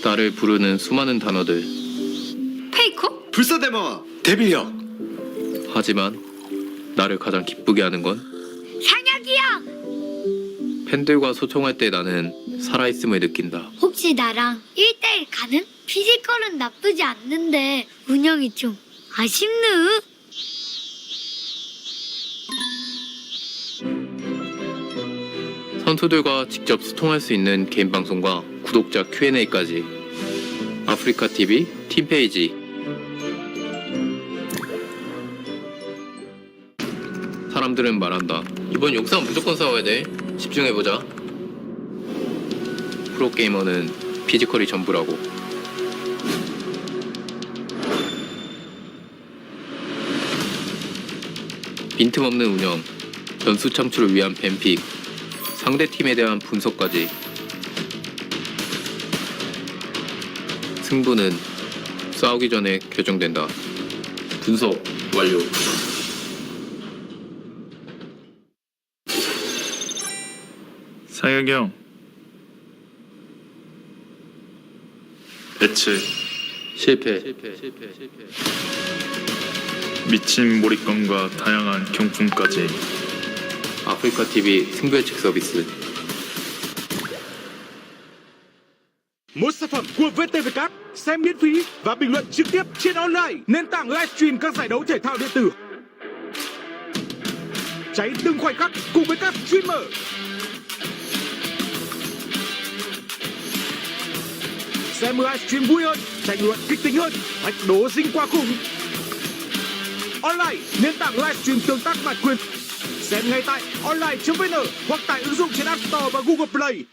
나를 부르는 수많은 단어들. 페이커? 불사대마와 데빌력. 하지만 나를 가장 기쁘게 하는 건 상혁이야! 팬들과 소통할 때 나는 살아있음을 느낀다. 혹시 나랑 1대1 가능? 피지컬은 나쁘지 않는데 운영이 좀 아쉽네. 선수들과 직접 소통할 수 있는 개인 방송과 구독자 Q&A까지. 아프리카 TV 팀 페이지. 사람들은 말한다. 이번 영상 무조건 싸워야 돼. 집중해보자. 프로게이머는 피지컬이 전부라고. 빈틈없는 운영, 변수 창출을 위한 뱀픽, 상대팀에 대한 분석까지. 승부는 싸우기 전에 결정된다. 분석 완료. 상혁이 형. 배치. 실패. 미친 몰입감과 다양한 경품까지. 아프리카 TV 승부 예측 서비스. Một sản phẩm của VTVCAT, xem miễn phí và bình luận trực tiếp trên online, nền tảng livestream các giải đấu thể thao điện tử. Cháy từng khoảnh khắc cùng với các streamer. Xem livestream vui hơn, tranh luận kịch tính hơn, thách đố dinh qua khủng. Online, nền tảng livestream tương tác bản quyền. Xem ngay tại online.vn hoặc tải ứng dụng trên App Store và Google Play.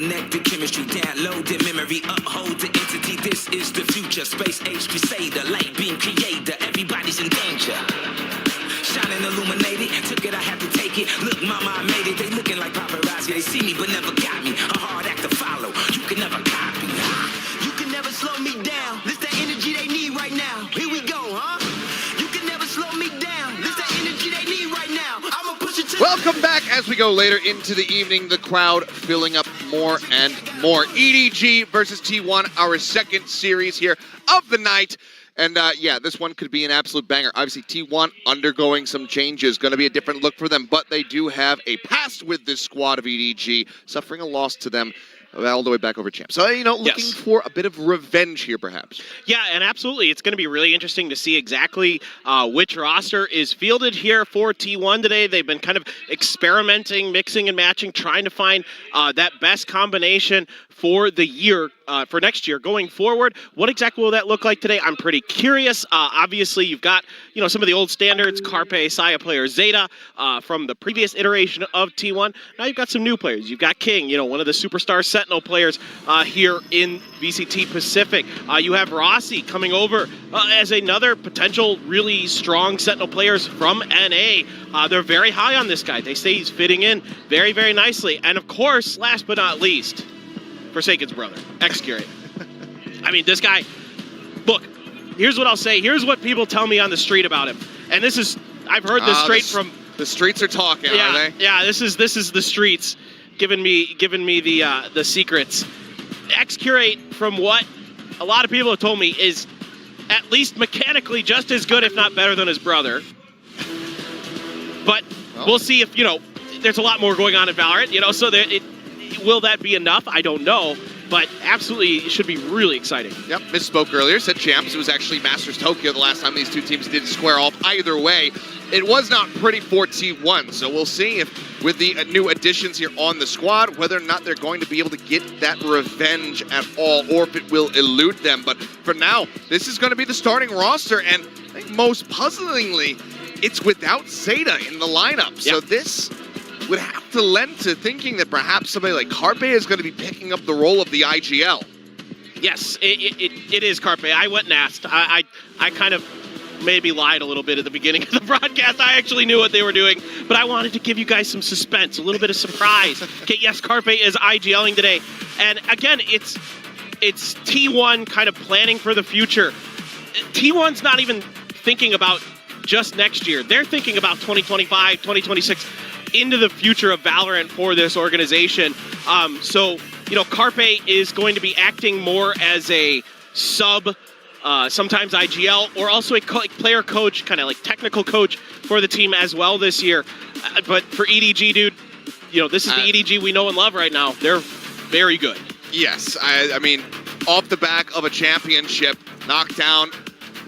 Connected chemistry, download the memory, uphold the entity. This is the future, space age crusader, light beam creator. Everybody's in danger. Shining illuminated, took it, I had to take it. Look, mama, I made it. They looking like paparazzi. They see me but never got me. A hard act to follow. You can never copy. You can never slow me down. This the energy they need right now. Here we go, huh? You can never slow me down. This the energy they need right now. I'ma push it to. Welcome back as we go later into the evening. The crowd filling up more and more. EDG versus T1, our second series here of the night. And yeah, this one could be an absolute banger. Obviously, T1 undergoing some changes. Going to be a different look for them, but they do have a past with this squad of EDG, suffering a loss to them all the way back over champ. So, you know, looking for a bit of revenge here, perhaps. Yeah, and absolutely. It's going to be really interesting to see exactly which roster is fielded here for T1 today. They've been kind of experimenting, mixing and matching, trying to find that best combination for the year, for next year going forward. What exactly will that look like today? I'm pretty curious. Obviously, you've got, you know, some of the old standards, Carpe, Saya player, Zeta from the previous iteration of T1. Now you've got some new players. You've got King, you know, one of the superstar Sentinel players here in VCT Pacific. You have Rossi coming over as another potential really strong Sentinel players from NA. They're very high on this guy. They say he's fitting in very, very nicely. And of course, last but not least, Forsaken's brother, Excurate. I mean, this guy, look, here's what I'll say. Here's what people tell me on the street about him. And this is, I've heard this straight from... The streets are talking, yeah, are they? Yeah, this is the streets giving me the secrets. Excurate, from what a lot of people have told me is at least mechanically just as good, if not better, than his brother. But we'll see if, there's a lot more going on in Valorant, so will that be enough? I don't know. But absolutely, it should be really exciting. Yep, misspoke earlier, said champs. It was actually Masters Tokyo the last time these two teams did square off. Either way, it was not pretty for T1. So we'll see if, with the new additions here on the squad, whether or not they're going to be able to get that revenge at all, or if it will elude them. But for now, this is going to be the starting roster, and I think most puzzlingly, it's without Zeta in the lineup. Yep. So this would have to lend to thinking that perhaps somebody like Carpe is going to be picking up the role of the IGL. Yes, it is Carpe. I went and asked. I kind of maybe lied a little bit at the beginning of the broadcast. I actually knew what they were doing, but I wanted to give you guys some suspense, a little bit of surprise. Okay, yes, Carpe is IGLing today. And again, it's T1 kind of planning for the future. T1's not even thinking about just next year. They're thinking about 2025, 2026, into the future of Valorant for this organization. So, Carpe is going to be acting more as a sub, sometimes IGL, or also a player coach, kind of like technical coach for the team as well this year. But for EDG, dude, this is the EDG we know and love right now. They're very good. Yes, I mean, off the back of a championship, knockdown,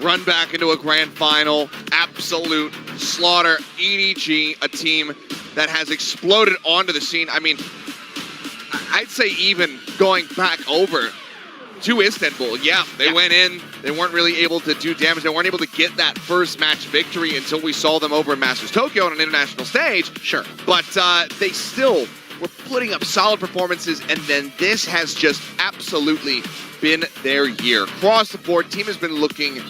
run back into a grand final, absolute slaughter. EDG, a team that has exploded onto the scene. I mean, I'd say even going back over to Istanbul, they went in, they weren't really able to do damage, they weren't able to get that first match victory until we saw them over in Masters Tokyo on an international stage. Sure. But they still were putting up solid performances, and then this has just absolutely been their year. Across the board, team has been looking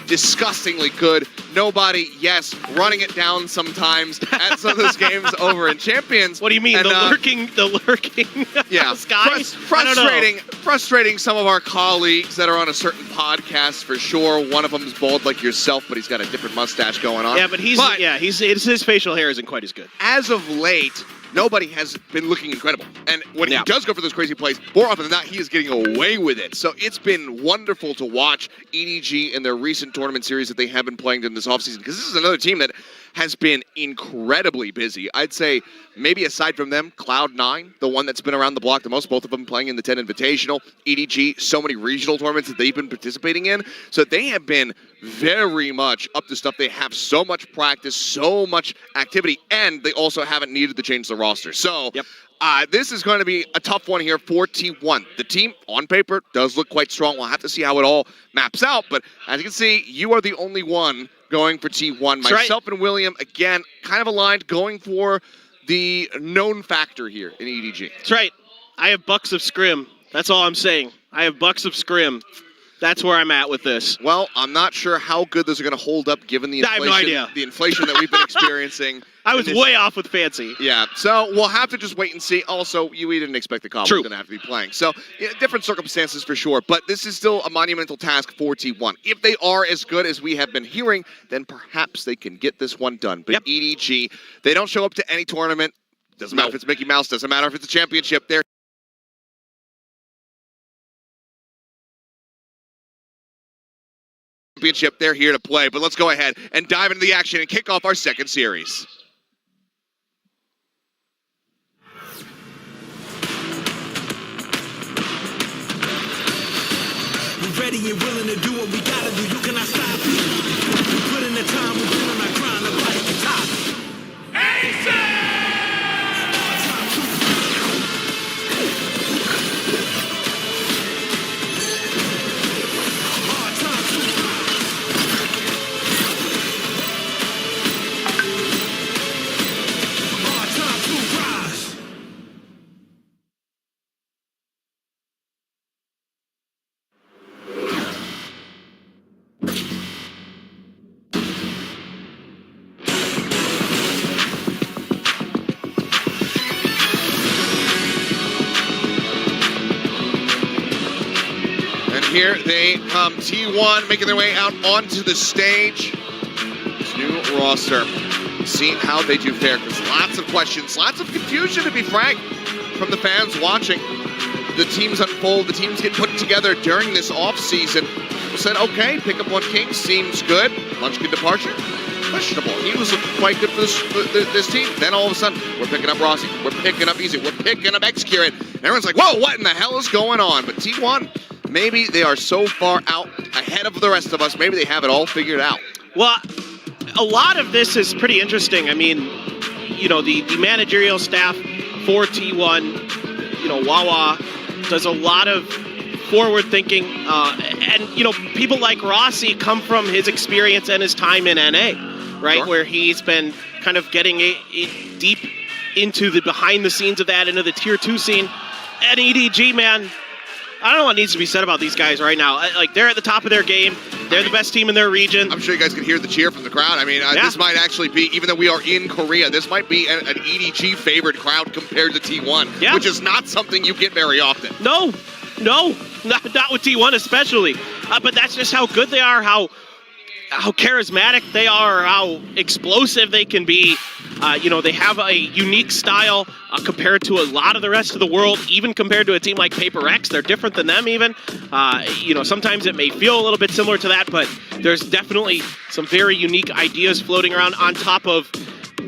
disgustingly good. Nobody, yes, running it down sometimes at some of those games over in Champions. What do you mean? And, the lurking yeah, sky? Frustrating some of our colleagues that are on a certain podcast for sure. One of them's bald like yourself, but he's got a different mustache going on. Yeah, but his facial hair isn't quite as good. As of late, nobody has been looking incredible. And when he does go for those crazy plays, more often than not, he is getting away with it. So it's been wonderful to watch EDG in their recent tournament series that they have been playing in this offseason, because this is another team that has been incredibly busy. I'd say maybe aside from them, Cloud9, the one that's been around the block the most, both of them playing in the 10 Invitational. EDG, so many regional tournaments that they've been participating in. So they have been very much up to stuff. They have so much practice, so much activity, and they also haven't needed to change the roster. So this is going to be a tough one here for T1. The team, on paper, does look quite strong. We'll have to see how it all maps out. But as you can see, you are the only one going for T1. Myself and William, again, kind of aligned, going for the known factor here in EDG. That's right. I have bucks of scrim. That's all I'm saying. I have bucks of scrim. That's where I'm at with this. Well, I'm not sure how good those are going to hold up given the inflation, I have no idea. The inflation that we've been experiencing. I was way off with Fancy. Yeah, so we'll have to just wait and see. Also, we didn't expect the Cobb was going to have to be playing. So, different circumstances for sure, but this is still a monumental task for T1. If they are as good as we have been hearing, then perhaps they can get this one done. But EDG, they don't show up to any tournament. Doesn't matter if it's Mickey Mouse, doesn't matter if it's a championship. They're championship, they're here to play. But let's go ahead and dive into the action and kick off our second series. Ready and willing to do what we gotta do. You cannot stop. We put in the time, we put in our grind, nobody can top. Aces! Here they come, T1 making their way out onto the stage. This new roster, seeing how they do fare, because lots of questions, lots of confusion, to be frank, from the fans watching. the teams unfold, the teams get put together during this off season. We said, okay, pick up one King seems good. Munchkin departure, questionable. He was quite good for this team. Then all of a sudden, we're picking up Rossi, we're picking up Easy, we're picking up Xcurate. And everyone's like, whoa, what in the hell is going on? But T1, maybe they are so far out ahead of the rest of us, maybe they have it all figured out. Well, a lot of this is pretty interesting. I mean, you know, the managerial staff for T1, you know, Wawa does a lot of forward thinking, and you know, people like Rossi come from his experience and his time in NA, right? Sure. Where he's been kind of getting deep into the behind the scenes of that, into the tier 2 scene. And EDG, man, I don't know what needs to be said about these guys right now. Like, they're at the top of their game. They're the best team in their region. I'm sure you guys can hear the cheer from the crowd. I mean, this might actually be, even though we are in Korea, this might be an EDG favored crowd compared to T1, which is not something you get very often. No, not with T1 especially. But that's just how good they are, how charismatic they are, how explosive they can be. You know, they have a unique style compared to a lot of the rest of the world, even compared to a team like Paper X. They're different than them even. You know, sometimes it may feel a little bit similar to that, but there's definitely some very unique ideas floating around on top of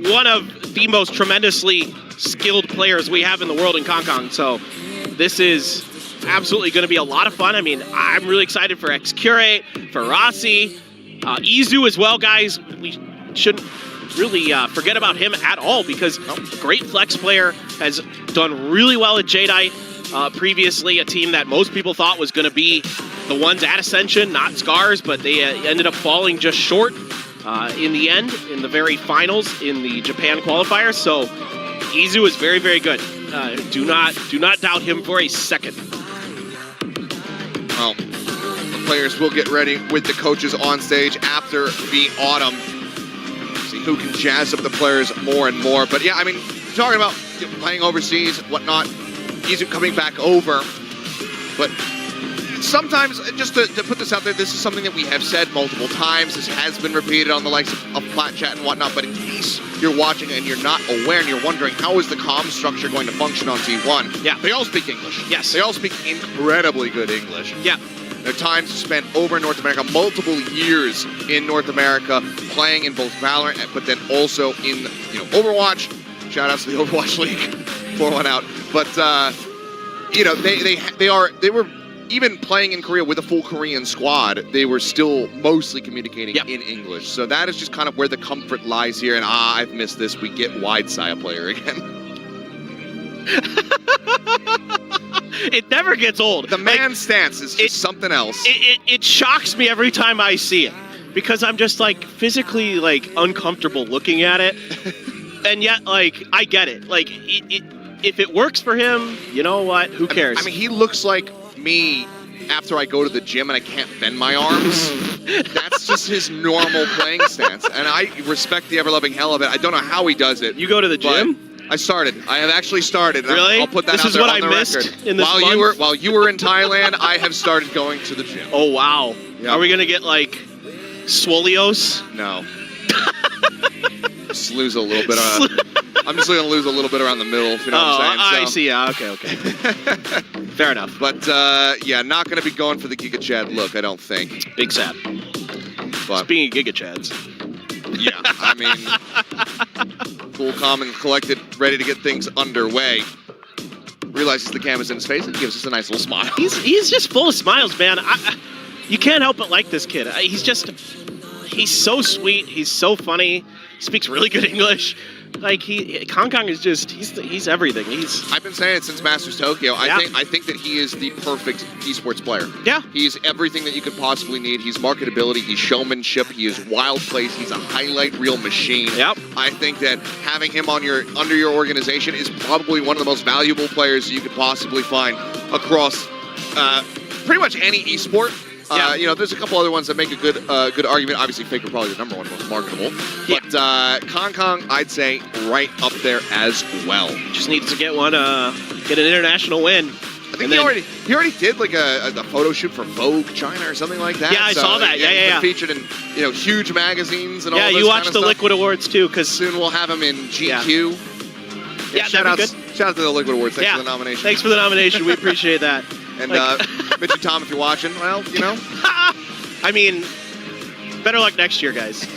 one of the most tremendously skilled players we have in the world in Kong. So this is absolutely going to be a lot of fun. I mean, I'm really excited for Xcurate, for Rossi, Izu as well, guys. We shouldn't really forget about him at all, because great flex player, has done really well at Jadeite previously, a team that most people thought was going to be the ones at Ascension, not Scars, but they ended up falling just short in the end, in the very finals in the Japan qualifiers. So Izu is very, very good. Do not doubt him for a second. Well, the players will get ready with the coaches on stage after the autumn. See who can jazz up the players more and more. But yeah, I mean, talking about playing overseas, whatnot, Izu coming back over. But sometimes, just to put this out there, this is something that we have said multiple times. This has been repeated on the likes of Plat Chat and whatnot. But in case you're watching and you're not aware and you're wondering, how is the comm structure going to function on T1? Yeah. They all speak English. Yes. They all speak incredibly good English. Yeah. Their times spent over in North America, multiple years in North America, playing in both Valorant, but then also in Overwatch. Shout out to the Overwatch League, pour one out. But they were even playing in Korea with a full Korean squad. They were still mostly communicating in English. So that is just kind of where the comfort lies here. And I've missed this. We get wide Saya player again. It never gets old. The man stance is just something else. It shocks me every time I see it, because I'm just like physically like uncomfortable looking at it. And yet, like, I get it. Like, if it works for him, you know what? Who cares? I mean, he looks like me after I go to the gym and I can't bend my arms. That's just his normal playing stance. And I respect the ever-loving hell of it. I don't know how he does it. You go to the gym? I started. I have actually started. Really? I'll put that this out is there what on the I missed record. in this month? While you were in Thailand, I have started going to the gym. Oh, wow. Yep. Are we going to get, like, swolios? No. Just lose a little bit. I'm just going to lose a little bit around the middle, if you know what I'm saying. I see. Yeah, okay. Fair enough. But, yeah, not going to be going for the Giga Chad look, I don't think. Big sad. But, speaking of Giga Chads. Yeah, I mean, cool, calm, and collected, ready to get things underway. Realizes the camera's in his face and gives us a nice little smile. He's just full of smiles, man. You can't help but like this kid. He's so sweet. He's so funny. He speaks really good English. Like, Kong is just, he's everything. I've been saying it since Masters Tokyo. I think that he is the perfect esports player. Yeah. He's everything that you could possibly need. He's marketability, he's showmanship, he is wild plays, he's a highlight reel machine. Yep. I think that having him on under your organization is probably one of the most valuable players you could possibly find across pretty much any esport. Yeah. There's a couple other ones that make a good argument. Obviously, Faker probably the number one most marketable. Yeah. But Kong, I'd say right up there as well. Just needs to get get an international win. I think he already did like a photo shoot for Vogue China or something like that. Yeah, I saw that. Yeah. Featured in huge magazines and all. Yeah, this you watched kind of the stuff. Liquid Awards too, because soon we'll have him in GQ. Yeah, shout out that'd be good. to the Liquid Awards. Thanks Yeah. for the nomination. Thanks for the nomination. We appreciate that. And Like- Mitch and Tom, if you're watching, well, you know. I mean, better luck next year, guys.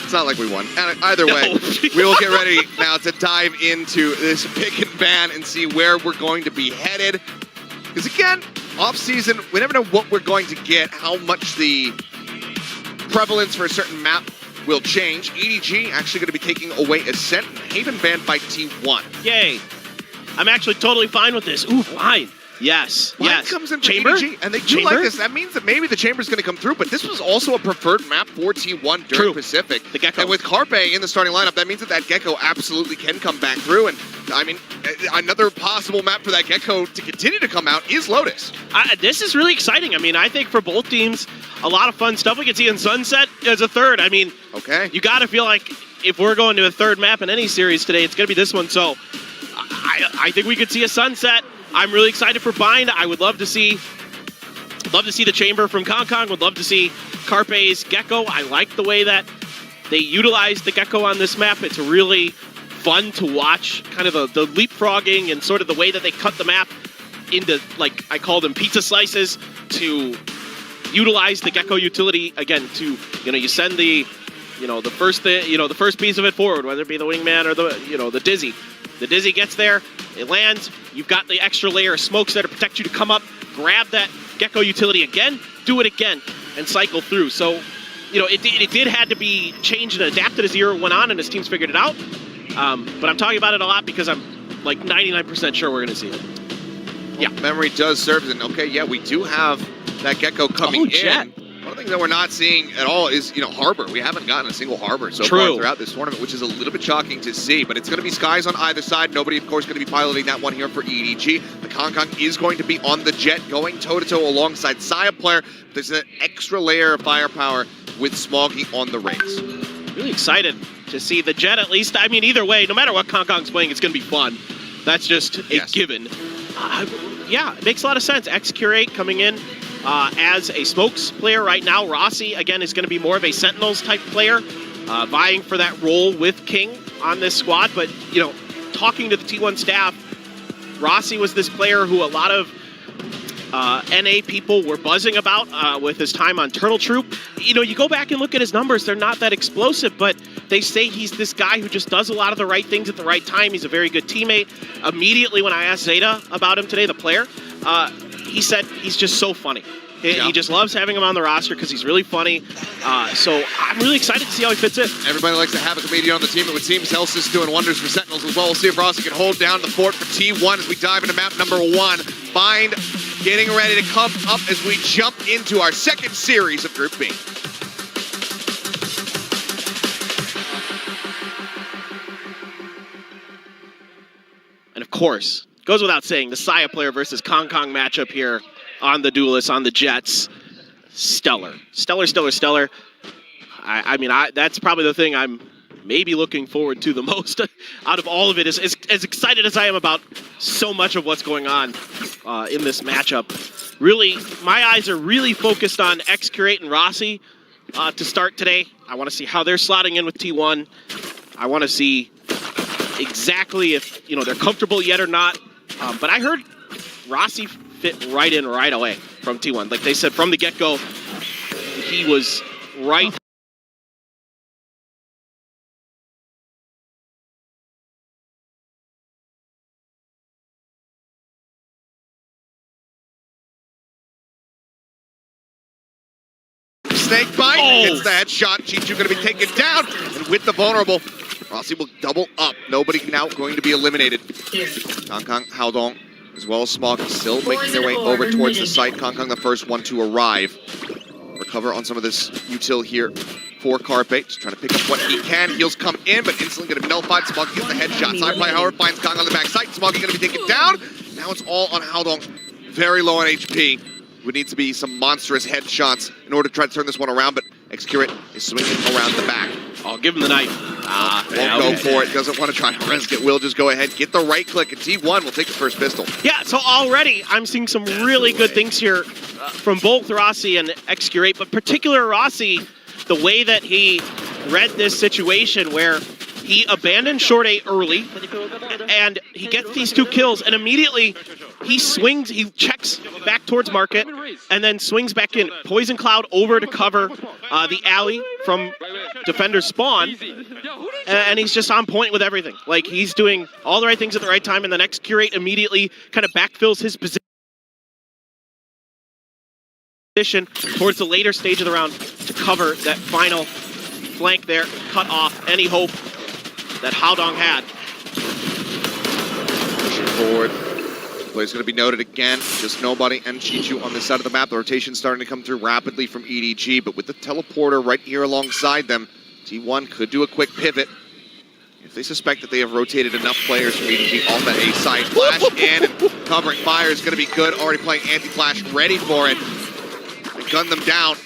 It's not like we won. And either way, No. we will get ready now to dive into this pick and ban and see where we're going to be headed. Because again, off-season, we never know what we're going to get, how much the prevalence for a certain map will change. EDG actually going to be taking away Ascent. Haven banned by T1. Yay. I'm actually totally fine with this. Ooh, fine. Yes. Line Yes. comes in for Chamber? EDG, and they do Chamber? like this. That means that maybe the Chamber's going to come through, but this was also a preferred map for T1 during True. Pacific. The Gecko. And with Carpe in the starting lineup, that means that Gecko absolutely can come back through. And, I mean, another possible map for that Gecko to continue to come out is Lotus. This is really exciting. I mean, I think for both teams, a lot of fun stuff. We could see in Sunset as a third. I mean, okay, you got to feel like if we're going to a third map in any series today, it's going to be this one. So I think we could see a Sunset. I'm really excited for Bind. I would love to see the Chamber from Kong. Would love to see Carpe's Gecko. I like the way that they utilize the Gecko on this map. It's really fun to watch, kind of the leapfrogging and sort of the way that they cut the map into, like I call them, pizza slices to utilize the Gecko utility again to, you send the first piece of it forward, whether it be the wingman or the Dizzy. The Dizzy gets there, it lands, you've got the extra layer of smokes there to protect you to come up, grab that Gecko utility again, do it again, and cycle through. So, it did had to be changed and adapted as the year went on and his teams figured it out. But I'm talking about it a lot because I'm like 99% sure we're going to see it. Yeah. Memory does serve, and okay, yeah, we do have that Gecko coming in. Jet. One of the things that we're not seeing at all is, Harbor. We haven't gotten a single Harbor so far throughout this tournament, which is a little bit shocking to see. But it's going to be skies on either side. Nobody, of course, going to be piloting that one here for EDG. The Kong is going to be on the Jet, going toe-to-toe alongside Saya player. There's an extra layer of firepower with Smoggy on the race. Really excited to see the Jet at least. I mean, either way, no matter what Kong's playing, it's going to be fun. That's just a given. Yeah, it makes a lot of sense. X-Curate coming in as a smokes player right now. Rossi, again, is going to be more of a Sentinels type player, vying for that role with King on this squad. But, talking to the T1 staff, Rossi was this player who a lot of NA people were buzzing about with his time on Turtle Troop. You go back and look at his numbers, they're not that explosive, but they say he's this guy who just does a lot of the right things at the right time. He's a very good teammate. Immediately when I asked Zeta about him today, the player, he said he's just so funny. He just loves having him on the roster because he's really funny. So I'm really excited to see how he fits in. Everybody likes to have a comedian on the team. It would seem Celsius is doing wonders for Sentinels as well. We'll see if Rossi can hold down the fort for T1 as we dive into map number 1. Bind getting ready to come up as we jump into our second series of Group B. And of course, goes without saying, the Saya player versus Kong matchup here on the Duelists, on the Jets. Stellar. Stellar. I mean, that's probably the thing I'm maybe looking forward to the most out of all of it. Is as excited as I am about so much of what's going on in this matchup. Really, my eyes are really focused on X-Curate and Rossi to start today. I want to see how they're slotting in with T1. I want to see exactly if they're comfortable yet or not. But I heard Rossi fit right in right away from T1. Like they said from the get-go, he was right. Snake bite, gets the headshot. Chichu going to be taken down, and with the vulnerable, Rossi will double up. Nobody now going to be eliminated. Kong, Haodong, as well as Smog, still making their way over towards the site. Kong, the first one to arrive. Recover on some of this util here for Carpe. Just trying to pick up what he can. Heals come in, but instantly going to be nullified. Smoggy gets the headshot. Sci-Fi, however, finds Kong on the backside. Smoggy going to be taken down. Now it's all on Haodong. Very low on HP. Would need to be some monstrous headshots in order to try to turn this one around, but X-Curate is swinging around the back. I'll give him the knife. Won't go for it. Doesn't want to try to risk it. Will just go ahead, get the right click, and T1 will take the first pistol. Yeah, so already I'm seeing some really good things here from both Rossi and X-Curate, but particular Rossi, the way that he read this situation where he abandoned short A early, and he gets these 2 kills, and immediately he swings, he checks back towards market, and then swings back in. Poison Cloud over to cover the alley from defender spawn, and he's just on point with everything. Like, he's doing all the right things at the right time, and the next curate immediately kind of backfills his position towards the later stage of the round to cover that final flank there, cut off any hope that Haodong had. Pushing forward. Play's going to be noted again. Just nobody and Chichu on this side of the map. The rotation's starting to come through rapidly from EDG, but with the teleporter right here alongside them, T1 could do a quick pivot. If they suspect that they have rotated enough players from EDG off that A side, flash in and covering fire is going to be good. Already playing anti-flash, ready for it. They gun them down.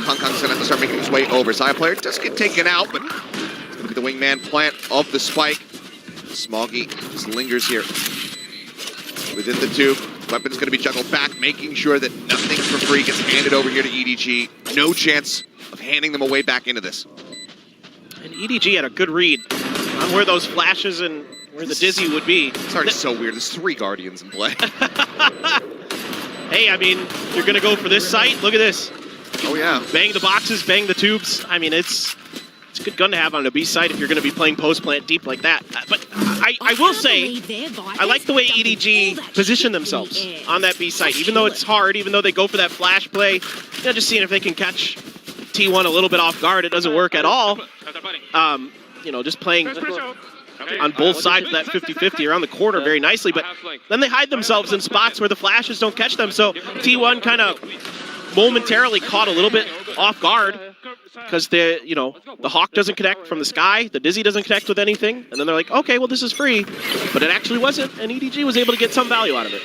Kong Kong's going to have to start making his way over. Side player does get taken out, but it's going to be the wingman plant of the spike. Smoggy just lingers here within the tube. Weapon's going to be juggled back, making sure that nothing for free gets handed over here to EDG. No chance of handing them away back into this. And EDG had a good read on where those flashes and where the Dizzy would be. It's already so weird. There's 3 Guardians in play. Hey, I mean, you're going to go for this site. Look at this. Oh, yeah. Bang the boxes, bang the tubes. I mean, it's a good gun to have on a B site if you're going to be playing post-plant deep like that. But I will say, I like the way EDG position themselves on that B site. Even though it's hard, even though they go for that flash play, you know, just seeing if they can catch T1 a little bit off guard. It doesn't work at all. You know, just playing on both sides of that 50-50 around the corner very nicely. But then they hide themselves in spots where the flashes don't catch them. So T1 kind of momentarily caught a little bit off guard because the Hawk doesn't connect from the sky, the Dizzy doesn't connect with anything, and then they're like, okay, well, this is free, but it actually wasn't, and EDG was able to get some value out of it.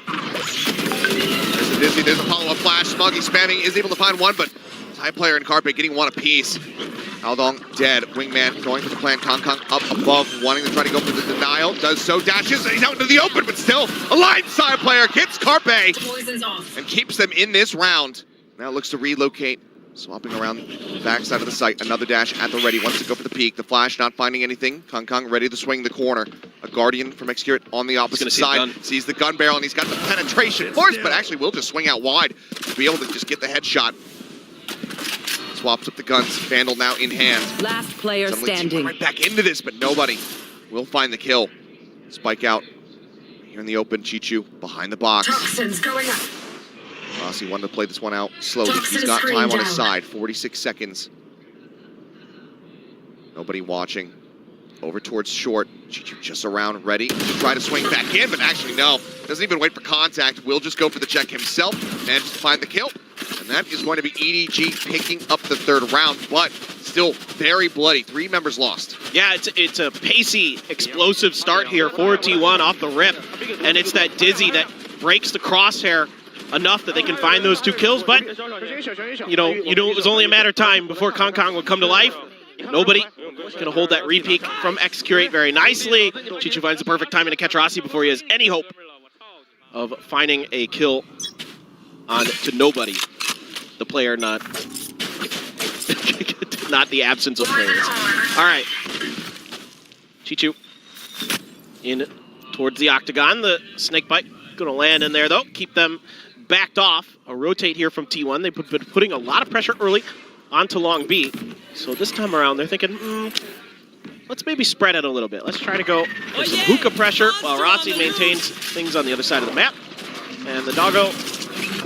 There's the Dizzy, there's a follow-up flash. Smoggy spamming, is able to find one, but High player and Carpet getting one apiece. Haodong dead. Wingman going for the plant. Kong Kong up above, wanting to try to go for the denial. Does so, dashes, he's out into the open, but still a line side player gets Carpe and keeps them in this round. Now looks to relocate, swapping around the backside of the site. Another dash at the ready, wants to go for the peak. The flash not finding anything. Kong Kong ready to swing the corner. A Guardian from Xcurate on the opposite side. Sees the gun barrel and he's got the penetration force, but actually will just swing out wide to be able to just get the headshot. Swaps up the guns. Vandal now in hand. Last player standing. Right back into this, but nobody will find the kill. Spike out here in the open. Chichu behind the box. Toxins going up. Rossi wanted to play this one out slowly. He's got time on his side. 46 seconds. Nobody watching. Over towards short. Chichu just around, ready to try to swing back in, but actually no. Doesn't even wait for contact. Will just go for the check himself. Manages to find the kill. And that is going to be EDG picking up the third round, but still very bloody. 3 members lost. Yeah, it's a pacey, explosive start here for T1 off the rip. And it's that Dizzy that breaks the crosshair enough that they can find those 2 kills. But, you know it was only a matter of time before Kong Kong would come to life. Nobody going to hold that repeat from Xcurate very nicely. Chichu finds the perfect timing to catch Rossi before he has any hope of finding a kill on to nobody. The player, not the absence of players. All right. Chichu in towards the octagon. The snake bite going to land in there, though. Keep them backed off. A rotate here from T1. They've been putting a lot of pressure early onto Long B. So this time around, they're thinking, let's maybe spread it a little bit. Let's try to go with some hookah pressure while Rossi maintains things on the other side of the map. And the doggo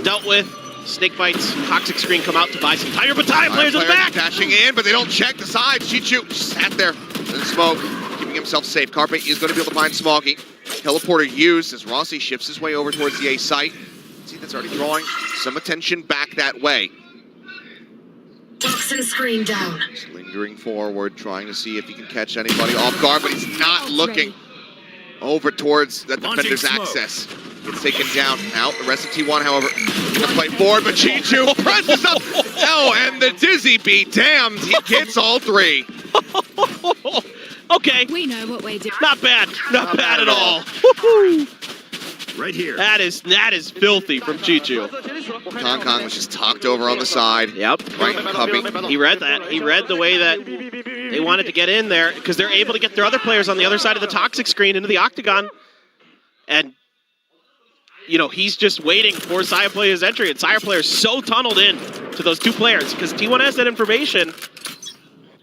dealt with. Snake bites, toxic screen come out to buy some time, but time players in the back! Dashing in, but they don't check the sides. Chichu just sat there in the smoke, keeping himself safe. Carpe is going to be able to find Smoggy. Teleporter used as Rossi shifts his way over towards the A site. See, that's already drawing some attention back that way. Toxin screen down. Just lingering forward, trying to see if he can catch anybody off guard, but he's not looking over towards that defender's access. Gets taken down. Now the rest of T1, however, going to play forward, but Chichu presses up. Oh, and the Dizzy be damned. He gets all 3. Okay. We know what we're doing. Not bad. Not bad at all. Right here. That is filthy from Chichu. Kong Kong was just talked over on the side. Yep. Right in cubby. He read that. He read the way that They wanted to get in there because they're able to get their other players on the other side of the toxic screen into the octagon. And, you know, he's just waiting for Saya Player's entry. And Saya Player is so tunneled in to those two players because T1 has that information.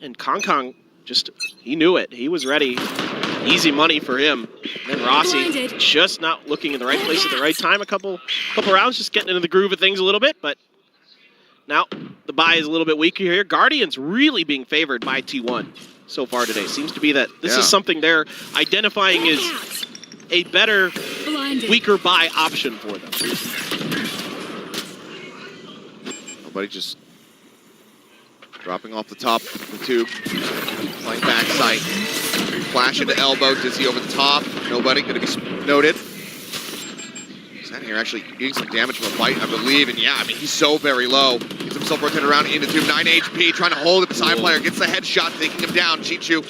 And Kong just, he knew it. He was ready. Easy money for him. And then Rossi just not looking in the right place at the right time. A couple rounds, just getting into the groove of things a little bit. But now the buy is a little bit weaker here. Guardian's really being favored by T1 so far today. Seems to be that this is something they're identifying as a better, weaker buy option for them. Nobody just dropping off the top of the tube. Playing backside. Flash into elbow. Dizzy over the top. Nobody going to be noted. Sat here actually getting some damage from a fight, I believe. And yeah, I mean, he's so very low. Gets himself rotated around into tube. 9 HP. Trying to hold it. The side player gets the headshot, taking him down. Chichu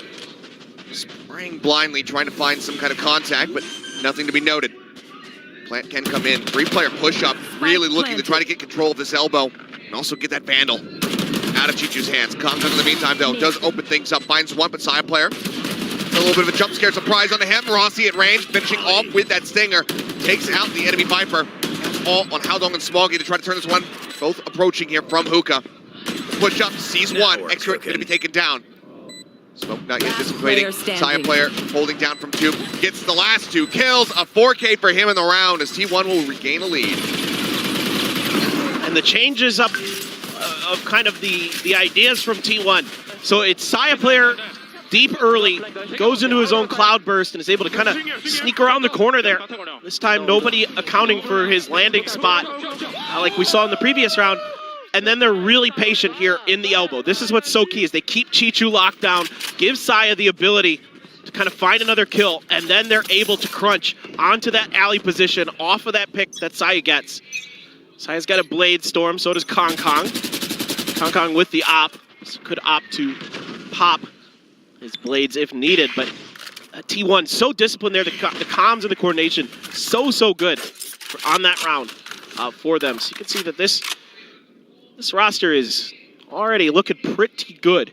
spraying blindly, trying to find some kind of contact, but nothing to be noted. Plant can come in. 3-player push-up. Really looking to try to get control of this elbow and also get that Vandal out of Chichu's hands. Kong in the meantime, though, does open things up. Finds one, but side player. A little bit of a jump scare surprise onto him. Rossi at range, finishing off with that stinger. Takes out the enemy Viper. That's all on Haldong and Smoggy to try to turn this one. Both approaching here from Hookah. Push up, sees one. Extra going to be taken down. Smoke not yet dissipating. Saya Player holding down from two. Gets the last 2 kills. A 4K for him in the round as T1 will regain a lead. And the changes up of kind of the ideas from T1. So it's Saya Player deep early, goes into his own cloud burst and is able to kind of sneak around the corner there. This time nobody accounting for his landing spot like we saw in the previous round. And then they're really patient here in the elbow. This is what's so key, is they keep Chichu locked down, give Saya the ability to kind of find another kill, and then they're able to crunch onto that alley position off of that pick that Saya gets. Saya's got a Blade Storm, so does Kong. Kong with the op, so could opt to pop his blades if needed, but T1 so disciplined there, the comms and the coordination so good on that round for them. So you can see that this roster is already looking pretty good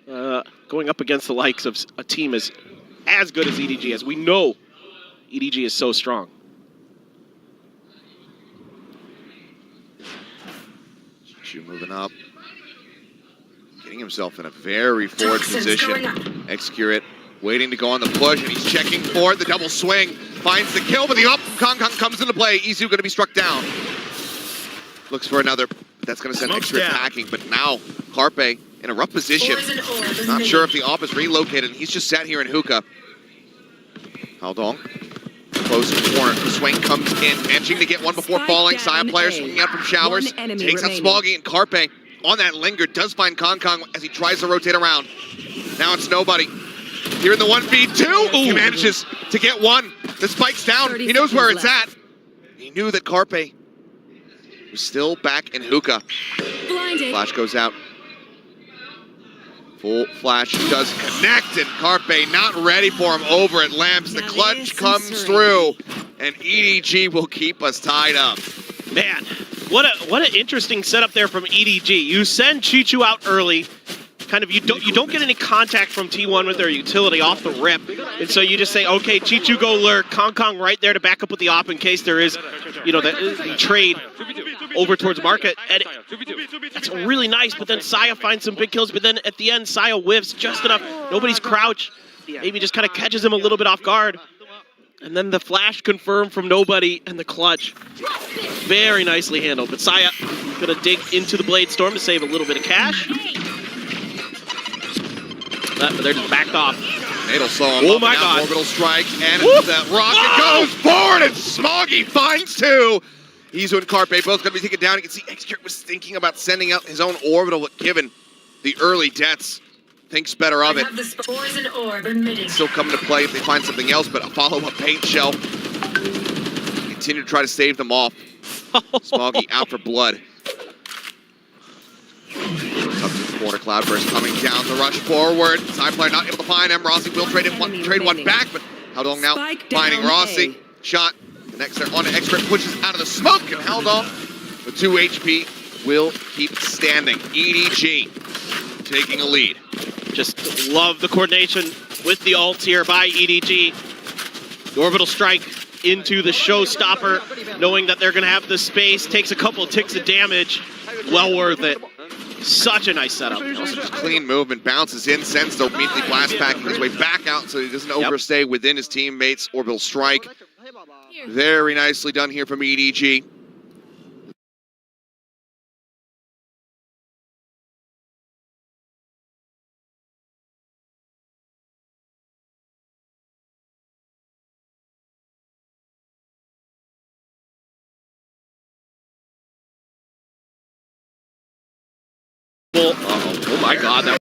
going up against the likes of a team as good as EDG, as we know EDG is so strong. Chichu moving up. Getting himself in a very forward position. Execute it, waiting to go on the push, and he's checking for it. The double swing finds the kill, but the up Kong comes into play. Izu going to be struck down. Looks for another. That's going to send extra packing, but now Carpe in a rough position. Not sure if the op is relocated, and he's just sat here in Hookah. Haldong close corner. The swing comes in, managing to get one before falling. Saya Player swinging out from showers. Takes out Smoggy, and Carpe on that linger does find Kong as he tries to rotate around. Now it's nobody. Here in the 1v2, he manages to get one. The spike's down. He knows where it's at. He knew that Carpe was still back in Hookah. Flash goes out. Full flash does connect, and Carpe not ready for him over at Lamps. The clutch comes through, and EDG will keep us tied up. Man, what an interesting setup there from EDG. You send Chichu out early. Kind of, you don't get any contact from T1 with their utility off the rip, and so you just say, okay, Chichu go lurk, Kong right there to back up with the op in case there is, you know, the trade over towards market, and that's really nice. But then Saya finds some big kills, but then at the end, Saya whiffs just enough. Nobody's crouch, maybe just kind of catches him a little bit off guard, and then the flash confirmed from nobody and the clutch, very nicely handled. But Saya gonna dig into the Blade Storm to save a little bit of cash. But they're just backed off. Natal saw him. Oh my God. Orbital strike, and the rocket goes forward, and Smoggy finds 2. Izu and Carpe both going to be taken down. You can see Execute was thinking about sending out his own orbital, but given the early deaths, thinks better of it. Still come to play if they find something else, but a follow-up paint shell. Continue to try to save them off. Smoggy out for blood. Up to the corner, Cloudburst coming down the rush forward. Side player not able to find him. Rossi will trade one back, but Haldong now finding Rossi. Shot. The next there on to Expert, pushes out of the smoke, and Haldong with 2 HP will keep standing. EDG taking a lead. Just love the coordination with the ult here by EDG. The orbital strike into the showstopper, knowing that they're going to have the space, takes a couple of ticks of damage. Well worth it. Such a nice setup. Also just clean movement, bounces in, sends the immediately blast packing his way back out so he doesn't overstay within his teammates. Orbital strike. Very nicely done here from EDG. Oh my god, that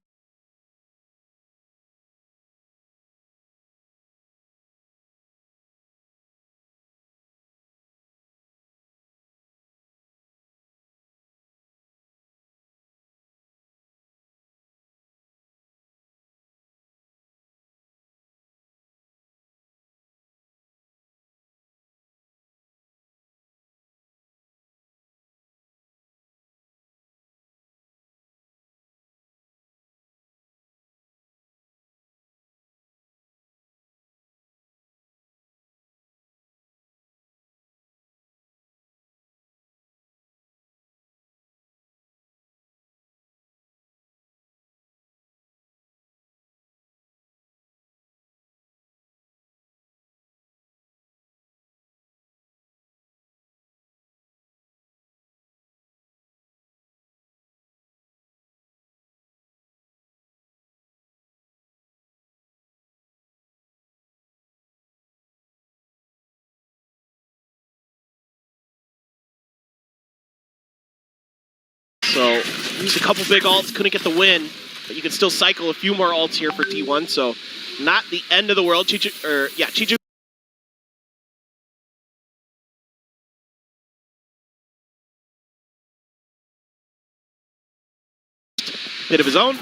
so used a couple big ults, couldn't get the win, but you can still cycle a few more ults here for T1, so not the end of the world. Chichu. Bit of his own.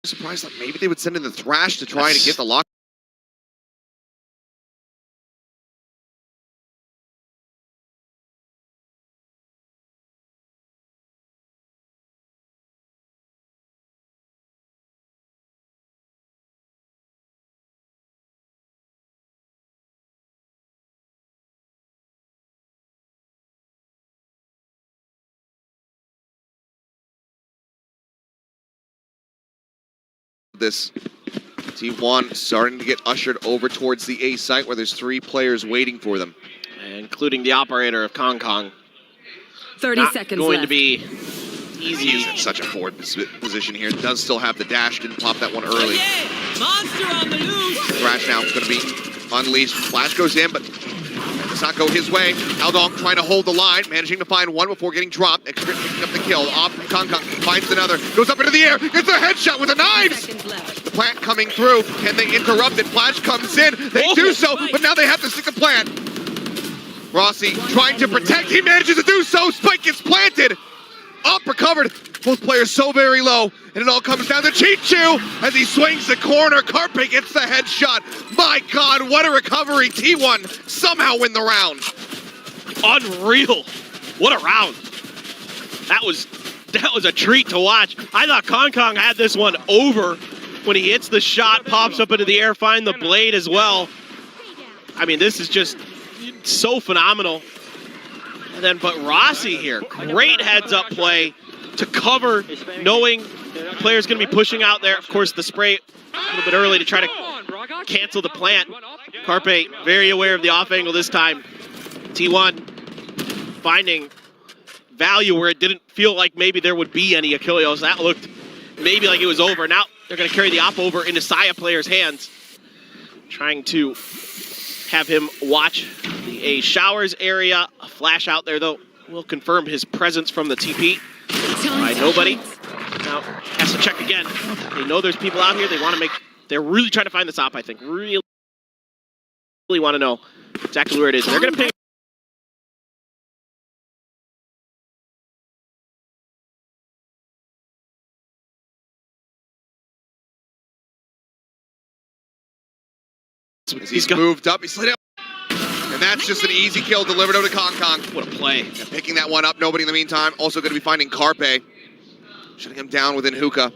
surprised that maybe they would send in the Thrash to try to get the lock. This T1 starting to get ushered over towards the A site where there's 3 players waiting for them. Including the operator of Kong Kong. 30 Not seconds going left. to be easy. He's in such a forward position here. Does still have the dash, didn't pop that one early. Monster on the loose. Thrash now is going to be unleashed. Flash goes in, but does not go his way. Aldong trying to hold the line, managing to find one before getting dropped. Expert picking up the kill. Off from Kong Kong, finds another. Goes up into the air, gets a headshot with the knives! The plant coming through. Can they interrupt it? Flash comes in. They do so, but now they have to stick the plant. Rossi trying to protect. He manages to do so. Spike gets planted. Up recovered. Both players so very low. And it all comes down to Chichu as he swings the corner. Carpe gets the headshot. My God, what a recovery. T1 somehow win the round. Unreal. What a round. That was a treat to watch. I thought Kong Kong had this one over when he hits the shot, pops up into the air, find the blade as well. I mean, this is just so phenomenal. And then, but Rossi here, great heads-up play to cover, knowing the player's going to be pushing out there. Of course, the spray a little bit early to try to cancel the plant. Carpe very aware of the off angle this time. T1 finding value where it didn't feel like maybe there would be any Achilleos. That looked maybe like it was over. Now they're going to carry the op over into Saya player's hands. Trying to have him watch the A showers area. A flash out there, though, will confirm his presence from the TP by nobody. Now has to check again. They know there's people out here. They want to make. They're really trying to find this op, I think. Really want to know exactly where it is. They're going to ping. As he's moved up, he slid out. And that's just an easy kill delivered over to Kong. What a play. And picking that one up, nobody in the meantime. Also going to be finding Carpe. Shutting him down within hookah.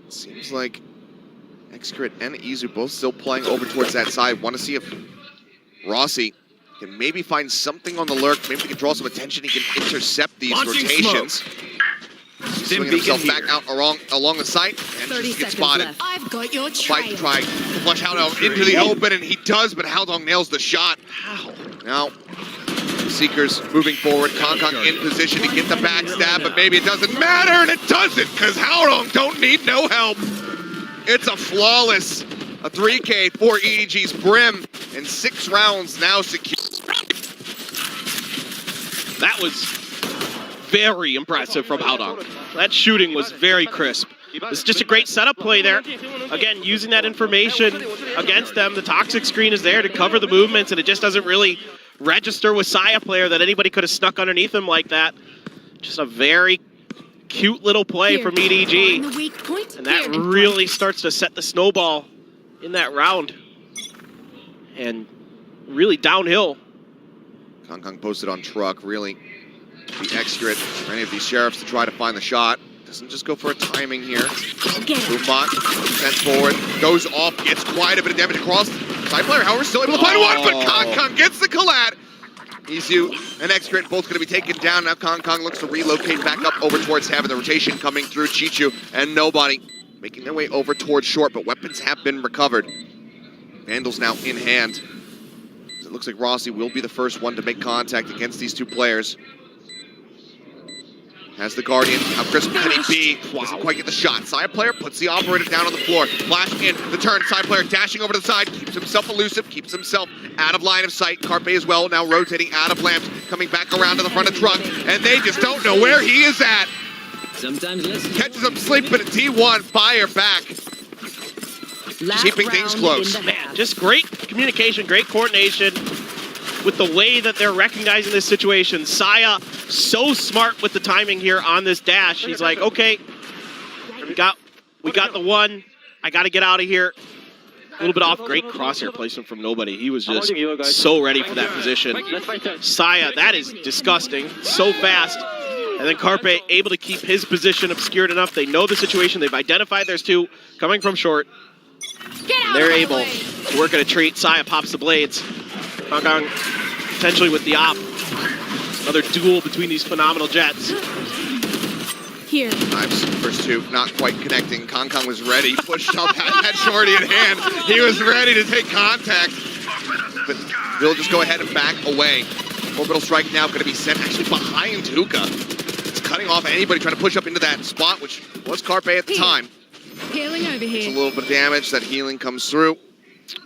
Seems like Excrit and Izu both still playing over towards that side. Want to see if Rossi can maybe find something on the lurk. Maybe he can draw some attention. He can intercept these rotations. Swinging himself back out along the site and just gets spotted. Left. I've got your Fight trail. try to flush out into the open, and he does, but Haldong nails the shot. How? Now, Seekers moving forward. Kong in position to get the backstab, but maybe it doesn't matter, and it doesn't, because Haldong don't need no help. It's a flawless, a 3K for EDG's Brim, and 6 rounds now secure. That was very impressive from Haldong. That shooting was very crisp. It's just a great setup play there. Again, using that information against them. The toxic screen is there to cover the movements, and it just doesn't really register with Saya player that anybody could have snuck underneath him like that. Just a very cute little play from EDG. And that really starts to set the snowball in that round. And really downhill. Kong posted on truck, really the Excrit, many of these sheriffs to try to find the shot. Doesn't just go for a timing here. Boombot sent forward, goes off, gets quite a bit of damage across. Side player, however, still able to find one, but Kong gets the collide. Izu and Excrit both going to be taken down. Now Kong looks to relocate back up over towards Heaven. The rotation coming through Chichu and nobody making their way over towards short, but weapons have been recovered. Vandals now in hand. It looks like Rossi will be the first one to make contact against these two players. Has the Guardian, now Chris Penny B doesn't quite get the shot. Side player puts the operator down on the floor. Flash in, the turn, side player dashing over to the side, keeps himself elusive, keeps himself out of line of sight. Carpe as well, now rotating out of lamps, coming back around to the front of truck, and they just don't know where he is at. Catches him sleeping at T1, fire back. Keeping things close. Man, just great communication, great coordination with the way that they're recognizing this situation. Saya, so smart with the timing here on this dash. He's like, okay, we got the one. I got to get out of here. A little bit off. Great crosshair placement from nobody. He was just so ready for that position. Saya, that is disgusting. So fast. And then Carpe able to keep his position obscured enough. They know the situation. They've identified there's two coming from short. They're able to work at a treat. Saya pops the blades. Kong potentially with the op. Another duel between these phenomenal jets. Here. Knives, first two, not quite connecting. Kong was ready, pushed up, had Shorty in hand. He was ready to take contact. But they'll just go ahead and back away. Orbital strike now going to be sent actually behind Hookah. It's cutting off anybody trying to push up into that spot, which was Carpe at the time. Healing over here. It's a little bit of damage. That healing comes through.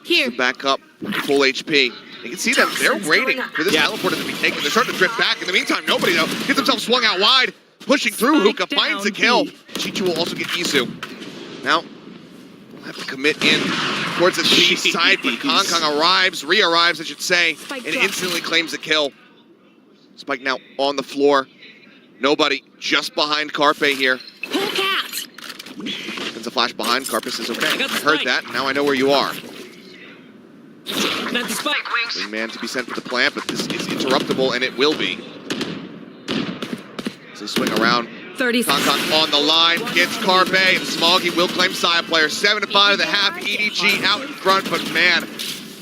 Here. Back up, full HP. You can see them, they're waiting for this teleporter to be taken. They're starting to drift back. In the meantime, nobody though gets himself swung out wide, pushing through. Hookah finds the kill. Chichu will also get Izu. Now, we'll have to commit in towards the B side, but Kong arrives, re-arrives, I should say, and instantly claims the kill. Spike now on the floor. Nobody, just behind Carpe here. Sends a flash behind. Carpe says, okay, I heard that. Now I know where you are. Wingman to be sent for the plant, but this is interruptible, and it will be. So swing around. 30 Kong on the line, gets Carpe, and Smoggy will claim side player. 7-5 of the half, EDG out in front, but man,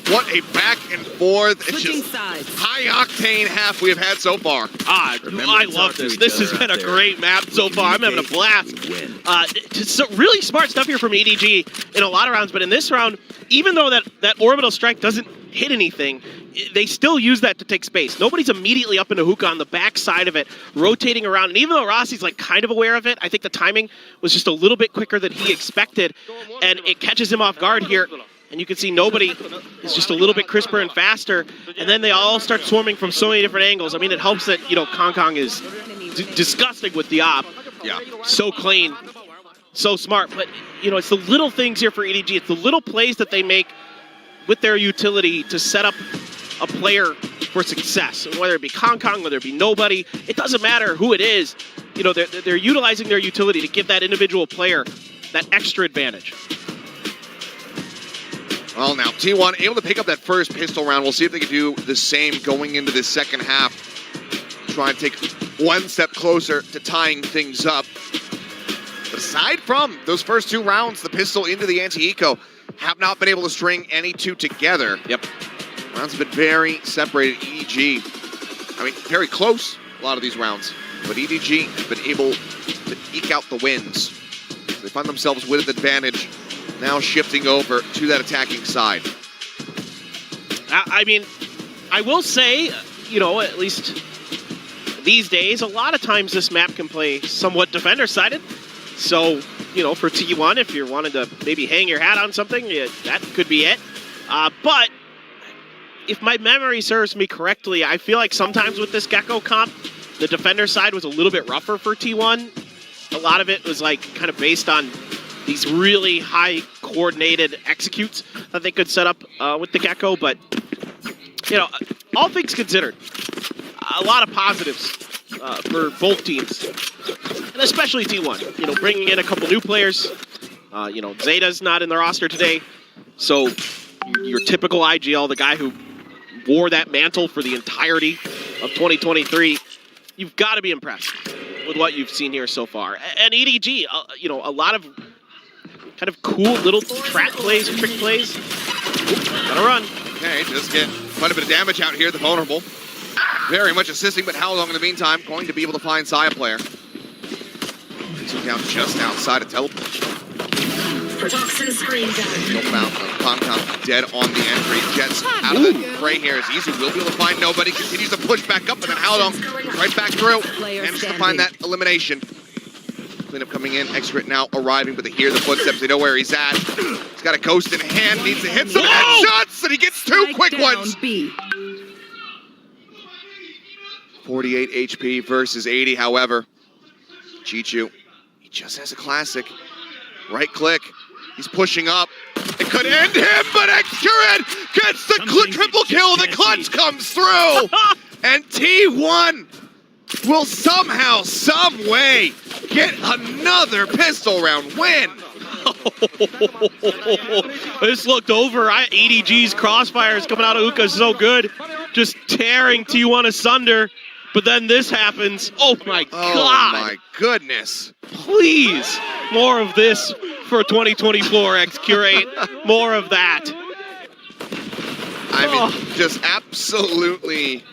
what a back and forth. It's just high-octane half we have had so far. I love this. This has been a great map so far. I'm having a blast. Really smart stuff here from EDG in a lot of rounds, but in this round, even though that orbital strike doesn't hit anything, they still use that to take space. Nobody's immediately up into Hookah on the back side of it, rotating around. And even though Rossi's like kind of aware of it, I think the timing was just a little bit quicker than he expected, and it catches him off guard here. And you can see nobody is just a little bit crisper and faster, and then they all start swarming from so many different angles. I mean, it helps that, Kong is disgusting with the op. Yeah. So clean, so smart. But, it's the little things here for EDG. It's the little plays that they make with their utility to set up a player for success. And whether it be Kong, whether it be nobody, it doesn't matter who it is. They're utilizing their utility to give that individual player that extra advantage. Well, now T1 able to pick up that first pistol round. We'll see if they can do the same going into this second half. Try and take one step closer to tying things up. But aside from those first 2 rounds, the pistol into the anti-eco have not been able to string any 2 together. Yep. Rounds have been very separated. EDG, I mean, very close, a lot of these rounds. But EDG has been able to eke out the wins. They find themselves with an advantage, now shifting over to that attacking side. I mean, I will say, you know, at least these days, a lot of times this map can play somewhat defender-sided. So, you know, for T1, if you're wanting to maybe hang your hat on something, that could be it. But if my memory serves me correctly, I feel like sometimes with this Gecko comp, the defender side was a little bit rougher for T1. A lot of it was like kind of based on these really high coordinated executes that they could set up with the Gecko. But, you know, all things considered, a lot of positives for both teams, and especially T1. You know, bringing in a couple new players. You know, Zeta's not in the roster today, so your typical IGL, the guy who wore that mantle for the entirety of 2023, you've got to be impressed with what you've seen here so far. And EDG, you know, a lot of kind of cool little trap plays, trick plays. Gotta run. Okay, just get quite a bit of damage out here, the vulnerable. Very much assisting, but how long in the meantime going to be able to find Saya player? He's down just outside of teleport. Toxin screen down. Concom dead on the entry. Jets out of the fray here as Izu will be able to find nobody. Continues to push back up, and then Haldong right back through. Manages to find that elimination. Cleanup coming in. X-Crit now arriving, but they hear the footsteps. They know where he's at. He's got a ghost in hand. Needs to hit some headshots, and he gets 2 quick ones. 48 HP versus 80, however. Chichu, he just has a classic. Right click. He's pushing up. It could end him, but X-Crit gets the triple kill. The clutch comes through. And T1 will somehow, some way, get another pistol round win. This looked over. EDG's crossfires coming out of Uka so good. Just tearing T1 asunder. But then this happens. Oh my God. Oh my goodness. Please, more of this for 2024, X-Curate. More of that. I mean, just absolutely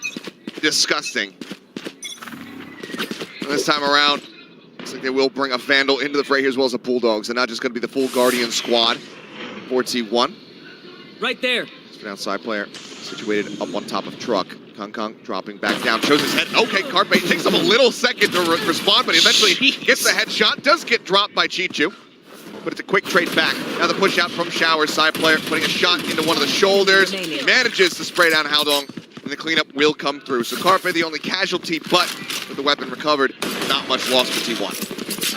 disgusting. This time around, looks like they will bring a Vandal into the fray here as well as a Bulldogs, and not just going to be the full Guardian squad for T1. Right there. It's an outside player situated up on top of truck. Kong dropping back down, shows his head. Okay, Carpe takes him a little second to respond, but eventually gets the headshot. Does get dropped by Chichu, but it's a quick trade back. Now the push out from Shower, side player putting a shot into one of the shoulders. Manages to spray down Haldong, and the cleanup will come through. So Carpe the only casualty, but with the weapon recovered, not much loss for T1.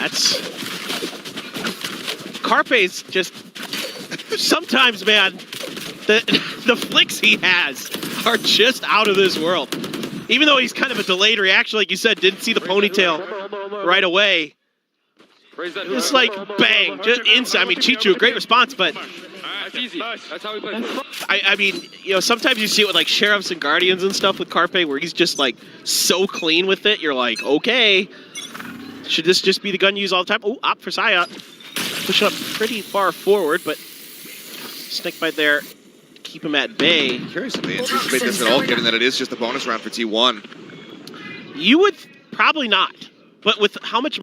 That's... Carpe's just... Sometimes, man, the flicks he has are just out of this world. Even though he's kind of a delayed reaction, like you said, didn't see the ponytail right away. It's like, bang, just inside. I mean, Chichu, great response, but... That's how we play. I mean, you know, sometimes you see it with like Sheriffs and Guardians and stuff with Carpe where he's just like so clean with it. You're like, okay, should this just be the gun used all the time? Oh, opt for Saya. Push up pretty far forward, but snakebite there. Keep him at bay. Curious if they anticipate this at all, given that it is just a bonus round for T1. You would probably not, but with how much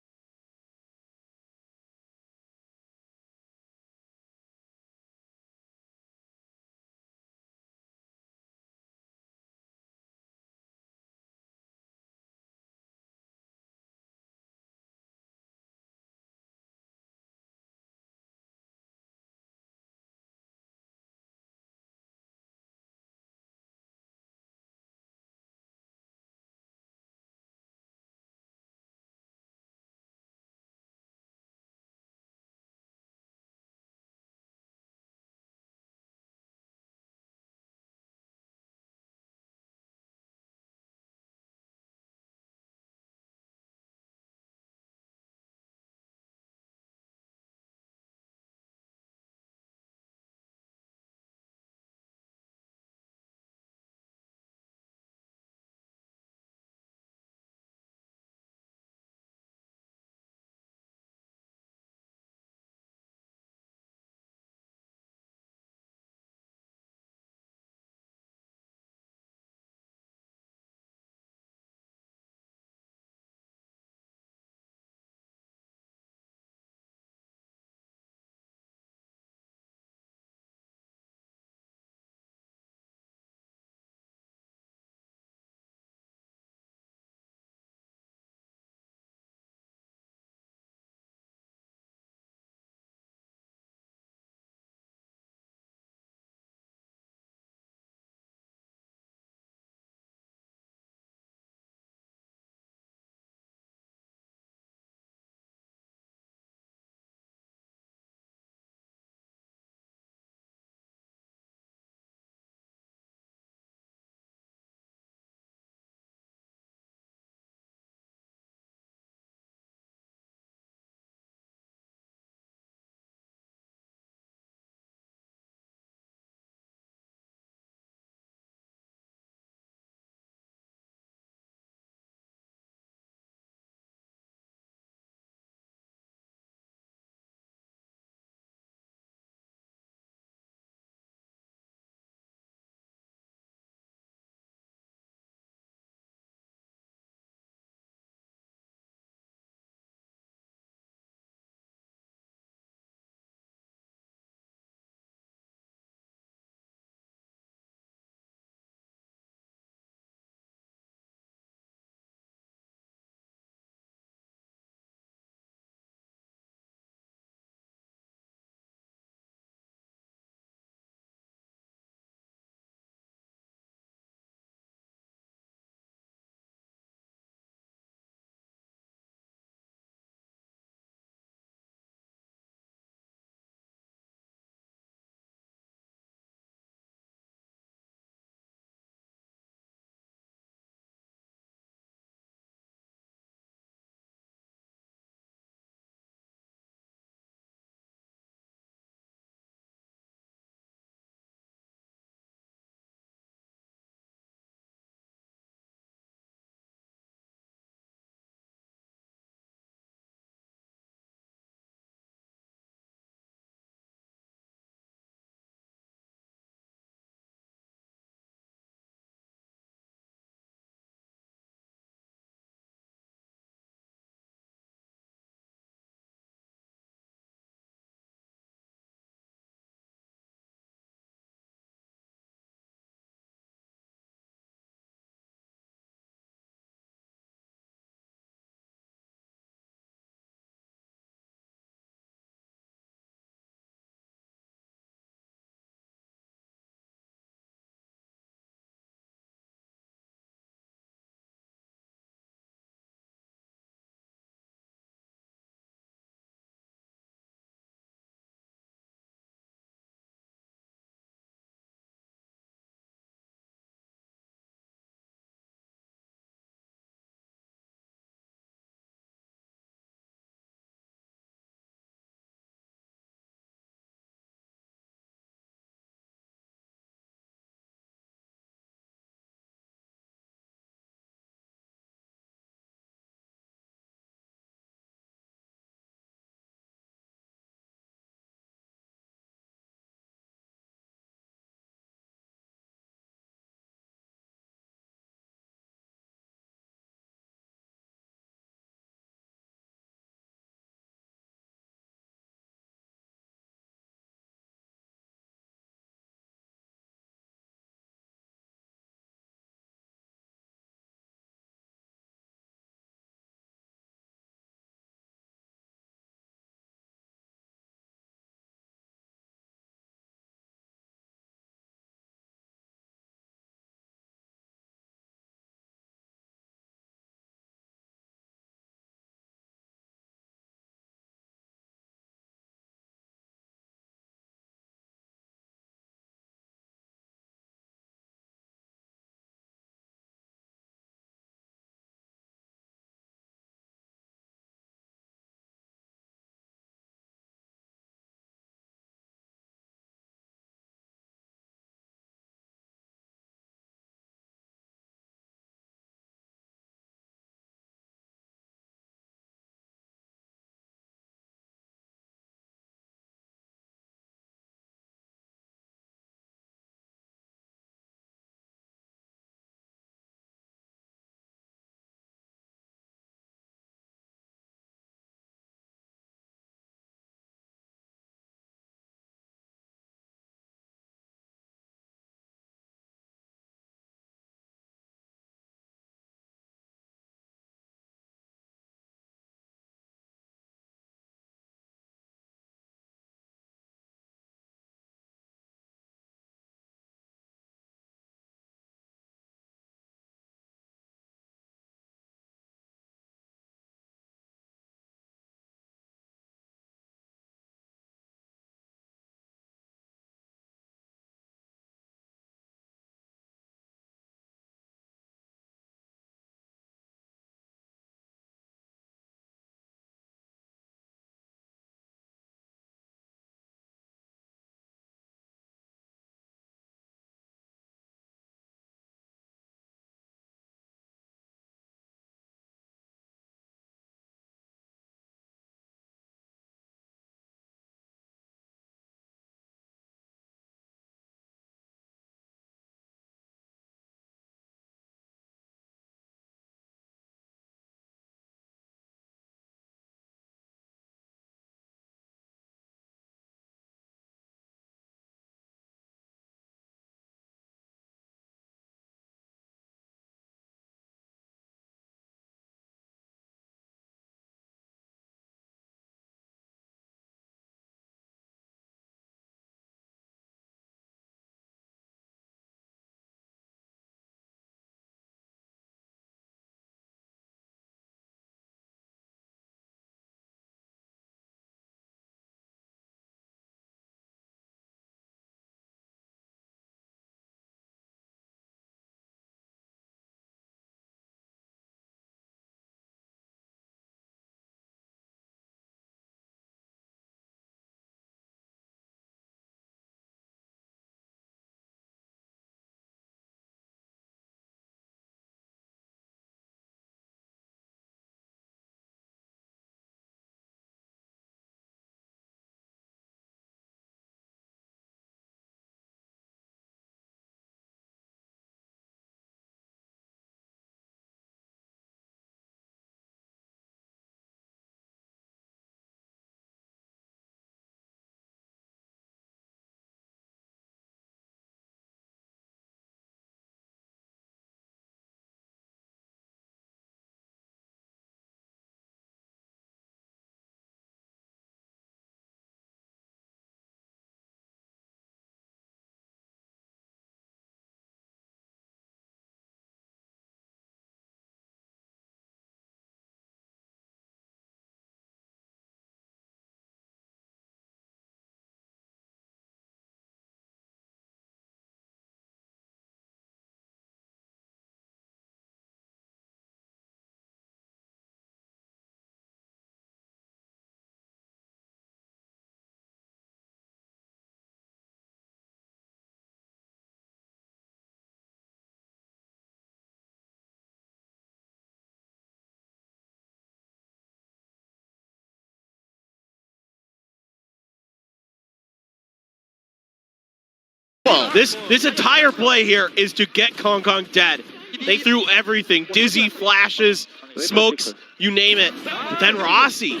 combo. This entire play here is to get Kong Kong dead. They threw everything, dizzy, flashes, smokes, you name it. But then Rossi,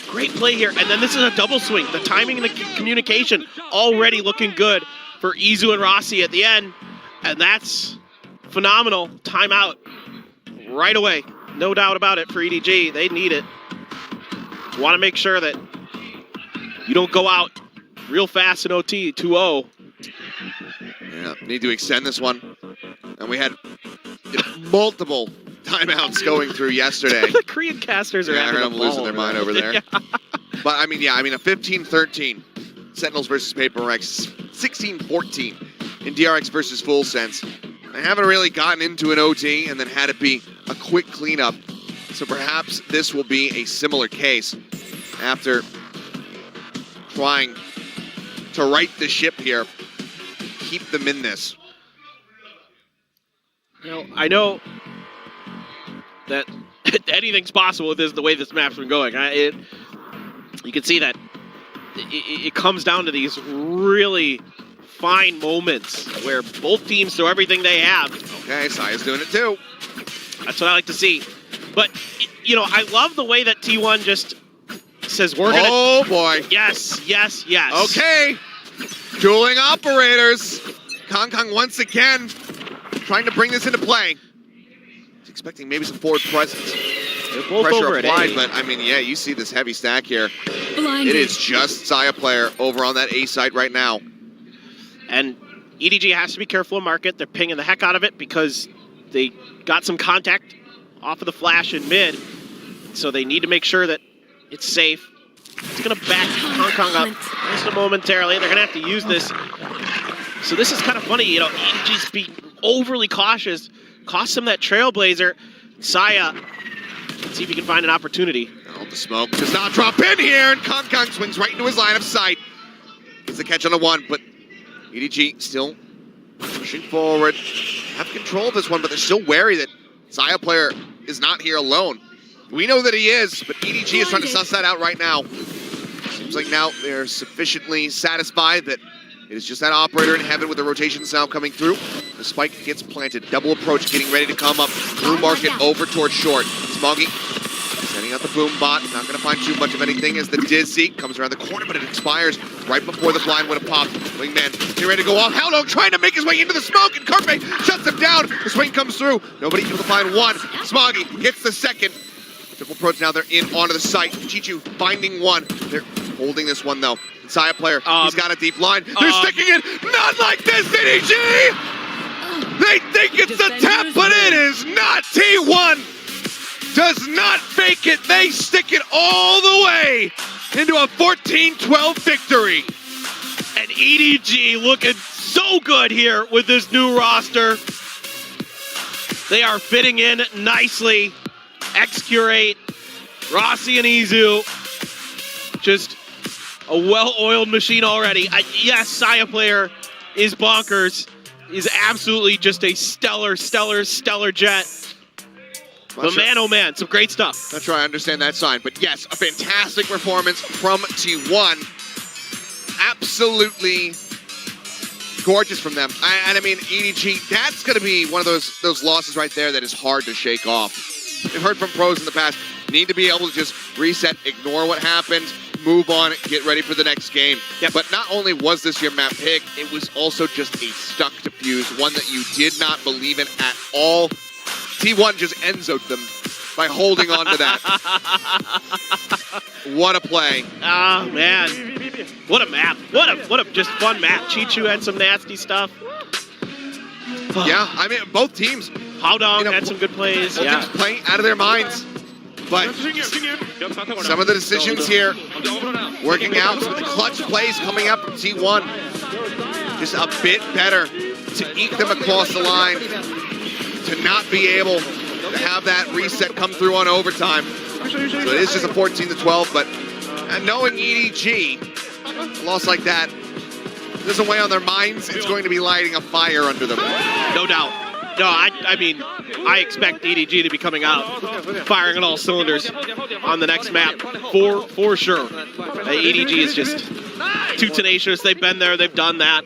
great play here. And then this is a double swing. The timing and the communication already looking good for Izu and Rossi at the end. And that's phenomenal. Timeout right away. No doubt about it for EDG. They need it. Want to make sure that you don't go out real fast in OT, 2-0. Yeah, need to extend this one. And we had multiple timeouts going through yesterday. The Korean casters are I having heard a them ball losing their mind over there. Yeah. But I mean, a 15-13 Sentinels versus Paper Rex, 16-14 in DRX versus Full Sense. They haven't really gotten into an OT and then had it be a quick cleanup. So perhaps this will be a similar case after trying to right the ship here, keep them in this. You know, I know that anything's possible with this, the way this map's been going. You can see that it comes down to these really fine moments where both teams throw everything they have. Okay, Saya's doing it too. That's what I like to see. But, you know, I love the way that T1 just says we're gonna... Oh, boy. Yes, yes, yes. Okay. Dueling operators. Kong Kong once again trying to bring this into play. He's expecting maybe some forward presence. They're both Pressure over applied, at A. but I mean, yeah, you see this heavy stack here. Blinded. It is just Saya player over on that A site right now. And EDG has to be careful of market. They're pinging the heck out of it because they got some contact off of the flash in mid. So they need to make sure that it's safe. It's going to back Hong Kong up just momentarily. They're going to have to use this. So this is kind of funny, you know, EDG's being overly cautious. Cost them that Trailblazer. Saya, let's see if he can find an opportunity. Oh, the smoke does not drop in here, and Kong Kong swings right into his line of sight. Gets the catch on the one, but EDG still pushing forward. Have control of this one, but they're still wary that Saya player is not here alone. We know that he is, but EDG is trying to suss that out right now. Seems like now they're sufficiently satisfied that it is just that operator in heaven with the rotations now coming through. The spike gets planted. Double approach getting ready to come up through market over towards short. Smoggy sending out the boom bot. Not going to find too much of anything as the Dizzy comes around the corner, but it expires right before the blind would have popped. Wingman getting ready to go off. Howdong trying to make his way into the smoke, and Carpe shuts him down. The swing comes through. Nobody able to find one. Smoggy gets the second. Triple approach now. They're in onto the site. Chichu finding one. They're holding this one though. Saya player, he's got a deep line. They're sticking it. Not like this, EDG! They think it's a tap, but it is not. T1 does not fake it. They stick it all the way into a 14-12 victory. And EDG looking so good here with this new roster. They are fitting in nicely. X-Curate, Rossi and Izu. Just a well-oiled machine already. Yes, Saya player is bonkers. Is absolutely just a stellar jet. But man, oh man, some great stuff. Not sure I understand that sign, but yes, a fantastic performance from T1. Absolutely gorgeous from them. And I mean, EDG, that's going to be one of those losses right there that is hard to shake off. We've heard from pros in the past, need to be able to just reset, ignore what happened, move on, get ready for the next game. Yep. But not only was this your map pick, it was also just a stuck defuse, one that you did not believe in at all. T1 just Enzo'd them by holding on to that. What a play. Ah, man. What a map. What a just fun map. Chichu had some nasty stuff. Yeah, I mean, both teams. Howdong had some good plays. Both teams playing out of their minds. But some of the decisions here working out, some of the clutch plays coming up from T1. Just a bit better to eke them across the line, to not be able to have that reset come through on overtime. So it is just a 14-12, but knowing EDG, a loss like that, doesn't weigh on their minds, it's going to be lighting a fire under them. No doubt. No, I mean, I expect EDG to be coming out, firing on all cylinders on the next map, for sure. EDG is just too tenacious. They've been there, they've done that.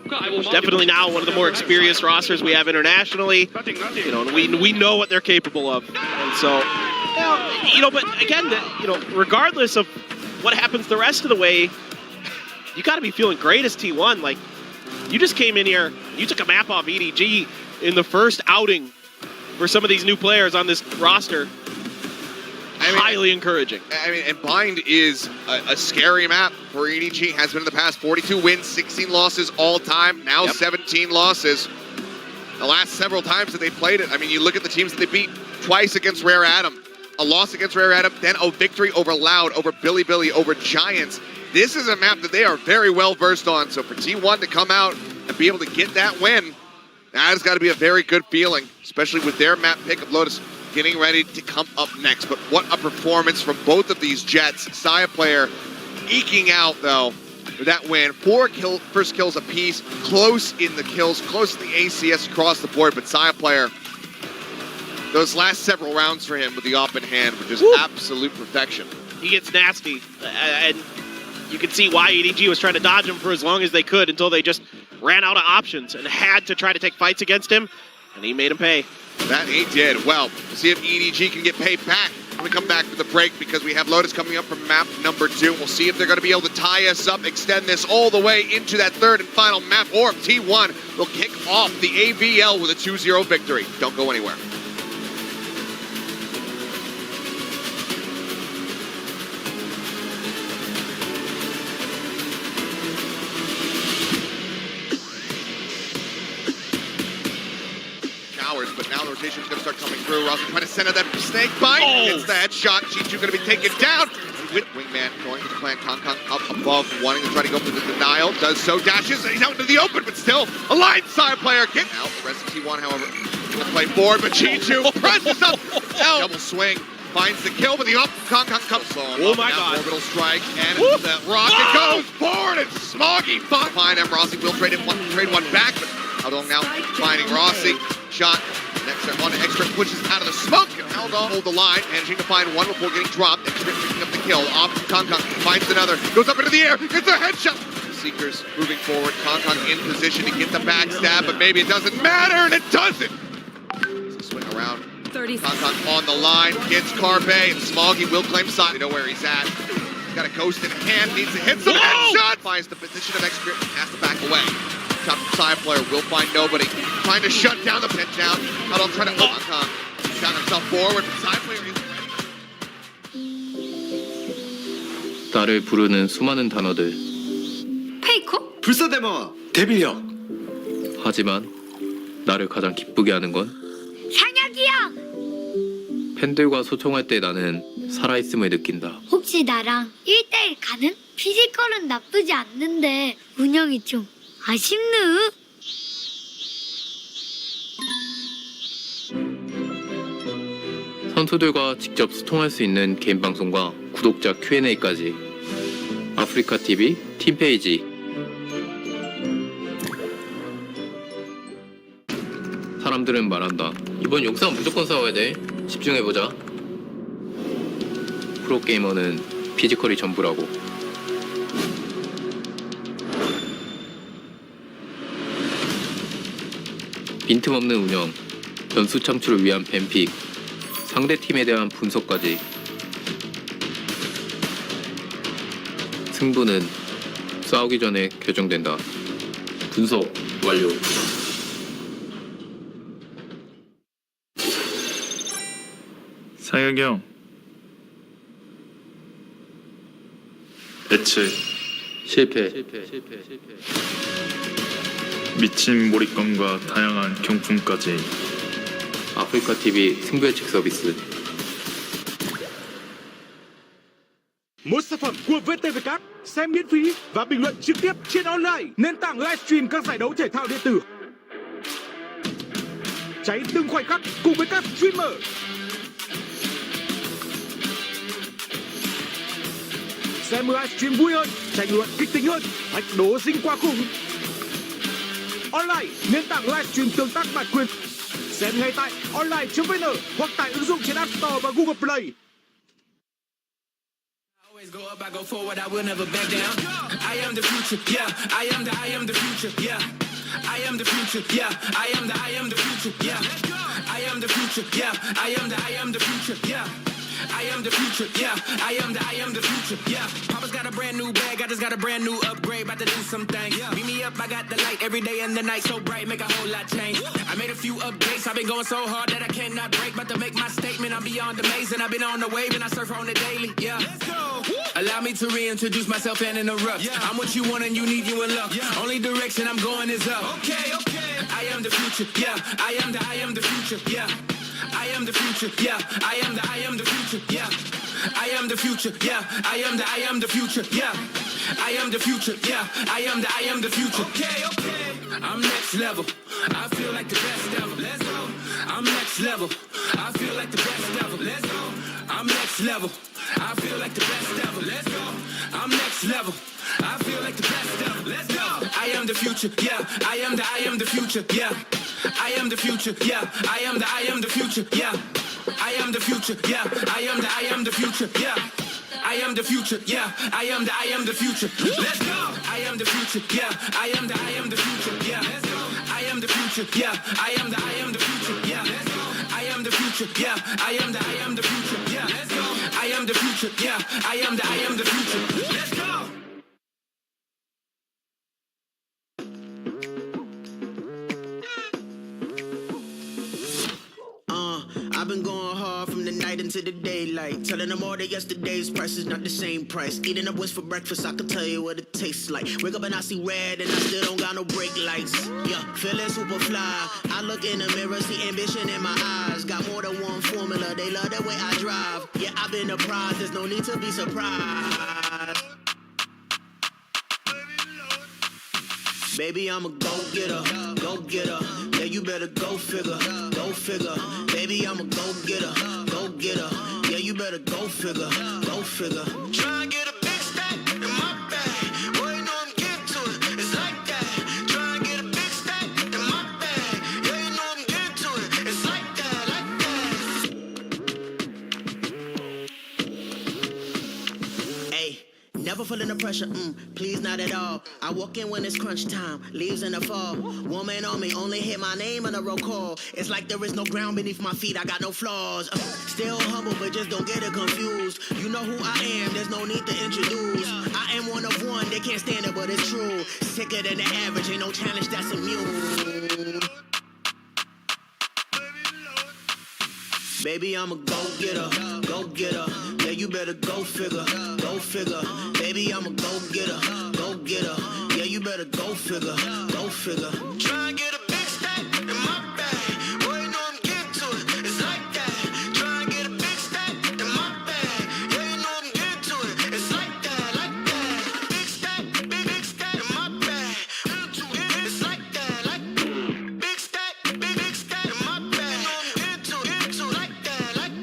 Definitely now one of the more experienced rosters we have internationally. You know, and we know what they're capable of. And so, you know, but again, you know, regardless of what happens the rest of the way, you got to be feeling great as T1. Like, you just came in here, you took a map off EDG in the first outing for some of these new players on this roster. Highly encouraging. I mean, and Bind is a scary map for EDG. Has been in the past. 42 wins, 16 losses all time. Now 17 losses. The last several times that they played it, I mean, you look at the teams that they beat twice against Rare Atom. A loss against Rare Atom, then a victory over Loud, over Billy Billy, over Giants. This is a map that they are very well versed on. So for T1 to come out and be able to get that win, that has got to be a very good feeling, especially with their map pick of Lotus getting ready to come up next. But what a performance from both of these Jets. Saya player eking out, though, with that win. 4 first kills apiece, close in the kills, close in the ACS across the board. But Saya player, those last several rounds for him with the open hand were just absolute perfection. He gets nasty, and you can see why EDG was trying to dodge him for as long as they could until they just ran out of options and had to try to take fights against him, and he made him pay. That he did. Well, we'll see if EDG can get paid back when we come back for the break, because we have Lotus coming up from map number 2. We'll see if they're going to be able to tie us up, extend this all the way into that third and final map, or if T1 will kick off the AVL with a 2-0 victory. Don't go anywhere. But now the rotation's going to start coming through. Ross trying to center that snake bite. It's the headshot. G2 going to be taken down. With Wingman going to the plant. Kong up above, wanting to try to go for the denial. Does so, dashes. He's out into the open, but still a line side player. Get out. The rest of T1, however, going to play forward, but G2 presses up. Double swing. Finds the kill, but the up. Kong comes on. Oh my God. Orbital strike, and the rocket goes forward, and Smoggy behind him. Rossi will trade one back, but Aldong now finding Rossi. Shot. Next on the extra pushes out of the smoke. Held on, hold the line, managing to find one before getting dropped. Extra picking up the kill. Off to Kong finds another. Goes up into the air. Gets a headshot. Seekers moving forward. Kong in position to get the backstab, but maybe it doesn't matter, and it doesn't. So swing around. 30 Kong on the line. Gets Carbe, and Smoggy will claim side. They know where he's at. He's got a ghost in hand. Needs to hit some headshot. Finds the position of extra. Has to back away. Top side player will find nobody. Trying to shut down the pin down. I'll try to got himself forward. But side player is ready. 나를 부르는 수많은 단어들. 페이커? 불사대마 대비력. 하지만 나를 가장 기쁘게 하는 건 상혁이야! 팬들과 소통할 때 나는 살아있음을 느낀다. 혹시 나랑 1대1 가능? 피지컬은 나쁘지 않는데 운영이 좀 아쉽네. 선수들과 직접 소통할 수 있는 개인 방송과 구독자 Q&A까지 아프리카 TV 팀 페이지. 사람들은 말한다. 이번 영상 무조건 싸워야 돼. 집중해보자. 프로게이머는 피지컬이 전부라고. 빈틈없는 운영, 변수 창출을 위한 뱀픽, 상대팀에 대한 분석까지. 승부는 싸우기 전에 결정된다. 분석 완료. 상혁이 형, 예측, 실패. 미친 몰입감과 다양한 경품까지. 아프리카 TV 승부 예측 서비스. Một sản phẩm của VTV xem miễn phí và bình luận trực tiếp trên online, nền tảng livestream các giải đấu thể thao điện tử. Cháy từng khoảnh khắc cùng với các streamer. Xem livestream vui hơn, tranh luận kịch tính hơn, thách đố dính qua khủng. Online, nền tảng livestream tương tác bản quyền. Xem ngay tại online.vn hoặc tải ứng dụng trên App Store và Google Play. Go up, I go forward, I will never back down. I am the future, yeah. I am the future, yeah. I am the future, yeah. I am the future, yeah. I am the future, yeah. I am the future, yeah. I am the future, yeah. I am the future, yeah. Papa's got a brand new bag, I just got a brand new upgrade, about to do some things. Beat me up, I got the light every day and the night so bright, make a whole lot change. I made a few updates, I've been going so hard that I cannot break, but to make my statement, I'm beyond amazing. I've been on the wave and I surf on it daily, yeah. Allow me to reintroduce myself and interrupt. I'm what you want and you need, you in luck. Only direction I'm going is up. Okay. I am the future, yeah. I am the future, yeah. I am the future, yeah. I am the future, yeah. I am the future, yeah. I am the future, yeah. I am the future, yeah. I am the future. Okay. I'm next level. I feel like the best ever. Let's go. I'm next level. I feel like the best ever. Let's go. I'm next level. I feel like the best ever. Let's go. I'm next level. I feel like the best ever. Let's go. I am the future, yeah. I am the future, yeah. I am the future, yeah. I am the future, yeah. I am the future, yeah. I am the future, yeah. I am the future, yeah. I am the future. Let's go. I am the future, yeah. I am the future, yeah. Let's go. I am the future, yeah. I am the future, yeah. Let's go. I am the future, yeah. I am the future, yeah. Let's go. I am the future, yeah. I am the future. Let's go. I've been going hard from the night into the daylight, telling them all that yesterday's price is not the same price. Eating up what's for breakfast, I can tell you what it tastes like. Wake up and I see red and I still don't got no brake lights. Yeah, feeling super fly. I look in the mirror, see ambition in my eyes. Got more than one formula, they love the way I drive. Yeah, I've been a prize, there's no need to be surprised. Baby, I'm a go-getter, go-getter. Yeah, you better go figure, go figure. Baby, I'm a go-getter, go-getter. Yeah, you better go figure, go figure. Try and get a big stack in my bag. Boy, you know I'm getting to it, it's like that. Try and get a big stack in my bag. Yeah, you know I'm getting to it, it's like that, like that. Hey. Never feeling the pressure, please not at all. I walk in when it's crunch time, leaves in the fall. Woman on me, only hit my name on a roll call. It's like there is no ground beneath my feet, I got no flaws. Still humble, but just don't get it confused. You know who I am, there's no need to introduce. I am one of one, they can't stand it, but it's true. Sicker than the average, ain't no challenge that's immune. Baby, I'm a go-getter, go-getter. Yeah, you better go figure, go figure. Baby, I'm a go-getter, go-getter. Yeah, you better go figure, go figure. Try and get a big stack in my bag. Boy, you know I'm getting to it, it's like that. Try and get a big stack in my bag. Yeah, you know I'm getting to it, it's like that, like that. Big stack in my bag. It's like that, like big stack in my bag. You know I'm getting to it, like that, like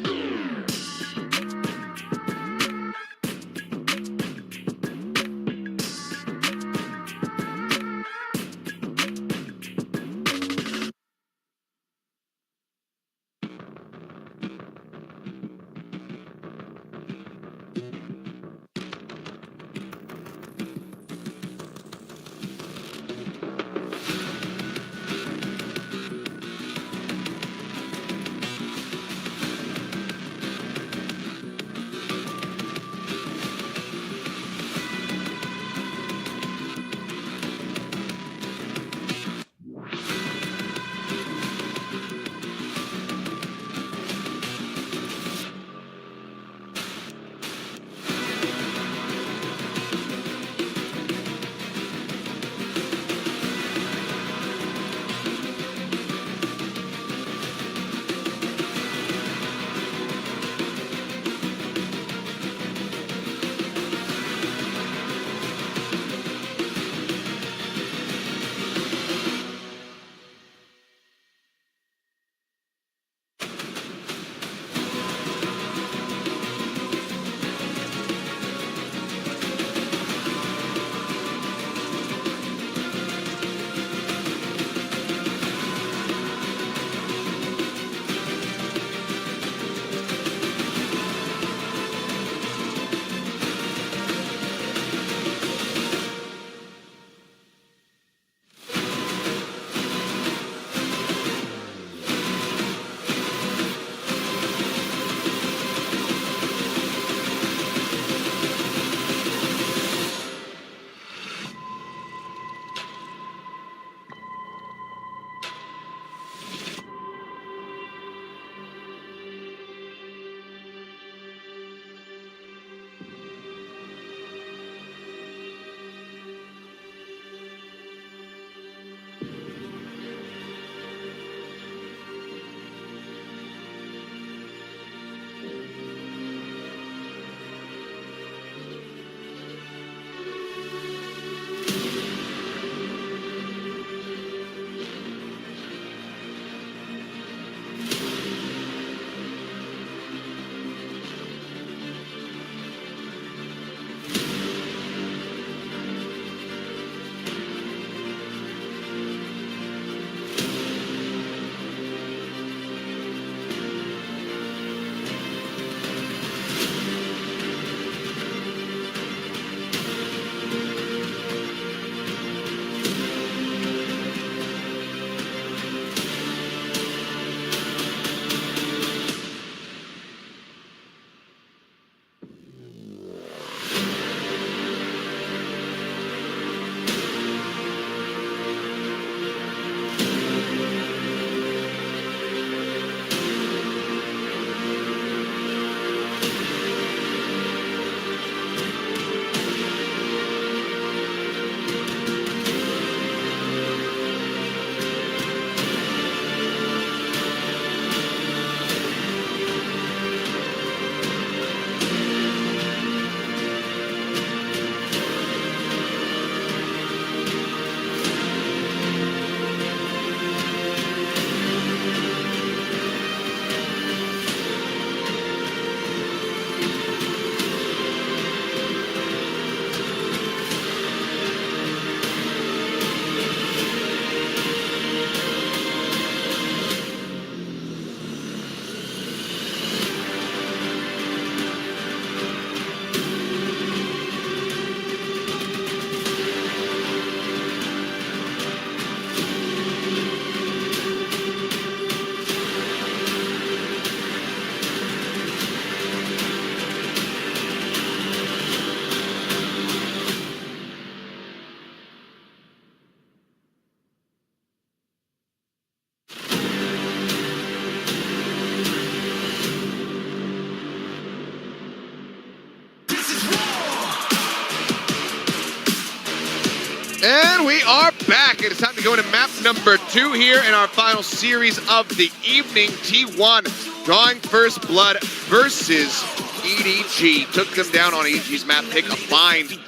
And we are back. It is time to go into map number 2 here in our final series of the evening. T1 drawing first blood versus EDG. Took them down on EDG's map, pick a bind.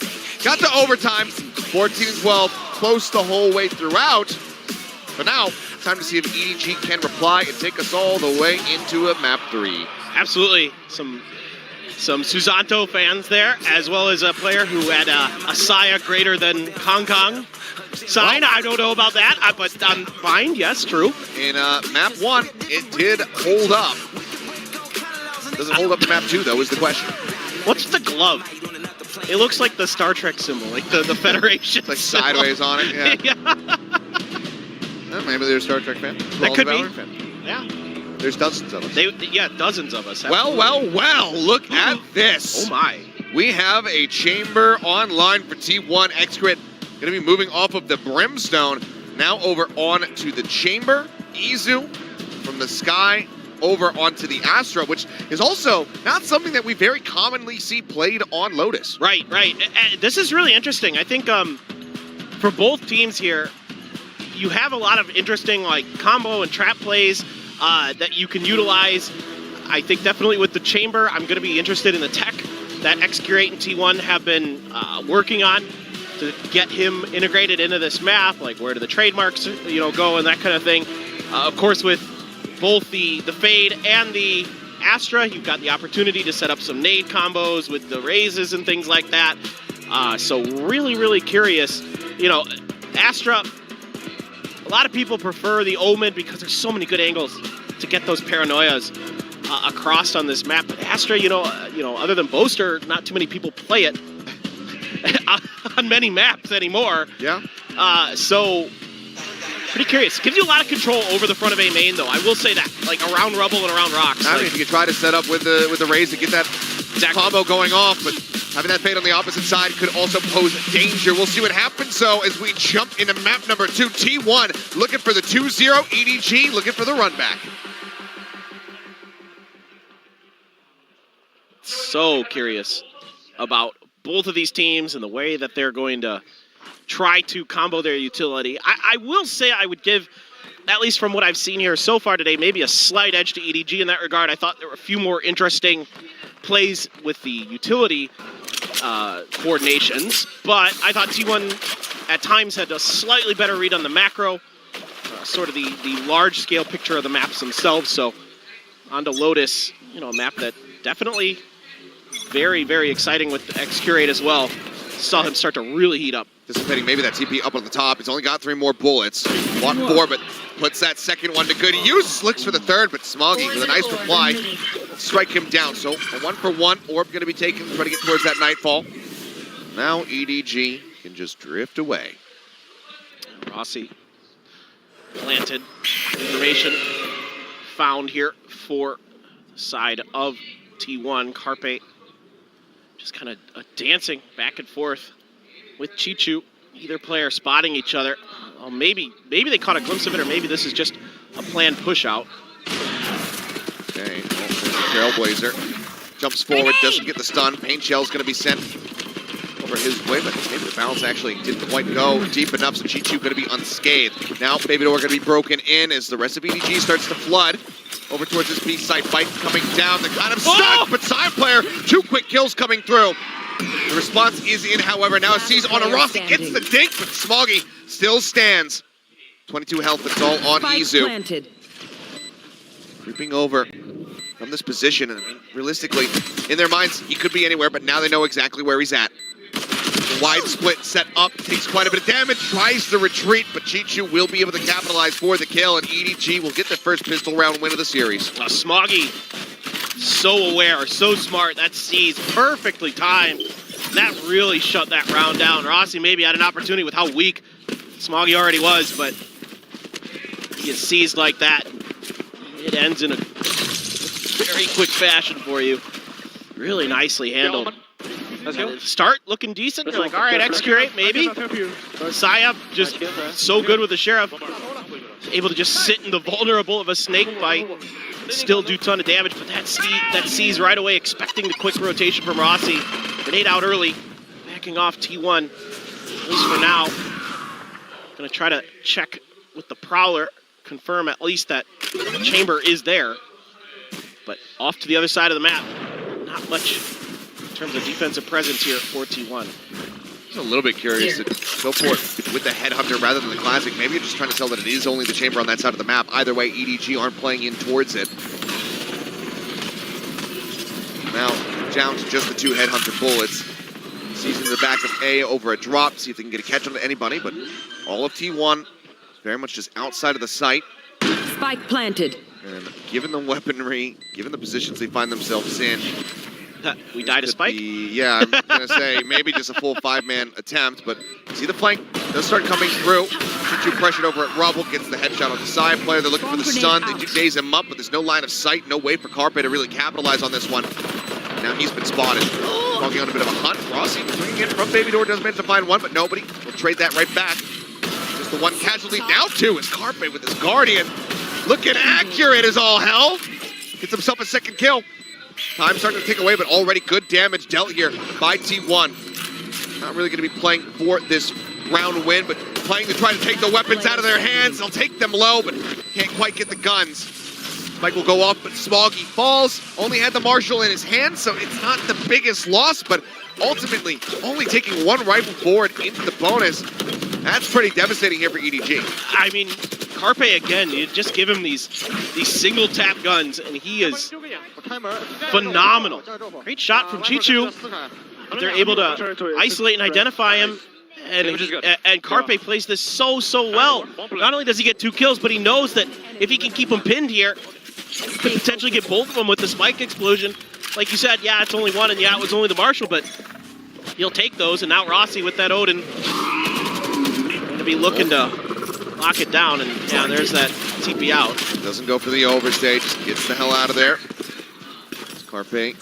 Got to overtime, 14-12, close the whole way throughout. But now, time to see if EDG can reply and take us all the way into a map 3. Absolutely. Some Susanto fans there, as well as a player who had a Saya greater than Kong Kong sign. I don't know about that, but I'm fine. Yes, true. In map 1, it did hold up. Doesn't hold up in map 2, though, is the question. What's the glove? It looks like the Star Trek symbol, like the Federation. It's like symbol. sideways on it, yeah. Yeah. Well, maybe they're a Star Trek fan. That could be. Fan. Yeah. There's dozens of us. Dozens of us. Well, look at this. Oh my. We have a chamber online for T1. X-Grid going to be moving off of the Brimstone, now over on to the chamber. Izu from the sky over onto the Astra, which is also not something that we very commonly see played on Lotus. Right. This is really interesting. I think for both teams here, you have a lot of interesting like combo and trap plays that you can utilize. I think definitely with the chamber, I'm going to be interested in the tech that X-Curate and T1 have been working on to get him integrated into this map, like where do the trademarks go and that kind of thing. Of course, with both the Fade and the Astra, you've got the opportunity to set up some nade combos with the raises and things like that. So really curious. Astra, a lot of people prefer the Omen because there's so many good angles to get those paranoias across on this map. But Astra, other than Boaster, not too many people play it on many maps anymore. Yeah. So pretty curious. Gives you a lot of control over the front of A main, though. I will say that, like around rubble and around rocks. I mean, you can try to set up with the raise to get that combo going off, but having that Fade on the opposite side could also pose danger. We'll see what happens, so as we jump into map number 2, T1 looking for the 2-0, EDG looking for the run back. So curious about both of these teams and the way that they're going to try to combo their utility. I will say I would give, at least from what I've seen here so far today, maybe a slight edge to EDG in that regard. I thought there were a few more interesting plays with the utility coordinations, but I thought T1 at times had a slightly better read on the macro, sort of the large-scale picture of the maps themselves. So onto Lotus, a map that definitely very exciting with X-Curate as well. Saw him start to really heat up. Anticipating maybe that TP up on the top. He's only got 3 more bullets. Walk 4, but puts that second one to good use. Looks for the third, but Smoggy with a nice reply. Strike him down. So a 1-for-1 orb going to be taken, trying to get towards that Nightfall. Now EDG can just drift away. Rossi planted. Information found here for the side of T1. Carpe just kind of dancing back and forth with Chichu. Either player spotting each other. Oh, maybe they caught a glimpse of it, or maybe this is just a planned push out. Okay, Trailblazer jumps forward, doesn't get the stun. Pain Shell's going to be sent over his way, but maybe the bounce actually didn't quite go deep enough, so Chichu going to be unscathed. Now Baby Door going to be broken in as the rest of EDG starts to flood over towards this B site. Fight coming down. They're kind of stuck, but side player, 2 quick kills coming through. The response is in, however. Now sees on a Rossi, gets the dink, but Smoggy still stands. 22 health, but it's all on Izu. Creeping over from this position, and realistically, in their minds, he could be anywhere, but now they know exactly where he's at. Wide split set up, takes quite a bit of damage, tries to retreat, but Chichu will be able to capitalize for the kill, and EDG will get their first pistol round win of the series. Smoggy, so aware, so smart. That C's perfectly timed. That really shut that round down. Rossi maybe had an opportunity with how weak Smoggy already was, but he gets seized like that. It ends in a very quick fashion for you. Really nicely handled. Start looking decent. You're like, all right, X-Curate, maybe. Saya just so good with the Sheriff. Able to just sit in the vulnerable of a snake bite. Still do a ton of damage, but that sees right away, expecting the quick rotation from Rossi. Grenade out early. Backing off T1, at least for now. Gonna try to check with the Prowler, confirm at least that the chamber is there. But off to the other side of the map, not much in terms of defensive presence here for T1. I'm a little bit curious to go for it with the Headhunter rather than the Classic. Maybe you're just trying to tell that it is only the chamber on that side of the map. Either way, EDG aren't playing in towards it. Now, down to just the 2 Headhunter bullets. Sees in the back of A over a drop, see if they can get a catch on anybody, but all of T1 is very much just outside of the sight. Spike planted. And given the weaponry, given the positions they find themselves in, we died a Spike? Yeah, I'm going to say maybe just a full 5-man attempt, but see the flank does start coming through. Chichu pressured over at Rubble, gets the headshot on the side player. They're looking for the stun. They do daze him up, but there's no line of sight, no way for Carpe to really capitalize on this one. Now he's been spotted. Walking on a bit of a hunt. Rossi swinging in from Baby Door, does manage to find one, but nobody will trade that right back. Just the one casualty. Now 2 is Carpe with his Guardian. Looking accurate as all hell. Gets himself a second kill. Time starting to tick away, but already good damage dealt here by T1. Not really going to be playing for this round win, but playing to try to take the weapons out of their hands. They'll take them low, but can't quite get the guns. Spike will go off, but Smoggy falls. Only had the Marshal in his hand, so it's not the biggest loss, but ultimately only taking 1 rifle forward into the bonus. That's pretty devastating here for EDG. I mean, Carpe again, you just give him these single tap guns, and he is phenomenal. Great shot from Chichu. They're able to isolate and identify him, and Carpe plays this so well. Not only does he get 2 kills, but he knows that if he can keep him pinned here, he could potentially get both of them with the Spike explosion. Like you said, yeah, it's only 1, and yeah, it was only the Marshal, but he'll take those, and now Rossi with that Odin going to be looking to lock it down, and yeah, there's that TP out. Doesn't go for the overstay, just gets the hell out of there. Carpe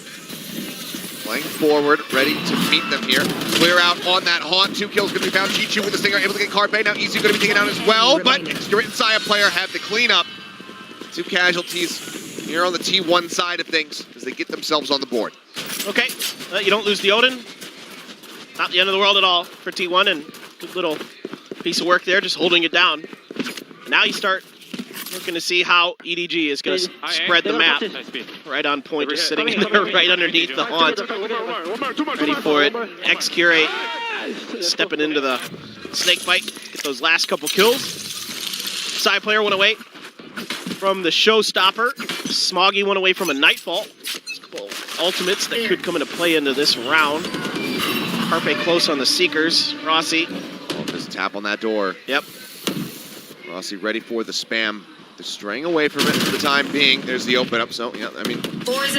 playing forward, ready to meet them here. Clear out on that haunt. 2 kills going to be found. Chichu with the stinger, able to get Carpe. Now Easy going to be taken out as well, but extra Inside player have the cleanup. 2 casualties here on the T1 side of things as they get themselves on the board. Okay, you don't lose the Odin. Not the end of the world at all for T1, and good little piece of work there, just holding it down. Now you start looking to see how EDG is going to spread the map. Right on point, just sitting in there right underneath the haunt. Ready for it. X-Curate stepping into the snake bite. Get those last couple kills. Side player went away from the showstopper. Smoggy went away from a Nightfall. A couple ultimates that could come into play into this round. Carpe close on the Seekers. Rossi. Just tap on that door. Yep. Rossi ready for the spam. They're straying away from it for the time being. There's the open up. So, yeah, I mean,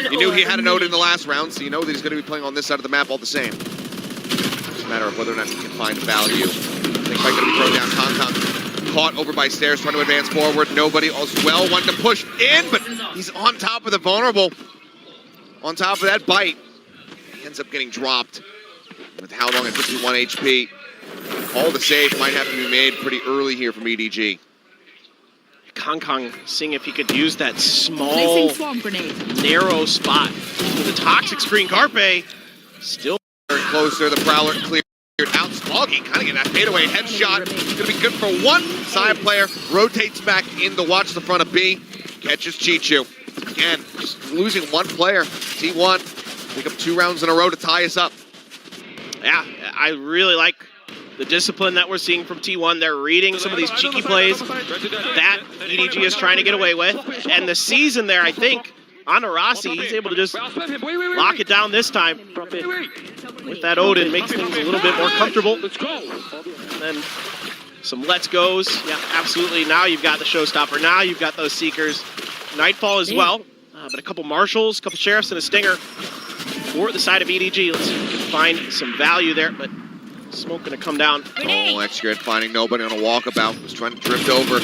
you knew he had a note in the last round, so you know that he's going to be playing on this side of the map all the same. It's a matter of whether or not he can find value. I think Mike going to be thrown down. Kong caught over by stairs, trying to advance forward. Nobody as well wanted to push in, but he's on top of the vulnerable. On top of that bite. He ends up getting dropped. With how long at 51 HP. All the saves might have to be made pretty early here from EDG. Kong seeing if he could use that small, narrow spot with a toxic screen. Carpe still closer. The Prowler cleared out. Smoggy kind of getting that fadeaway headshot. It's going to be good for 1. Side player rotates back in to watch the front of B. Catches Chichu. Again, just losing 1 player. T1 pick up 2 rounds in a row to tie us up. Yeah, I really like the discipline that we're seeing from T1. They're reading some of these cheeky plays that EDG is trying to get away with. And the season there, I think, on Rossi, he's able to just lock it down this time. With that Odin, makes things a little bit more comfortable. And then some let's goes. Yeah, absolutely. Now you've got the showstopper. Now you've got those Seekers. Nightfall as well. But a couple Marshals, a couple Sheriffs, and a Stinger for the side of EDG. Let's see if we can find some value there. But smoke going to come down. Oh, X-Grid finding nobody on a walkabout. Was trying to drift over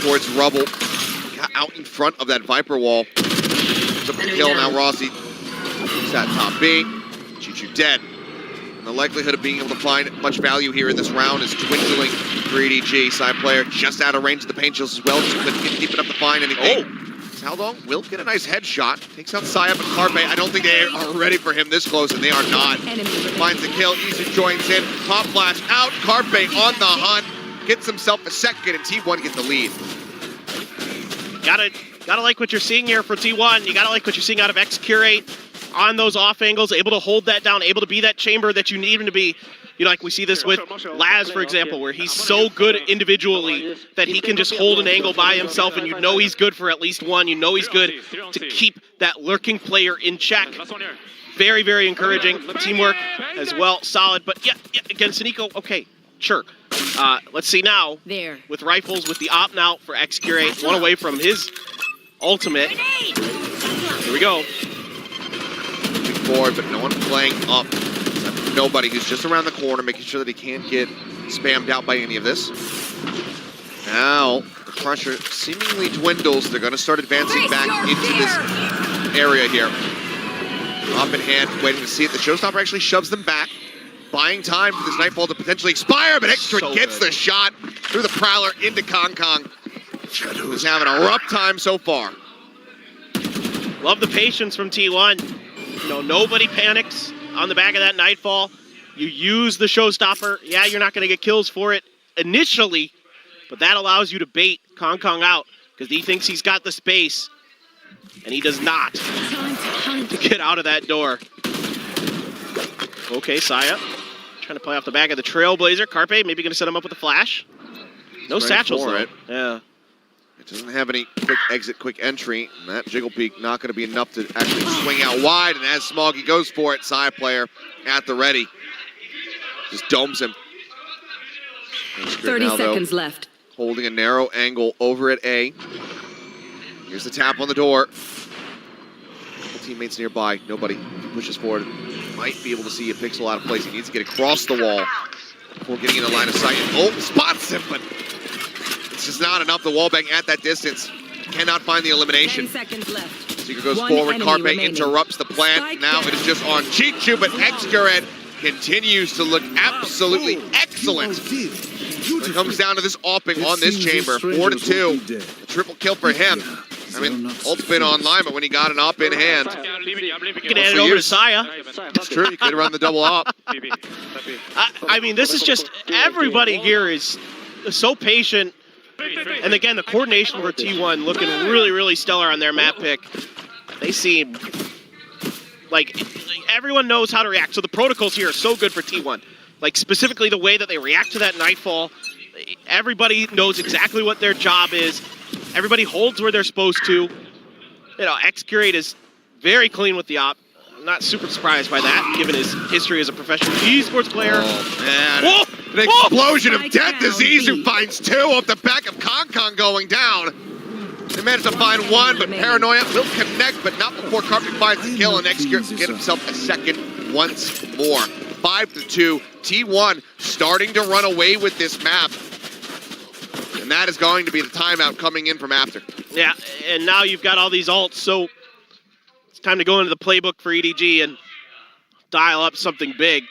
towards Rubble. Got out in front of that Viper wall. There's a kill now. Rossi is at top B. Chichu dead. And the likelihood of being able to find much value here in this round is dwindling for EDG. Side player just out of range of the paint shields as well. Just couldn't get deep enough to find anything. Oh. Haldong will get a nice headshot. Takes out Sayap and Carpe. I don't think they are ready for him this close, and they are not. Finds the kill. Easy joins in. Pop flash out. Carpe on the hunt. gets himself a second, and T1 gets the lead. Gotta like what you're seeing here for T1. You gotta like what you're seeing out of X-Curate on those off angles, able to hold that down, able to be that chamber that you need him to be. You know, like we see this with Laz, for example, where he's so good individually that he can just hold an angle by himself, and you know he's good for at least one. You know he's good to keep that lurking player in check. Very, very encouraging. Teamwork as well, solid. But yeah, against Nico, okay, sure. Let's see now. There. With rifles, with the op now for X-Curate, one away from his ultimate. Here we go. Moving forward, but no one playing up. Nobody who's just around the corner, making sure that he can't get spammed out by any of this. Now, the pressure seemingly dwindles. They're going to start advancing back into this area here. Up in hand, waiting to see it. The showstopper actually shoves them back, buying time for this Nightfall to potentially expire, but X-Curate gets the shot through the Prowler into Kong Kong, who's having a rough time so far. Love the patience from T1. You know, nobody panics on the back of that Nightfall. You use the showstopper. Yeah, you're not going to get kills for it initially, but that allows you to bait Kong Kong out because he thinks he's got the space, and he does not to get out of that door. Okay, Saya trying to play off the back of the Trailblazer. Carpe maybe going to set him up with a flash. No satchels though. Yeah. It doesn't have any quick exit, quick entry, and that Jiggle Peak not going to be enough to actually swing out wide, and as Smoggy goes for it, Saya player at the ready. Just domes him. 30 seconds left. Holding a narrow angle over at A. Here's the tap on the door. Couple teammates nearby. Nobody pushes forward. Might be able to see a pixel out of place. He needs to get across the wall before getting in the line of sight. And spots him, but it's just not enough. The wallbang at that distance cannot find the elimination. 10 seconds left. Seeker goes forward. Carpe interrupts the plan. Now it is just on Chichu, but X-Curate continues to look absolutely excellent. When it comes down to this opping on this chamber, 4-2. A triple kill for him. I mean, ult's been online, but when he got an op in hand, you can hand it over to Saya. It's true, you could run the double op. I mean, this is just, everybody here is so patient. And again, the coordination for T1 looking really, really stellar on their map pick. They seem like everyone knows how to react. So the protocols here are so good for T1. Like specifically the way that they react to that Nightfall. Everybody knows exactly what their job is. Everybody holds where they're supposed to. You know, X-Curate is very clean with the op. I'm not super surprised by that, given his history as a professional esports player. Oh, man. Whoa! An explosion of death disease who finds two off the back of Kong Kong going down. They managed to find one, but Paranoia will connect, but not before Carpet finds the kill, and X-Curate get himself a second once more. 5-2. T1 starting to run away with this map. And that is going to be the timeout coming in from after. Yeah, and now you've got all these ults, so it's time to go into the playbook for EDG and dial up something big.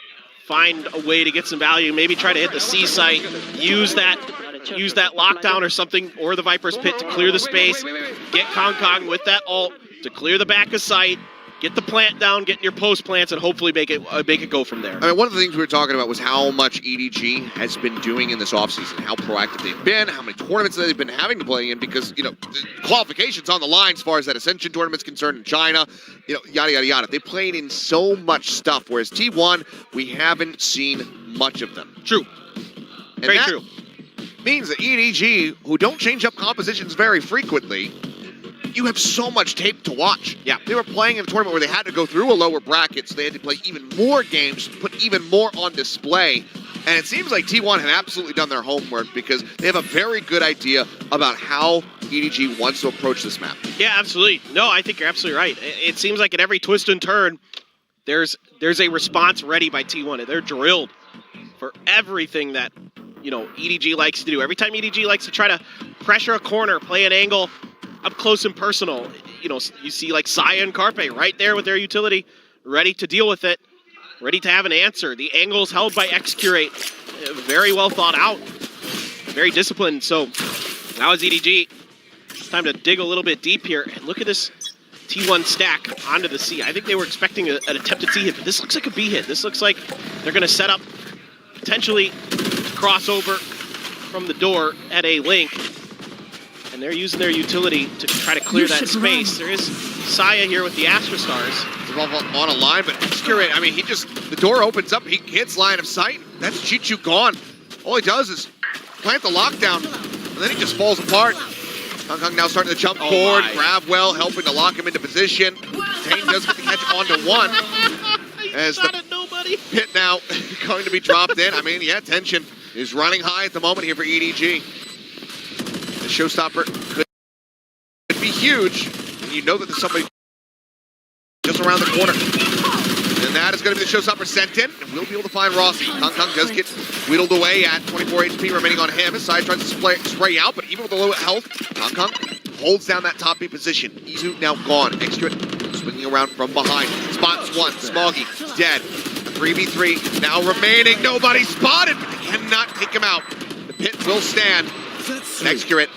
Find a way to get some value, maybe try to hit the C site, use that lockdown or something, or the Viper's Pit to clear the space, get Kong Kong with that ult to clear the back of sight, get the plant down, get your post plants, and hopefully make it go from there. I mean, one of the things we were talking about was how much EDG has been doing in this offseason, how proactive they've been, how many tournaments they've been having to play in, because, you know, the qualifications on the line as far as that Ascension tournament's concerned in China, you know, yada, yada, yada. They played in so much stuff, whereas T1, we haven't seen much of them. True. And very that true. Means that EDG, who don't change up compositions very frequently, you have so much tape to watch. Yeah. They were playing in a tournament where they had to go through a lower bracket, so they had to play even more games, put even more on display. And it seems like T1 have absolutely done their homework because they have a very good idea about how EDG wants to approach this map. Yeah, absolutely. No, I think you're absolutely right. It seems like at every twist and turn, there's a response ready by T1. They're drilled for everything that, you know, EDG likes to do. Every time EDG likes to try to pressure a corner, play an angle, up close and personal, you know, you see like Saya and Carpe right there with their utility, ready to deal with it, ready to have an answer. The angles held by X-Curate, very well thought out, very disciplined. So now is EDG. It's time to dig a little bit deep here. And look at this T1 stack onto the C. I think they were expecting an attempted C hit, but this looks like a B hit. This looks like they're going to set up potentially crossover. from the door at A link, and they're using their utility to try to clear that space. There is Saya here with the Astra Stars. He's on a line, but Excurate, I mean, the door opens up, he hits line of sight. That's Chichu gone. All he does is plant the lockdown, and then he just falls apart. Kong now starting to jump forward, Gravwell helping to lock him into position. Tane does get the catch onto one. As the pit now going to be dropped in. I mean, yeah, tension is running high at the moment here for EDG. The showstopper could be huge, and you know that there's somebody just around the corner. And that is going to be the showstopper sent in, and we'll be able to find Rossi. Kong does get whittled away at 24 HP remaining on him. His side tries to spray out, but even with the low health, Kong holds down that top B position. Izu now gone. Extra swinging around from behind. Spots one. Smoggy dead. 3v3 now remaining. Nobody spotted, but they cannot take him out. The pit will stand. Excurate,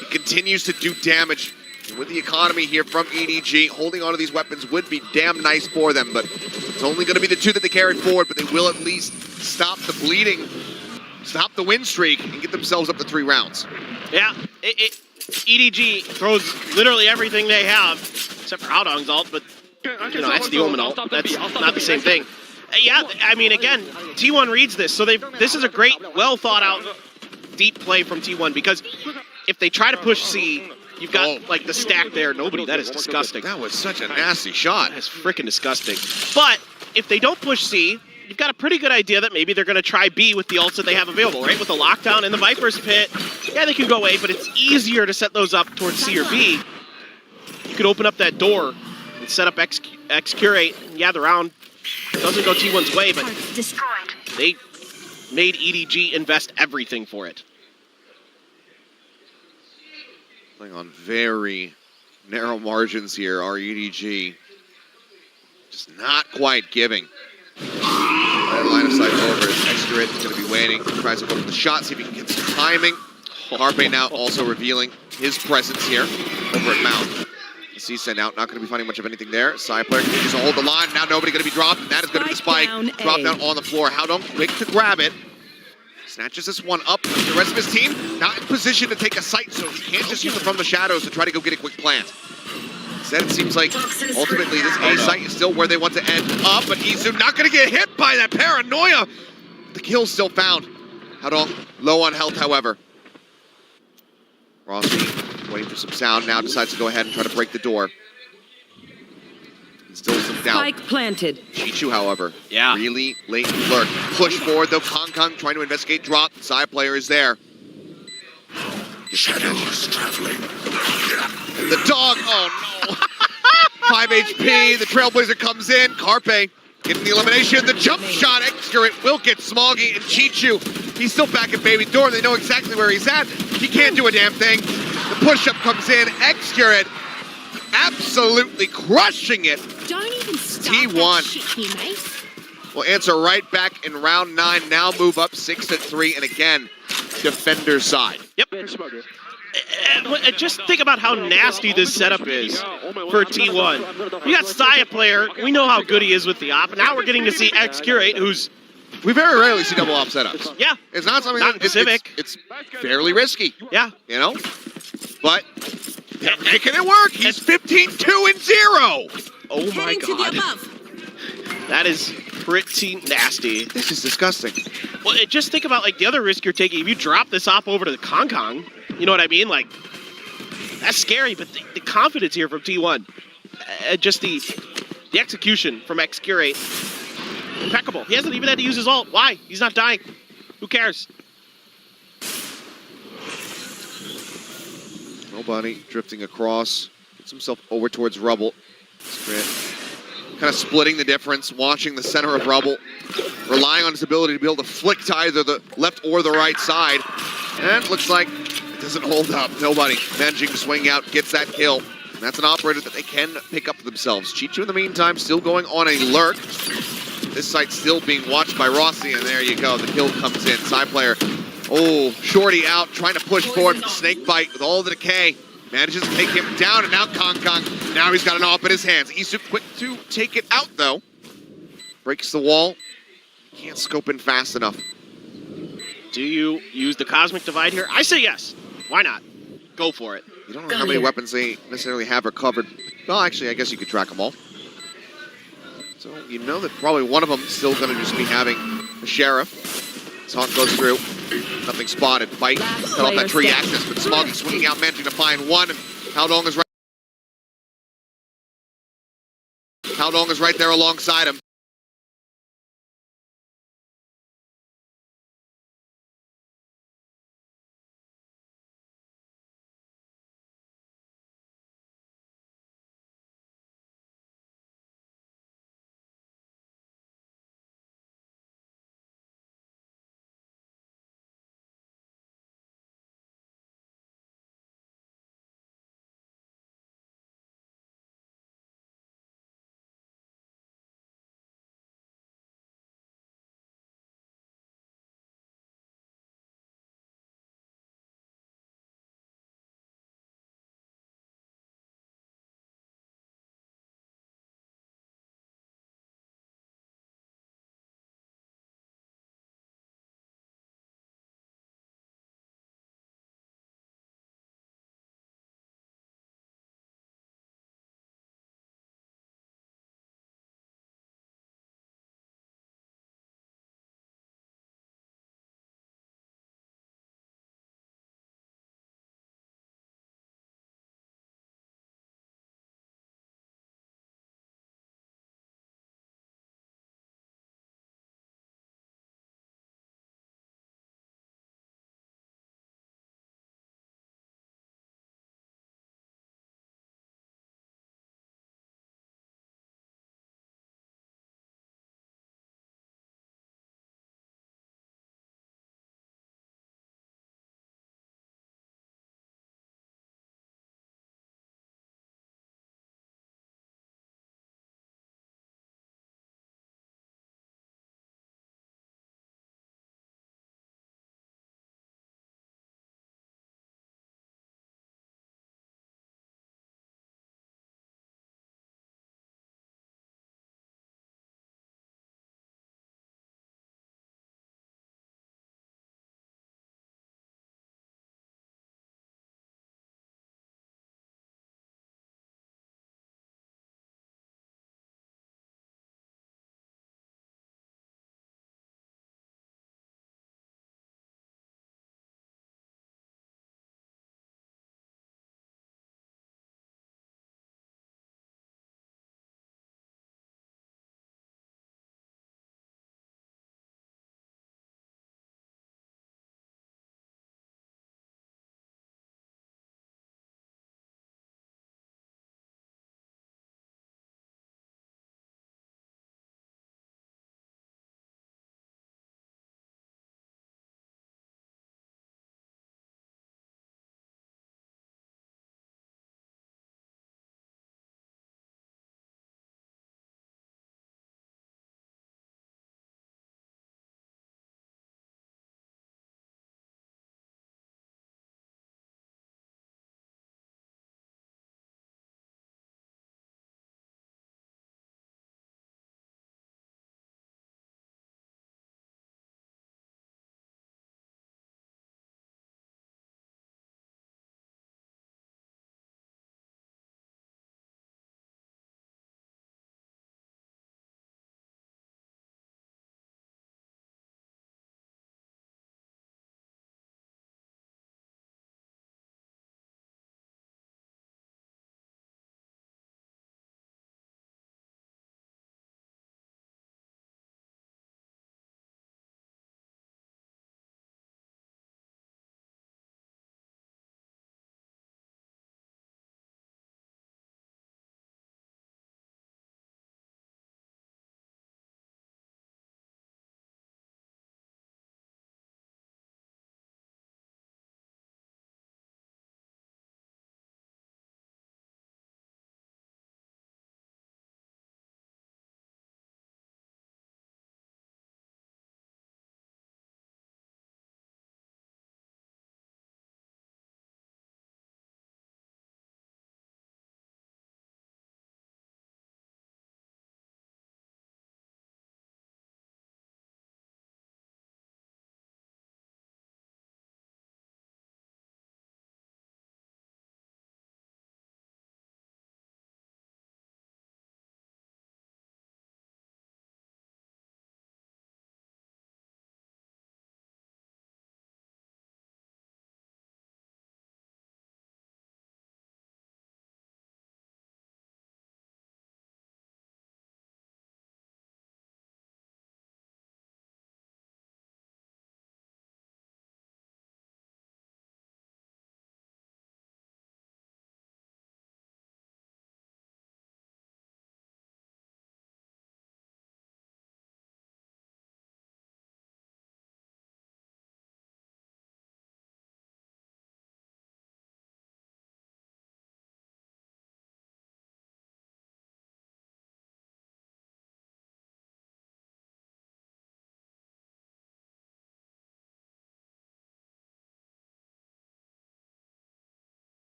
he continues to do damage. With the economy here from EDG, holding onto these weapons would be damn nice for them, but it's only going to be the two that they carry forward, but they will at least stop the bleeding, stop the win streak, and get themselves up to 3 rounds. Yeah, EDG throws literally everything they have, except for Haodong's ult, but you know, that's the Omen ult. That's not the same thing. Yeah, I mean, again, T1 reads this, so this is a great, well thought out, deep play from T1, because if they try to push C, you've got like the stack there. Nobody. That is disgusting. That was such a nasty shot. That's freaking disgusting. But if they don't push C, you've got a pretty good idea that maybe they're going to try B with the ults that they have available, right? With the lockdown and the Viper's pit, yeah, they can go A, but it's easier to set those up towards C or B. You could open up that door and set up Excurate. Yeah, the round doesn't go T1's way, but they made EDG invest everything for it. On very narrow margins here, our EDG just not quite giving. Line of sight over. Excurate is going to be waiting. Tries to go for the shot, see if he can get some timing. Carpe now also revealing his presence here over at Mount. The C sent out, not going to be finding much of anything there. Side player continues to hold the line. Now nobody going to be dropped, and that is going to be the spike. Drop down on the floor. Haodong quick to grab it. Snatches this one up. The rest of his team not in position to take a sight, so he can't just use it from the shadows to try to go get a quick plant. Instead, it seems like ultimately this A site is still where they want to end up, but Izu not going to get hit by that paranoia. The kill's still found. Haodong low on health, however. Rossi waiting for some sound now, decides to go ahead and try to break the door. Still some doubt. Spike planted. Chichu, however, yeah, really late lurk. Push forward though. Kong trying to investigate drop. Side player is there. Shadows traveling. The dog. Oh no. 5 HP. The Trailblazer comes in. Carpe getting the elimination. The jump shot. Excurate will get Smoggy and Chichu. He's still back at Baby Door. They know exactly where he's at. He can't do a damn thing. The push-up comes in. Excurate absolutely crushing it. Don't even start T1 that shit here, mate. will answer right back in round 9. Now move up 6-3, and again, defender side. Yep. Just think about how nasty this setup is for T1. We got Saya player. We know how good he is with the op. Now we're getting to see Excurate, who's... We very rarely see double op setups. Yeah. It's not something not Pacific. It's fairly risky. Yeah. You know? But they're making it work. He's 15-2-0. Oh my god. That is pretty nasty. This is disgusting. Well, just think about like the other risk you're taking. If you drop this op over to the Kong, you know what I mean? Like, that's scary, but the confidence here from T1. Just the execution from Excurate. Impeccable. He hasn't even had to use his ult. Why? He's not dying. Who cares? Nobody drifting across. Gets himself over towards Rubble. Kind of splitting the difference, watching the center of Rubble, relying on his ability to be able to flick to either the left or the right side. And it looks like it doesn't hold up. Nobody managing to swing out, gets that kill. And that's an operator that they can pick up for themselves. Chichu, in the meantime, still going on a lurk. This site's still being watched by Rossi, and there you go. The kill comes in. Side player, oh, Shorty out, trying to push forward. Snake bite with all the decay. Manages to take him down, and now Kong, now he's got an op in his hands. Isu quick to take it out, though. Breaks the wall. Can't scope in fast enough. Do you use the Cosmic Divide here? I say yes. Why not? Go for it. You don't know how many weapons they necessarily have recovered. Well, actually, I guess you could track them all. So you know that probably one of them is still going to just be having a Sheriff. Taunt goes through. Nothing spotted. Fight. Cut off that tree access, but Smoggy swinging out, managing to find one. And Haldong is right. Haldong is right there alongside him.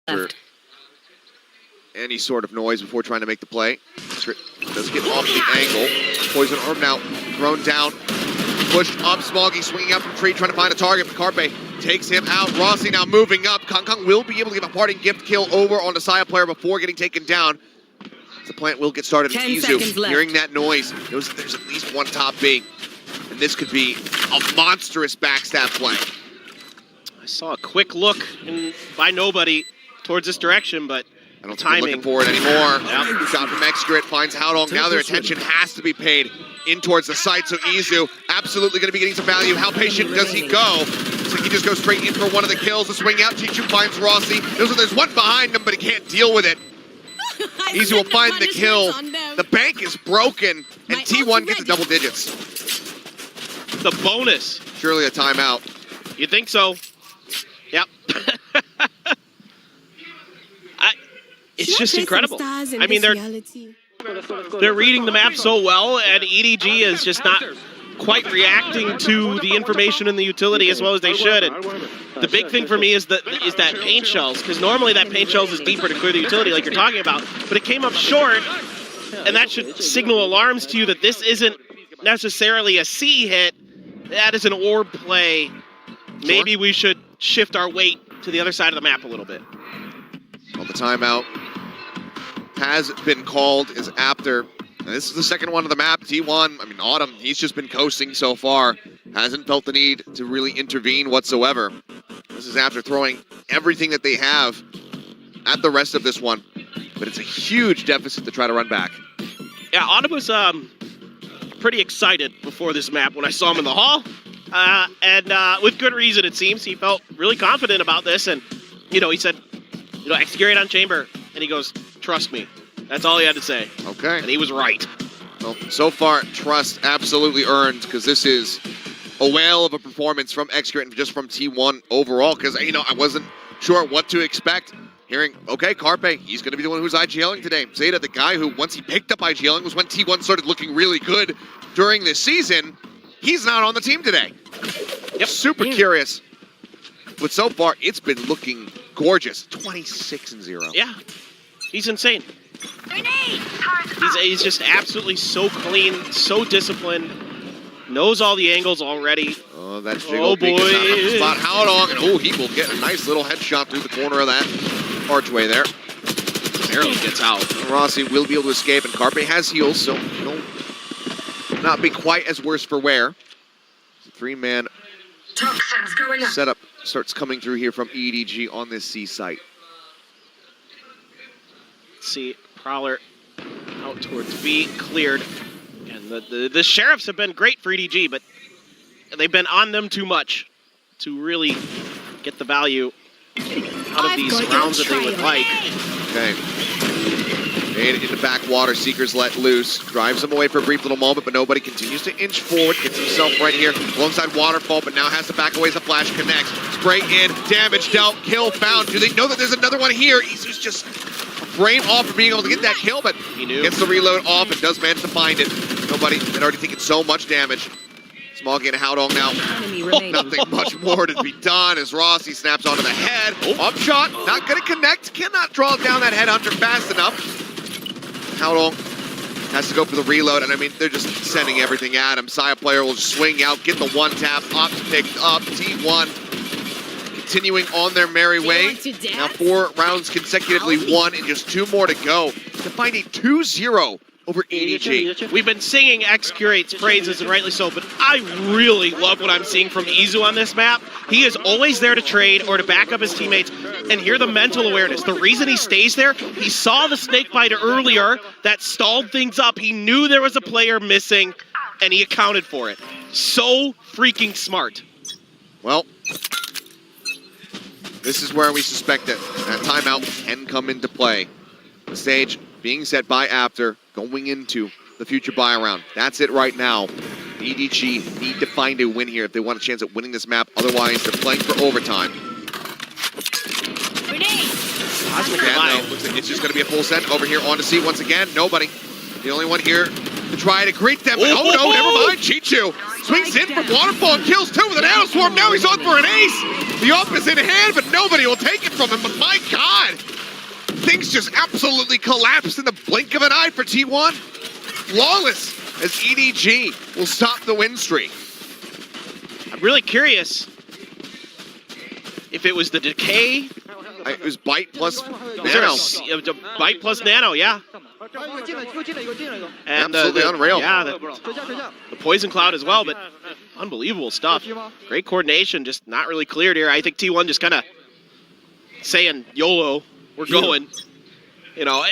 after any sort of noise before trying to make the play. Does get off the angle. Poison Orb now thrown down. Pushed up. Smoggy swinging up from tree, trying to find a target. But Carpe takes him out. Rossi now moving up. Kong will be able to give a parting gift kill over on the Saya player before getting taken down. The plant will get started in 10 Izu. seconds left. Hearing that noise, there's at least one top B. And this could be a monstrous backstab play. I saw a quick look by nobody towards this direction, but I don't think they're looking for it anymore. Shot from Xgrit finds Howdong. Now their attention has to be paid in towards the site, so Izu absolutely going to be getting some value. How patient does he go? So he just goes straight in for one of the kills. The swing out, Chichu finds Rossi. There's one behind him, but he can't deal with it. Izu will find the kill. The bank is broken, and T1 gets the double digits. The bonus. Surely a timeout. You think so? Yep. It's just incredible. I mean, they're reading the map so well, and EDG is just not quite reacting to the information in the utility as well as they should. And the big thing for me is that paint shells, because normally that paint shells is deeper to clear the utility like you're talking about, but it came up short, and that should signal alarms to you that this isn't necessarily a C hit. That is an orb play. Maybe we should shift our weight to the other side of the map a little bit. Well, the timeout has been called is after. And this is the second one of the map. T1, I mean, Autumn, he's just been coasting so far. Hasn't felt the need to really intervene whatsoever. This is after throwing everything that they have at the rest of this one. But it's a huge deficit to try to run back. Yeah, Autumn was pretty excited before this map when I saw him in the hall. And with good reason, it seems. He felt really confident about this. And, he said, execute on chamber. And he goes, trust me. That's all he had to say. Okay. And he was right. Well, so far, trust absolutely earned, because this is a whale of a performance from Xgrit and just from T1 overall, because, I wasn't sure what to expect. Hearing, okay, Carpe, he's going to be the one who's IGLing today. Zeta, the guy who, once he picked up IGLing, was when T1 started looking really good during this season. He's not on the team today. Yep. Super curious. But so far, it's been looking gorgeous. 26-0. Yeah. He's insane. He's just absolutely so clean, so disciplined, knows all the angles already. Oh, that jiggle peek is out of the spot. Howdong, and he will get a nice little headshot through the corner of that archway there. Barely gets out. Rossi will be able to escape, and Carpe has heals, so he'll not be quite as worse for wear. The three-man setup starts coming through here from EDG on this C site. See, Prowler out towards B, cleared. And the Sheriffs have been great for EDG, but they've been on them too much to really get the value out of these rounds that they would like. Okay. Made it into backwater. Seekers let loose. Drives them away for a brief little moment, but nobody continues to inch forward. Gets himself right here alongside Waterfall, but now has to back away as the flash connects. Spray in, damage dealt, kill found. Do they know that there's another one here? Izu's just a frame off for being able to get that kill, but he knew. Gets the reload off and does manage to find it. Nobody had already taken so much damage. Small gain of Howdong now. Nothing much more to be done as Rossi snaps onto the head. Upshot, not going to connect. Cannot draw down that headhunter fast enough. Howdong has to go for the reload, and I mean, they're just sending everything at him. Saya player will just swing out, get the one tap, Ops picked up. T1 continuing on their merry way. Now 4 rounds consecutively won, and just 2 more to go to find a 2-0 over EDG. We've been singing X-Curate's praises, and rightly so, but I really love what I'm seeing from Izu on this map. He is always there to trade or to back up his teammates, and hear the mental awareness. The reason he stays there, he saw the snake bite earlier that stalled things up. He knew there was a player missing, and he accounted for it. So freaking smart. Well, this is where we suspect it. That timeout can come into play. The stage being set by After, going into the future buy round. That's it right now. EDG need to find a win here if they want a chance at winning this map. Otherwise, they're playing for overtime. Again, though, looks like it's just going to be a full set over here on to C once again. Nobody. The only one here to try to greet them. But oh no, never mind. Chichu swings in from Waterfall and kills 2 with an arrow swarm. Now he's on for an ace. The off is in hand, but nobody will take it from him. But my God, things just absolutely collapsed in the blink of an eye for T1. Flawless as EDG will stop the win streak. I'm really curious if it was the decay. It was Bite plus Nano. Bite plus Nano, yeah. And, absolutely unreal. Yeah, the Poison Cloud as well, but unbelievable stuff. Great coordination, just not really cleared here. I think T1 just kind of saying, YOLO, we're going. You know,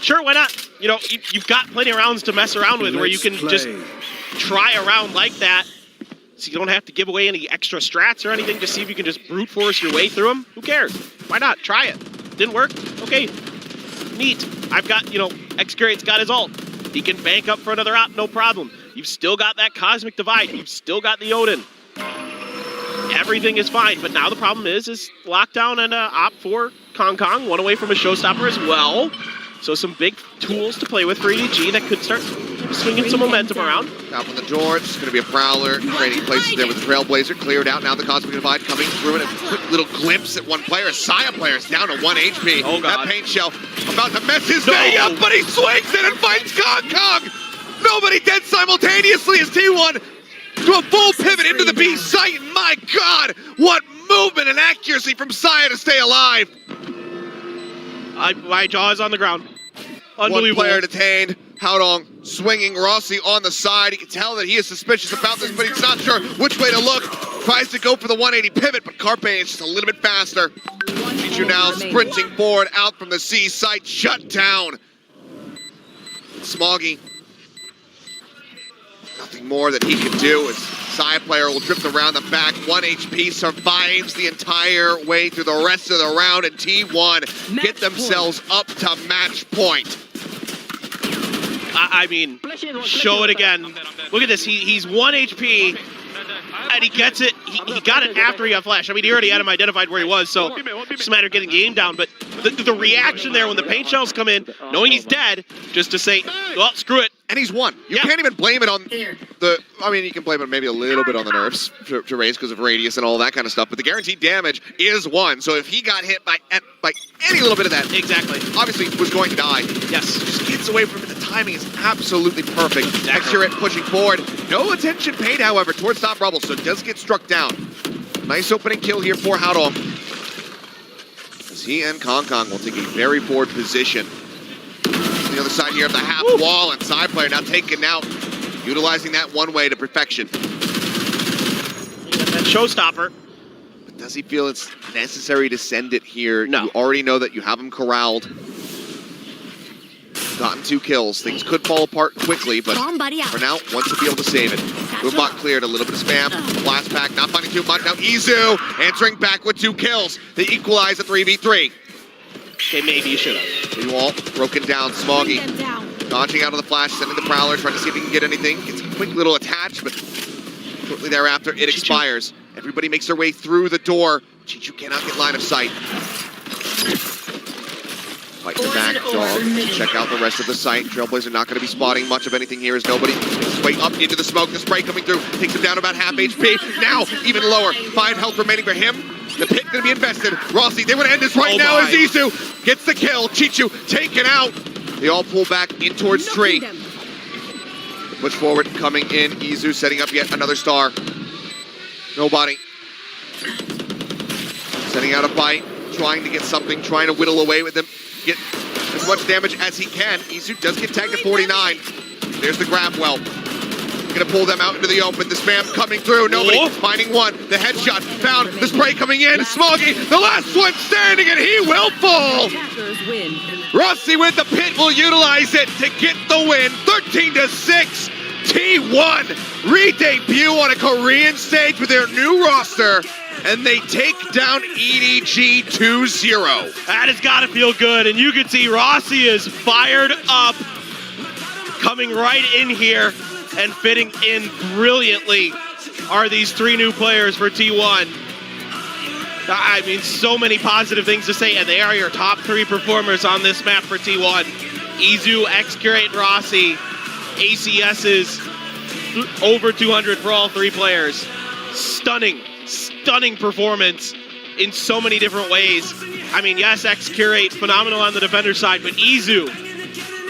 sure, why not? You know, you've got plenty of rounds to mess around with where you can just try a round like that. So you don't have to give away any extra strats or anything. Just see if you can just brute force your way through them. Who cares? Why not? Try it. Didn't work? Okay. Neat. I've got, you know, Xcurate's got his ult. He can bank up for another op, no problem. You've still got that Cosmic Divide. You've still got the Odin. Everything is fine, but now the problem is Lockdown and op for Kong, one away from a showstopper as well. So some big tools to play with for EDG that could start swinging some momentum around. Top on the door, it's going to be a Prowler. Trading places there with the Trailblazer. Cleared out now, the Cosmic Divide coming through and a quick little glimpse at one player. Saya player is down to 1 HP. Oh, God. That Paint Shell about to mess his day up, but he swings it and finds Kong. Nobody dead simultaneously as T1 do a full pivot into the B site. My God, what movement and accuracy from Saya to stay alive. My jaw is on the ground. Unbelievable. One player detained. Haodong swinging Rossi on the side. You can tell that he is suspicious about this, but he's not sure which way to look. Tries to go for the 180 pivot, but Carpe is just a little bit faster. Chichu now sprinting forward out from the C site. Shut down. Smoggy. Nothing more that he can do as Saya player will drift around the back. 1 HP survives the entire way through the rest of the round, and T1 get themselves up to match point. I mean, show it again. Look at this. He's 1 HP, and he gets it. He got it after he got flashed. I mean, he already had him identified where he was, so it's just a matter of getting the aim down. But the reaction there when the paint shells come in, knowing he's dead, just to say, well, screw it. And he's won. You can't even blame it on the... I mean, you can blame it maybe a little bit on the nerfs to raise because of radius and all that kind of stuff, but the guaranteed damage is 1. So if he got hit by any little bit of that, exactly, obviously was going to die. Yes. Just gets away from it. The timing is absolutely perfect. Accurate pushing forward. No attention paid, however, towards top rubble, so it does get struck down. Nice opening kill here for Haodong. As he and Kong will take a very forward position. On the other side here of the half wall, and side player now taken out, utilizing that one way to perfection. That showstopper. But does he feel it's necessary to send it here? No. You already know that you have him corralled. Gotten 2 kills. Things could fall apart quickly, but for now, wants to be able to save it. Boombot cleared, a little bit of spam. Blast pack, not finding too much. Now Izu answering back with 2 kills. They equalize at 3v3. Okay, maybe you should have. Blue wall broken down. Smoggy dodging out of the flash, sending the Prowler, trying to see if he can get anything. Gets a quick little attach, but shortly thereafter, it expires. Everybody makes their way through the door. Chichu cannot get line of sight. Fight the back dog. Check out the rest of the site. Trailblazer not going to be spotting much of anything here as nobody makes his way up into the smoke. The spray coming through takes him down about half HP. Now, even lower. 5 health remaining for him. The pit going to be invested. Rossi, they want to end this right now as Izu gets the kill. Chichu taken out. They all pull back in towards tree. Push forward, coming in. Izu setting up yet another star. Nobody. Setting out a bite. Trying to get something. Trying to whittle away with them. Get as much damage as he can. Izu does get tagged at 49. There's the grab well. Gonna pull them out into the open. The spam coming through. Nobody finding one. The headshot found. The spray coming in. Smoggy, the last one standing, and he will fall. Rossi with the pit will utilize it to get the win. 13-6. T1 re-debut on a Korean stage with their new roster, and they take down EDG 2-0. That has got to feel good, and you can see Rossi is fired up, coming right in here. And fitting in brilliantly are these 3 new players for T1. I mean, so many positive things to say, and they are your top 3 performers on this map for T1. Izu, Xcurate, and Rossi. ACS's over 200 for all 3 players. Stunning performance in so many different ways. I mean, yes, X-Curate, phenomenal on the defender side, but Izu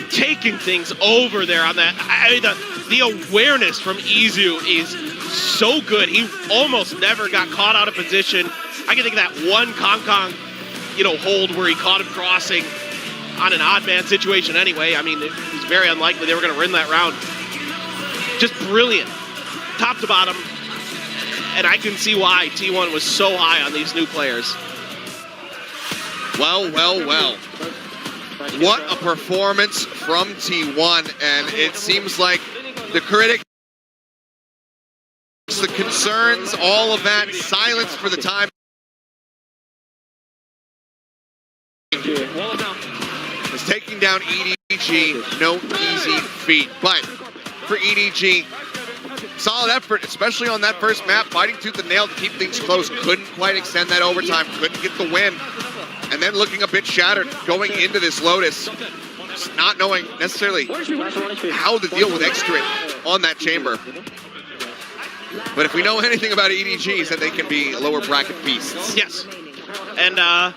taking things over there on that. The awareness from Izu is so good. He almost never got caught out of position. I can think of that one Kong, hold where he caught him crossing on an odd man situation anyway. I mean, it was very unlikely they were going to win that round. Just brilliant, top to bottom. And I can see why T1 was so high on these new players. Well. What a performance from T1, and it seems like the critics, the concerns, all of that, silence for the time. Is taking down EDG, no easy feat, but for EDG, solid effort, especially on that first map, fighting tooth and nail to keep things close, couldn't quite extend that overtime, couldn't get the win. And then looking a bit shattered going into this Lotus, just not knowing necessarily how to deal with X-Curate on that chamber. But if we know anything about EDG, is that they can be lower bracket beasts. Yes. And I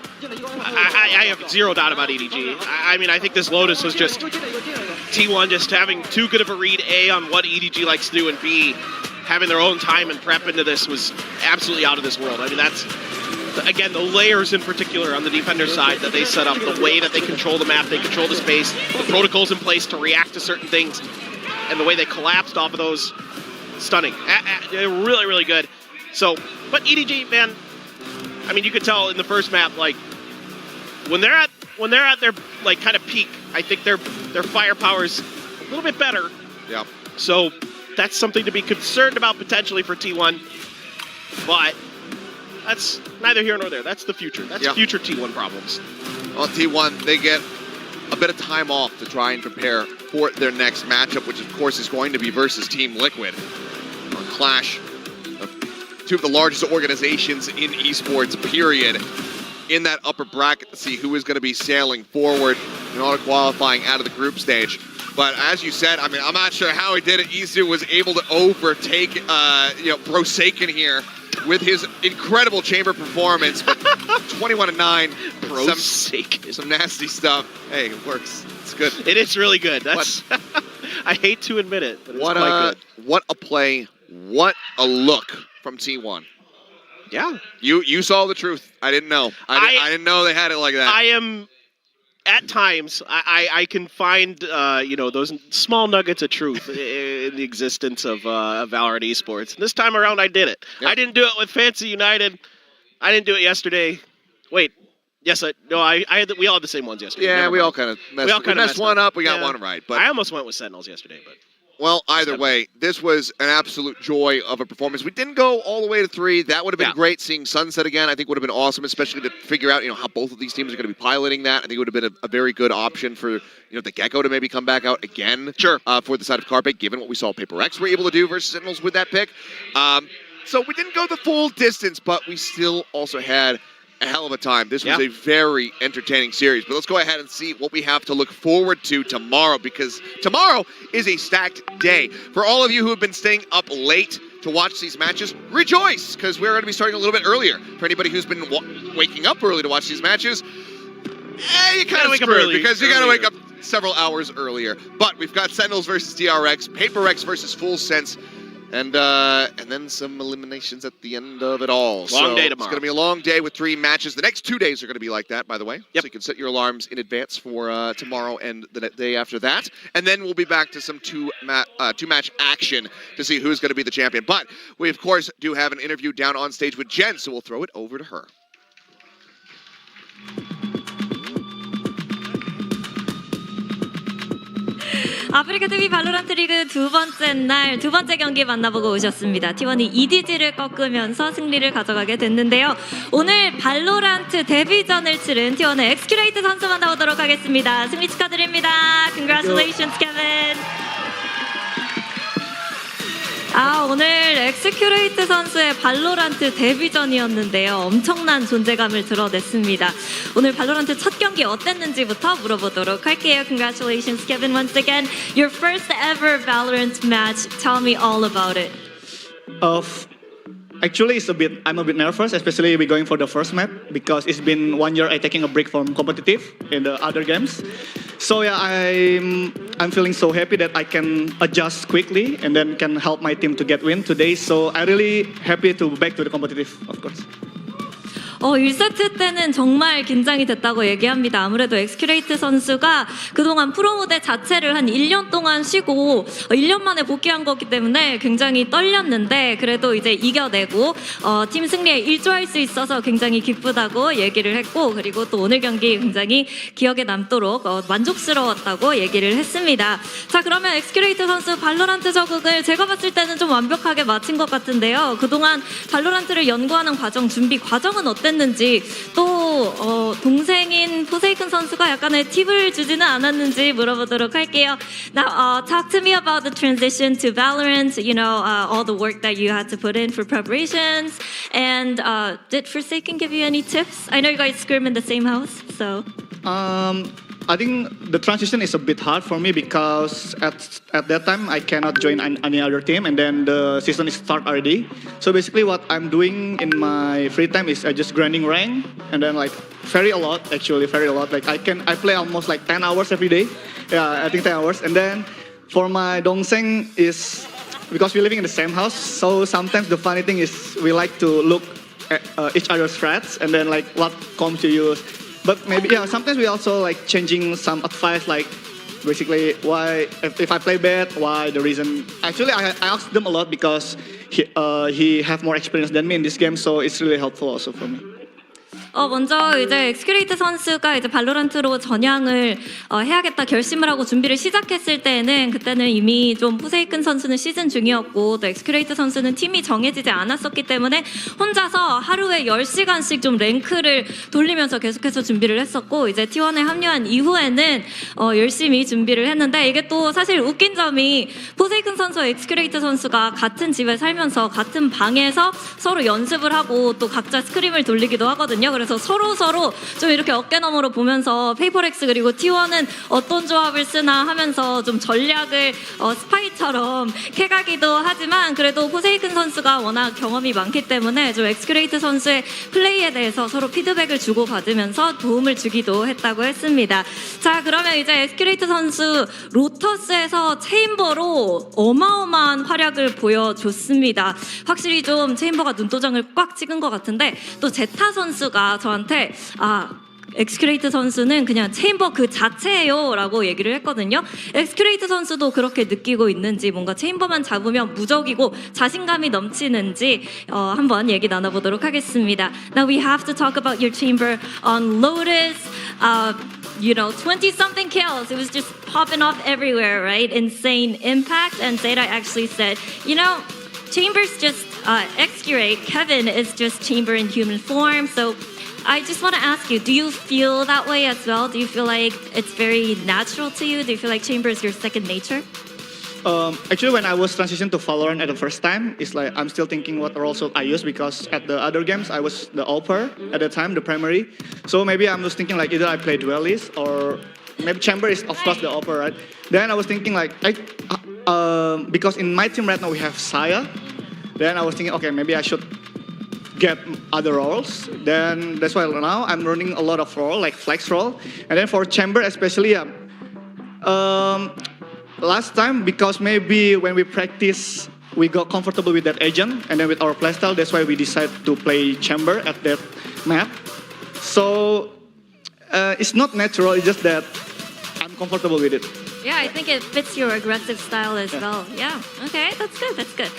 have zero doubt about EDG. I mean, I think this Lotus was just T1 just having too good of a read, A, on what EDG likes to do, and B, having their own time and prep into this was absolutely out of this world. I mean, that's, again, the layers in particular on the defender side that they set up, the way that they control the map, they control the space, the protocols in place to react to certain things, and the way they collapsed off of those, stunning. They're really, really good. So, but EDG, man, I mean, you could tell in the first map, like, when they're at their, like, kind of peak, I think their firepower's a little bit better. Yeah. So that's something to be concerned about potentially for T1, but that's neither here nor there. That's the future. That's future T1 problems. Well, T1, they get a bit of time off to try and prepare for their next matchup, which of course is going to be versus Team Liquid. A clash of two of the largest organizations in esports, period, in that upper bracket to see who is going to be sailing forward in auto qualifying out of the group stage. But as you said, I mean, I'm not sure how he did it. Isu was able to overtake, Brosaken here with his incredible chamber performance. But 21-9, Brosaken, some nasty stuff. Hey, it works. It's good. It is really good. That's I hate to admit it, but it's quite good. What a play! What a look from T1. Yeah, you saw the truth. I didn't know. I didn't know they had it like that. I am. At times, I can find, those small nuggets of truth in the existence of Valorant esports. And this time around, I did it. Yep. I didn't do it with Fancy United. I didn't do it yesterday. Wait, yes, we all had the same ones yesterday. Yeah, we all kind of messed one up. We got one right. But I almost went with Sentinels yesterday, but. Well, either way, this was an absolute joy of a performance. We didn't go all the way to 3. That would have been great. Seeing Sunset again, I think, would have been awesome, especially to figure out, how both of these teams are going to be piloting that. I think it would have been a very good option for, the Gecko to maybe come back out again. Sure. For the side of Carpe, given what we saw Paper X were able to do versus Sentinels with that pick. So we didn't go the full distance, but we still also had a hell of a time. This was a very entertaining series. But let's go ahead and see what we have to look forward to tomorrow, because tomorrow is a stacked day. For all of you who have been staying up late to watch these matches, rejoice, because we're going to be starting a little bit earlier. For anybody who's been waking up early to watch these matches, you kind of screwed, because you got to wake up several hours earlier. But we've got Sentinels versus DRX, Paper X versus Full Sense, and then some eliminations at the end of it all. Long day tomorrow. It's going to be a long day with 3 matches. The next 2 days are going to be like that, by the way. Yep. So you can set your alarms in advance for tomorrow and the day after that. And then we'll be back to some two-match action to see who's going to be the champion. But we, of course, do have an interview down on stage with Jen, so we'll throw it over to her. 아프리카 TV 발로란트 리그 두 번째 경기 만나보고 오셨습니다. T1이 EDG를 꺾으면서 승리를 가져가게 됐는데요. 오늘 발로란트 데뷔전을 치른 T1의 X-Curate 선수 만나보도록 하겠습니다. 승리 축하드립니다. Congratulations, Kevin. 오늘 X-Curate 선수의 발로란트 데뷔전이었는데요. 엄청난 존재감을 드러냈습니다. 오늘 발로란트 첫 경기 어땠는지부터 물어보도록 할게요. Congratulations, Kevin, once again. Your first ever Valorant match. Tell me all about it. Actually, I'm a bit nervous, especially we're going for the first map because it's been 1 year I taking a break from competitive in the other games. So yeah, I'm feeling so happy that I can adjust quickly and then can help my team to get win today. So I'm really happy to back to the competitive, of course. 1세트 때는 정말 긴장이 됐다고 얘기합니다. 아무래도 엑스큐레이트 선수가 그동안 프로 무대 자체를 한 1년 동안 쉬고 1년 만에 복귀한 거기 때문에 굉장히 떨렸는데 그래도 이제 이겨내고 팀 승리에 일조할 수 있어서 굉장히 기쁘다고 얘기를 했고 그리고 또 오늘 경기 굉장히 기억에 남도록 만족스러웠다고 얘기를 했습니다. 자, 그러면 엑스큐레이트 선수 발로란트 적응을 제가 봤을 때는 좀 완벽하게 마친 것 같은데요. 그동안 발로란트를 연구하는 과정, 준비 과정은 어땠는지 또 동생인 포세이큰 선수가 약간의 팁을 주지는 않았는지 물어보도록 할게요. Now, talk to me about the transition to Valorant. You know, all the work that you had to put in for preparations. And did Forsaken give you any tips? I know you guys scrim in the same house, so. I think the transition is a bit hard for me because at that time I cannot join any other team and then the season is start already. So basically what I'm doing in my free time is I just grinding rank and then like very a lot. Like I play almost like 10 hours every day. Yeah, I think 10 hours. And then for my dongseng is because we're living in the same house. So sometimes the funny thing is we like to look at each other's threads and then like what comms to use. But maybe, yeah, sometimes we also like changing some advice, like basically why, if I play bad, why the reason. Actually, I asked them a lot because he have more experience than me in this game, so it's really helpful also for me. 먼저 이제 엑스큐레이트 선수가 이제 발로란트로 전향을 해야겠다 결심을 하고 준비를 시작했을 때는 그때는 이미 좀 포세이큰 선수는 시즌 중이었고 또 엑스큐레이트 선수는 팀이 정해지지 않았었기 때문에 혼자서 하루에 10시간씩 좀 랭크를 돌리면서 계속해서 준비를 했었고 이제 T1에 합류한 이후에는 열심히 준비를 했는데 이게 또 사실 웃긴 점이 포세이큰 선수와 엑스큐레이트 선수가 같은 집에 살면서 같은 방에서 서로 연습을 하고 또 각자 스크림을 돌리기도 하거든요. 그래서 서로 좀 이렇게 어깨너머로 보면서 페이퍼렉스 그리고 T1은 어떤 조합을 쓰나 하면서 좀 전략을 스파이처럼 캐가기도 하지만 그래도 포세이큰 선수가 워낙 경험이 많기 때문에 좀 엑스큐레이트 선수의 플레이에 대해서 서로 피드백을 주고받으면서 도움을 주기도 했다고 했습니다. 자, 그러면 이제 엑스큐레이트 선수 로터스에서 체인버로 어마어마한 활약을 보여줬습니다. 확실히 좀 체인버가 눈도장을 꽉 찍은 것 같은데 또 제타 선수가 저한테 엑스큐레이트 선수는 그냥 체인버 그 자체예요 라고 얘기를 했거든요. 엑스큐레이트 선수도 그렇게 느끼고 있는지 뭔가 체인버만 잡으면 무적이고 자신감이 넘치는지 한번 얘기 나눠보도록 하겠습니다. Now we have to talk about your chamber on Lotus. You know, 20-something kills. It was just popping off everywhere, right? Insane impact. And Zeta actually said, you know, Chamber's just Excurate. Kevin is just Chamber in human form. So I just want to ask you, do you feel that way as well? Do you feel like it's very natural to you? Do you feel like Chamber is your second nature? Actually, when I was transitioned to Valorant at the first time, it's like I'm still thinking what role should I use because at the other games I was the AWPer at the time, the primary. So maybe I'm just thinking like either I play duelist or maybe Chamber is of course the AWPer, right? Then I was thinking like because in my team right now we have Saya. Then I was thinking, okay, maybe I should get other roles. Then that's why now I'm running a lot of role, like flex role. And then for Chamber especially, last time because maybe when we practice, we got comfortable with that agent. And then with our playstyle, that's why we decided to play Chamber at that map. So it's not natural, it's just that I'm comfortable with it. Yeah, I think it fits your aggressive style as well. Yeah, okay, that's good.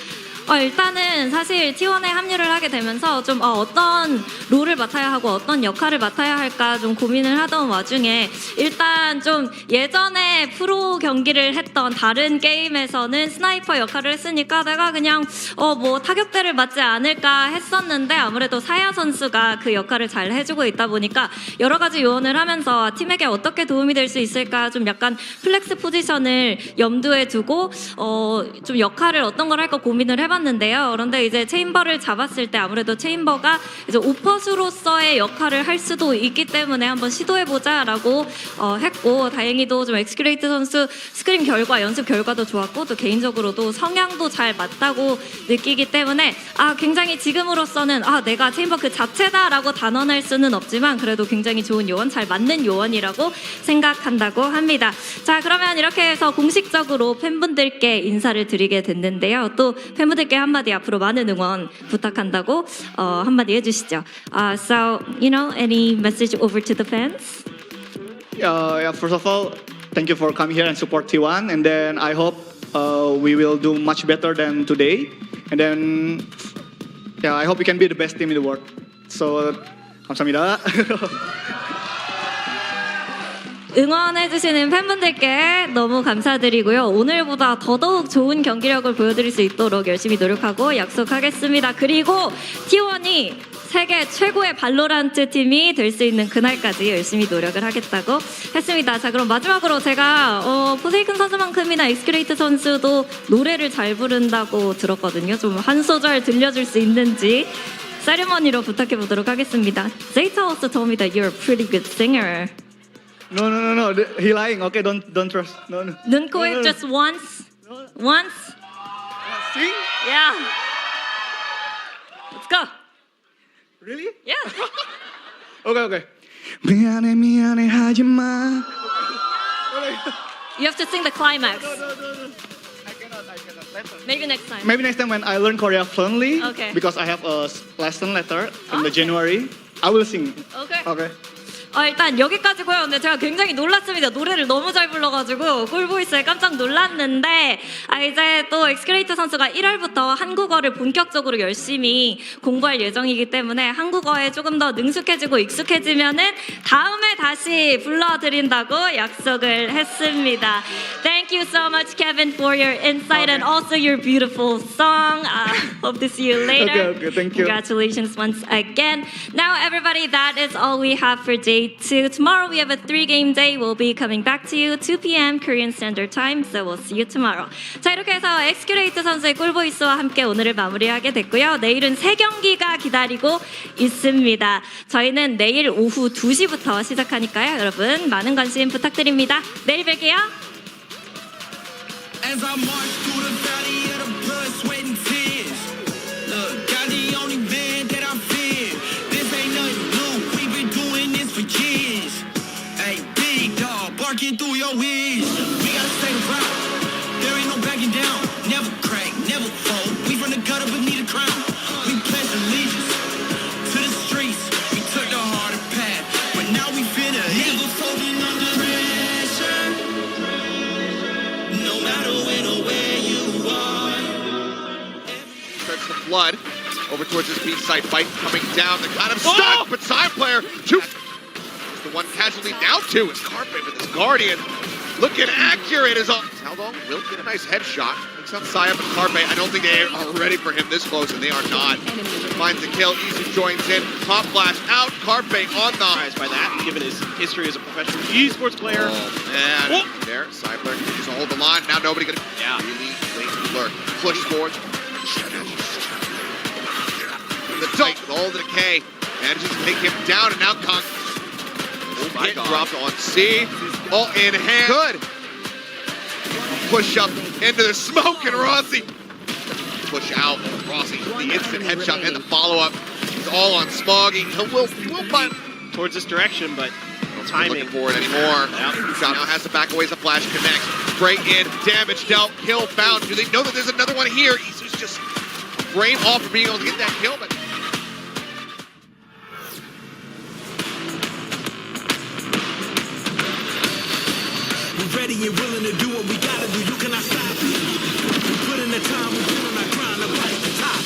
일단은 사실 T1에 합류를 하게 되면서 좀 어떤 롤을 맡아야 하고 어떤 역할을 맡아야 할까 좀 고민을 하던 와중에 일단 좀 예전에 프로 경기를 했던 다른 게임에서는 스나이퍼 역할을 했으니까 내가 그냥 뭐 타격대를 맞지 않을까 했었는데 아무래도 사야 선수가 그 역할을 잘 해주고 있다 보니까 여러 가지 요원을 하면서 팀에게 어떻게 도움이 될 수 있을까 좀 약간 플렉스 포지션을 염두에 두고 좀 역할을 어떤 걸 할까 고민을 해봤는데 해봤는데요. 그런데 이제 체인버를 잡았을 때 아무래도 체인버가 이제 오퍼스로서의 역할을 할 수도 있기 때문에 한번 시도해보자라고 했고, 다행히도 좀 엑스큐레이트 선수 스크림 결과, 연습 결과도 좋았고, 또 개인적으로도 성향도 잘 맞다고 느끼기 때문에 굉장히 지금으로서는 내가 체인버 그 자체다라고 단언할 수는 없지만 그래도 굉장히 좋은 요원, 잘 맞는 요원이라고 생각한다고 합니다. 자, 그러면 이렇게 해서 공식적으로 팬분들께 인사를 드리게 됐는데요. 또 팬분들께 한마디 앞으로 많은 응원 부탁한다고 한마디 해주시죠. So, any message over to the fans? Yeah, first of all, thank you for coming here and support T1. And then I hope we will do much better than today. And then, I hope we can be the best team in the world. So, 감사합니다. 응원해주시는 팬분들께 너무 감사드리고요. 오늘보다 더더욱 좋은 경기력을 보여드릴 수 있도록 열심히 노력하고 약속하겠습니다. 그리고 T1이 세계 최고의 발로란트 팀이 될 수 있는 그날까지 열심히 노력을 하겠다고 했습니다. 자, 그럼 마지막으로 제가 포세이큰 선수만큼이나 엑스큐레이트 선수도 노래를 잘 부른다고 들었거든요. 좀 한 소절 들려줄 수 있는지 세리머니로 부탁해 보도록 하겠습니다. Vct also told me that you're a pretty good singer. No. He lying. Okay, don't trust. No. 눈, 코, 입, just once. Once. Sing? Yeah. Let's go. Really? Yeah. Okay. 미안해 하지마. You have to sing the climax. No. I cannot. Maybe next time. Maybe next time when I learn Korea fluently, Okay. because I have a lesson later in the January, I will sing. Okay. 일단 여기까지고요. 근데 제가 굉장히 놀랐습니다. 노래를 너무 잘 불러가지고 꿀보이스에 깜짝 놀랐는데 이제 또 엑스큐레이트 선수가 1월부터 한국어를 본격적으로 열심히 공부할 예정이기 때문에 한국어에 조금 더 능숙해지고 익숙해지면은 다음에 다시 불러드린다고 약속을 했습니다. Thank you so much, Kevin, for your insight and also your beautiful song. Hope to see you later. Okay, thank you. Congratulations once again. Now, everybody, that is all we have for day 2. Tomorrow we have a 3-game day. We'll be coming back to you 2 p.m. Korean Standard Time. So we'll see you tomorrow. 자, 이렇게 해서 엑스큐레이트 선수의 꿀보이스와 함께 오늘을 마무리하게 됐고요. 내일은 3경기가 기다리고 있습니다. 저희는 내일 오후 2시부터 시작하니까요. 여러분 많은 관심 부탁드립니다. 내일 뵐게요. As I march through the valley of the blood, sweat, and tears. Look, God the only man that I fear. This ain't nothing new, we've been doing this for years. Hey, big dog, barking through your ears. We gotta stay the route, there ain't no backing down. Never crack, never fold, we from the gutter beneath the crown. We pledge allegiance to the streets, we took the harder path, but now we finna never folding under pressure. No matter when or where you are. Starts to flood over towards this B side fight coming down. The kind of stuck, but side player two. The one casualty down two is Carpe with his Guardian. Looking accurate as all. Saldo will get a nice headshot. Looks outside of Carpe. I don't think they are ready for him this close, and they are not. Finds the kill. Easy joins in. Top flash out. Carpe on the. Surprised by that, given his history as a professional esports player. Oh, man. There, side player continues to hold the line. Now nobody gonna. Yeah. Really late alert. Push forward. The tight with all the decay. Manages to take him down, and now Kong. Oh my God. Dropped on C. All in hand. Good. Push up into the smoke, and Rossi. Push out. Rossi, the instant headshot and the follow-up. It's all on Smoggy. He will find Towards this direction, but not timing. looking for it anymore. Shot now has to back away as a flash connects. Straight in, damage dealt, kill found. Do they know that there's another one here? Isu's just a frame off for being able to get that kill, but We're ready and willing to do what we gotta do. You cannot stop it. We put in the time, we put in our grind, up at the top.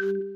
you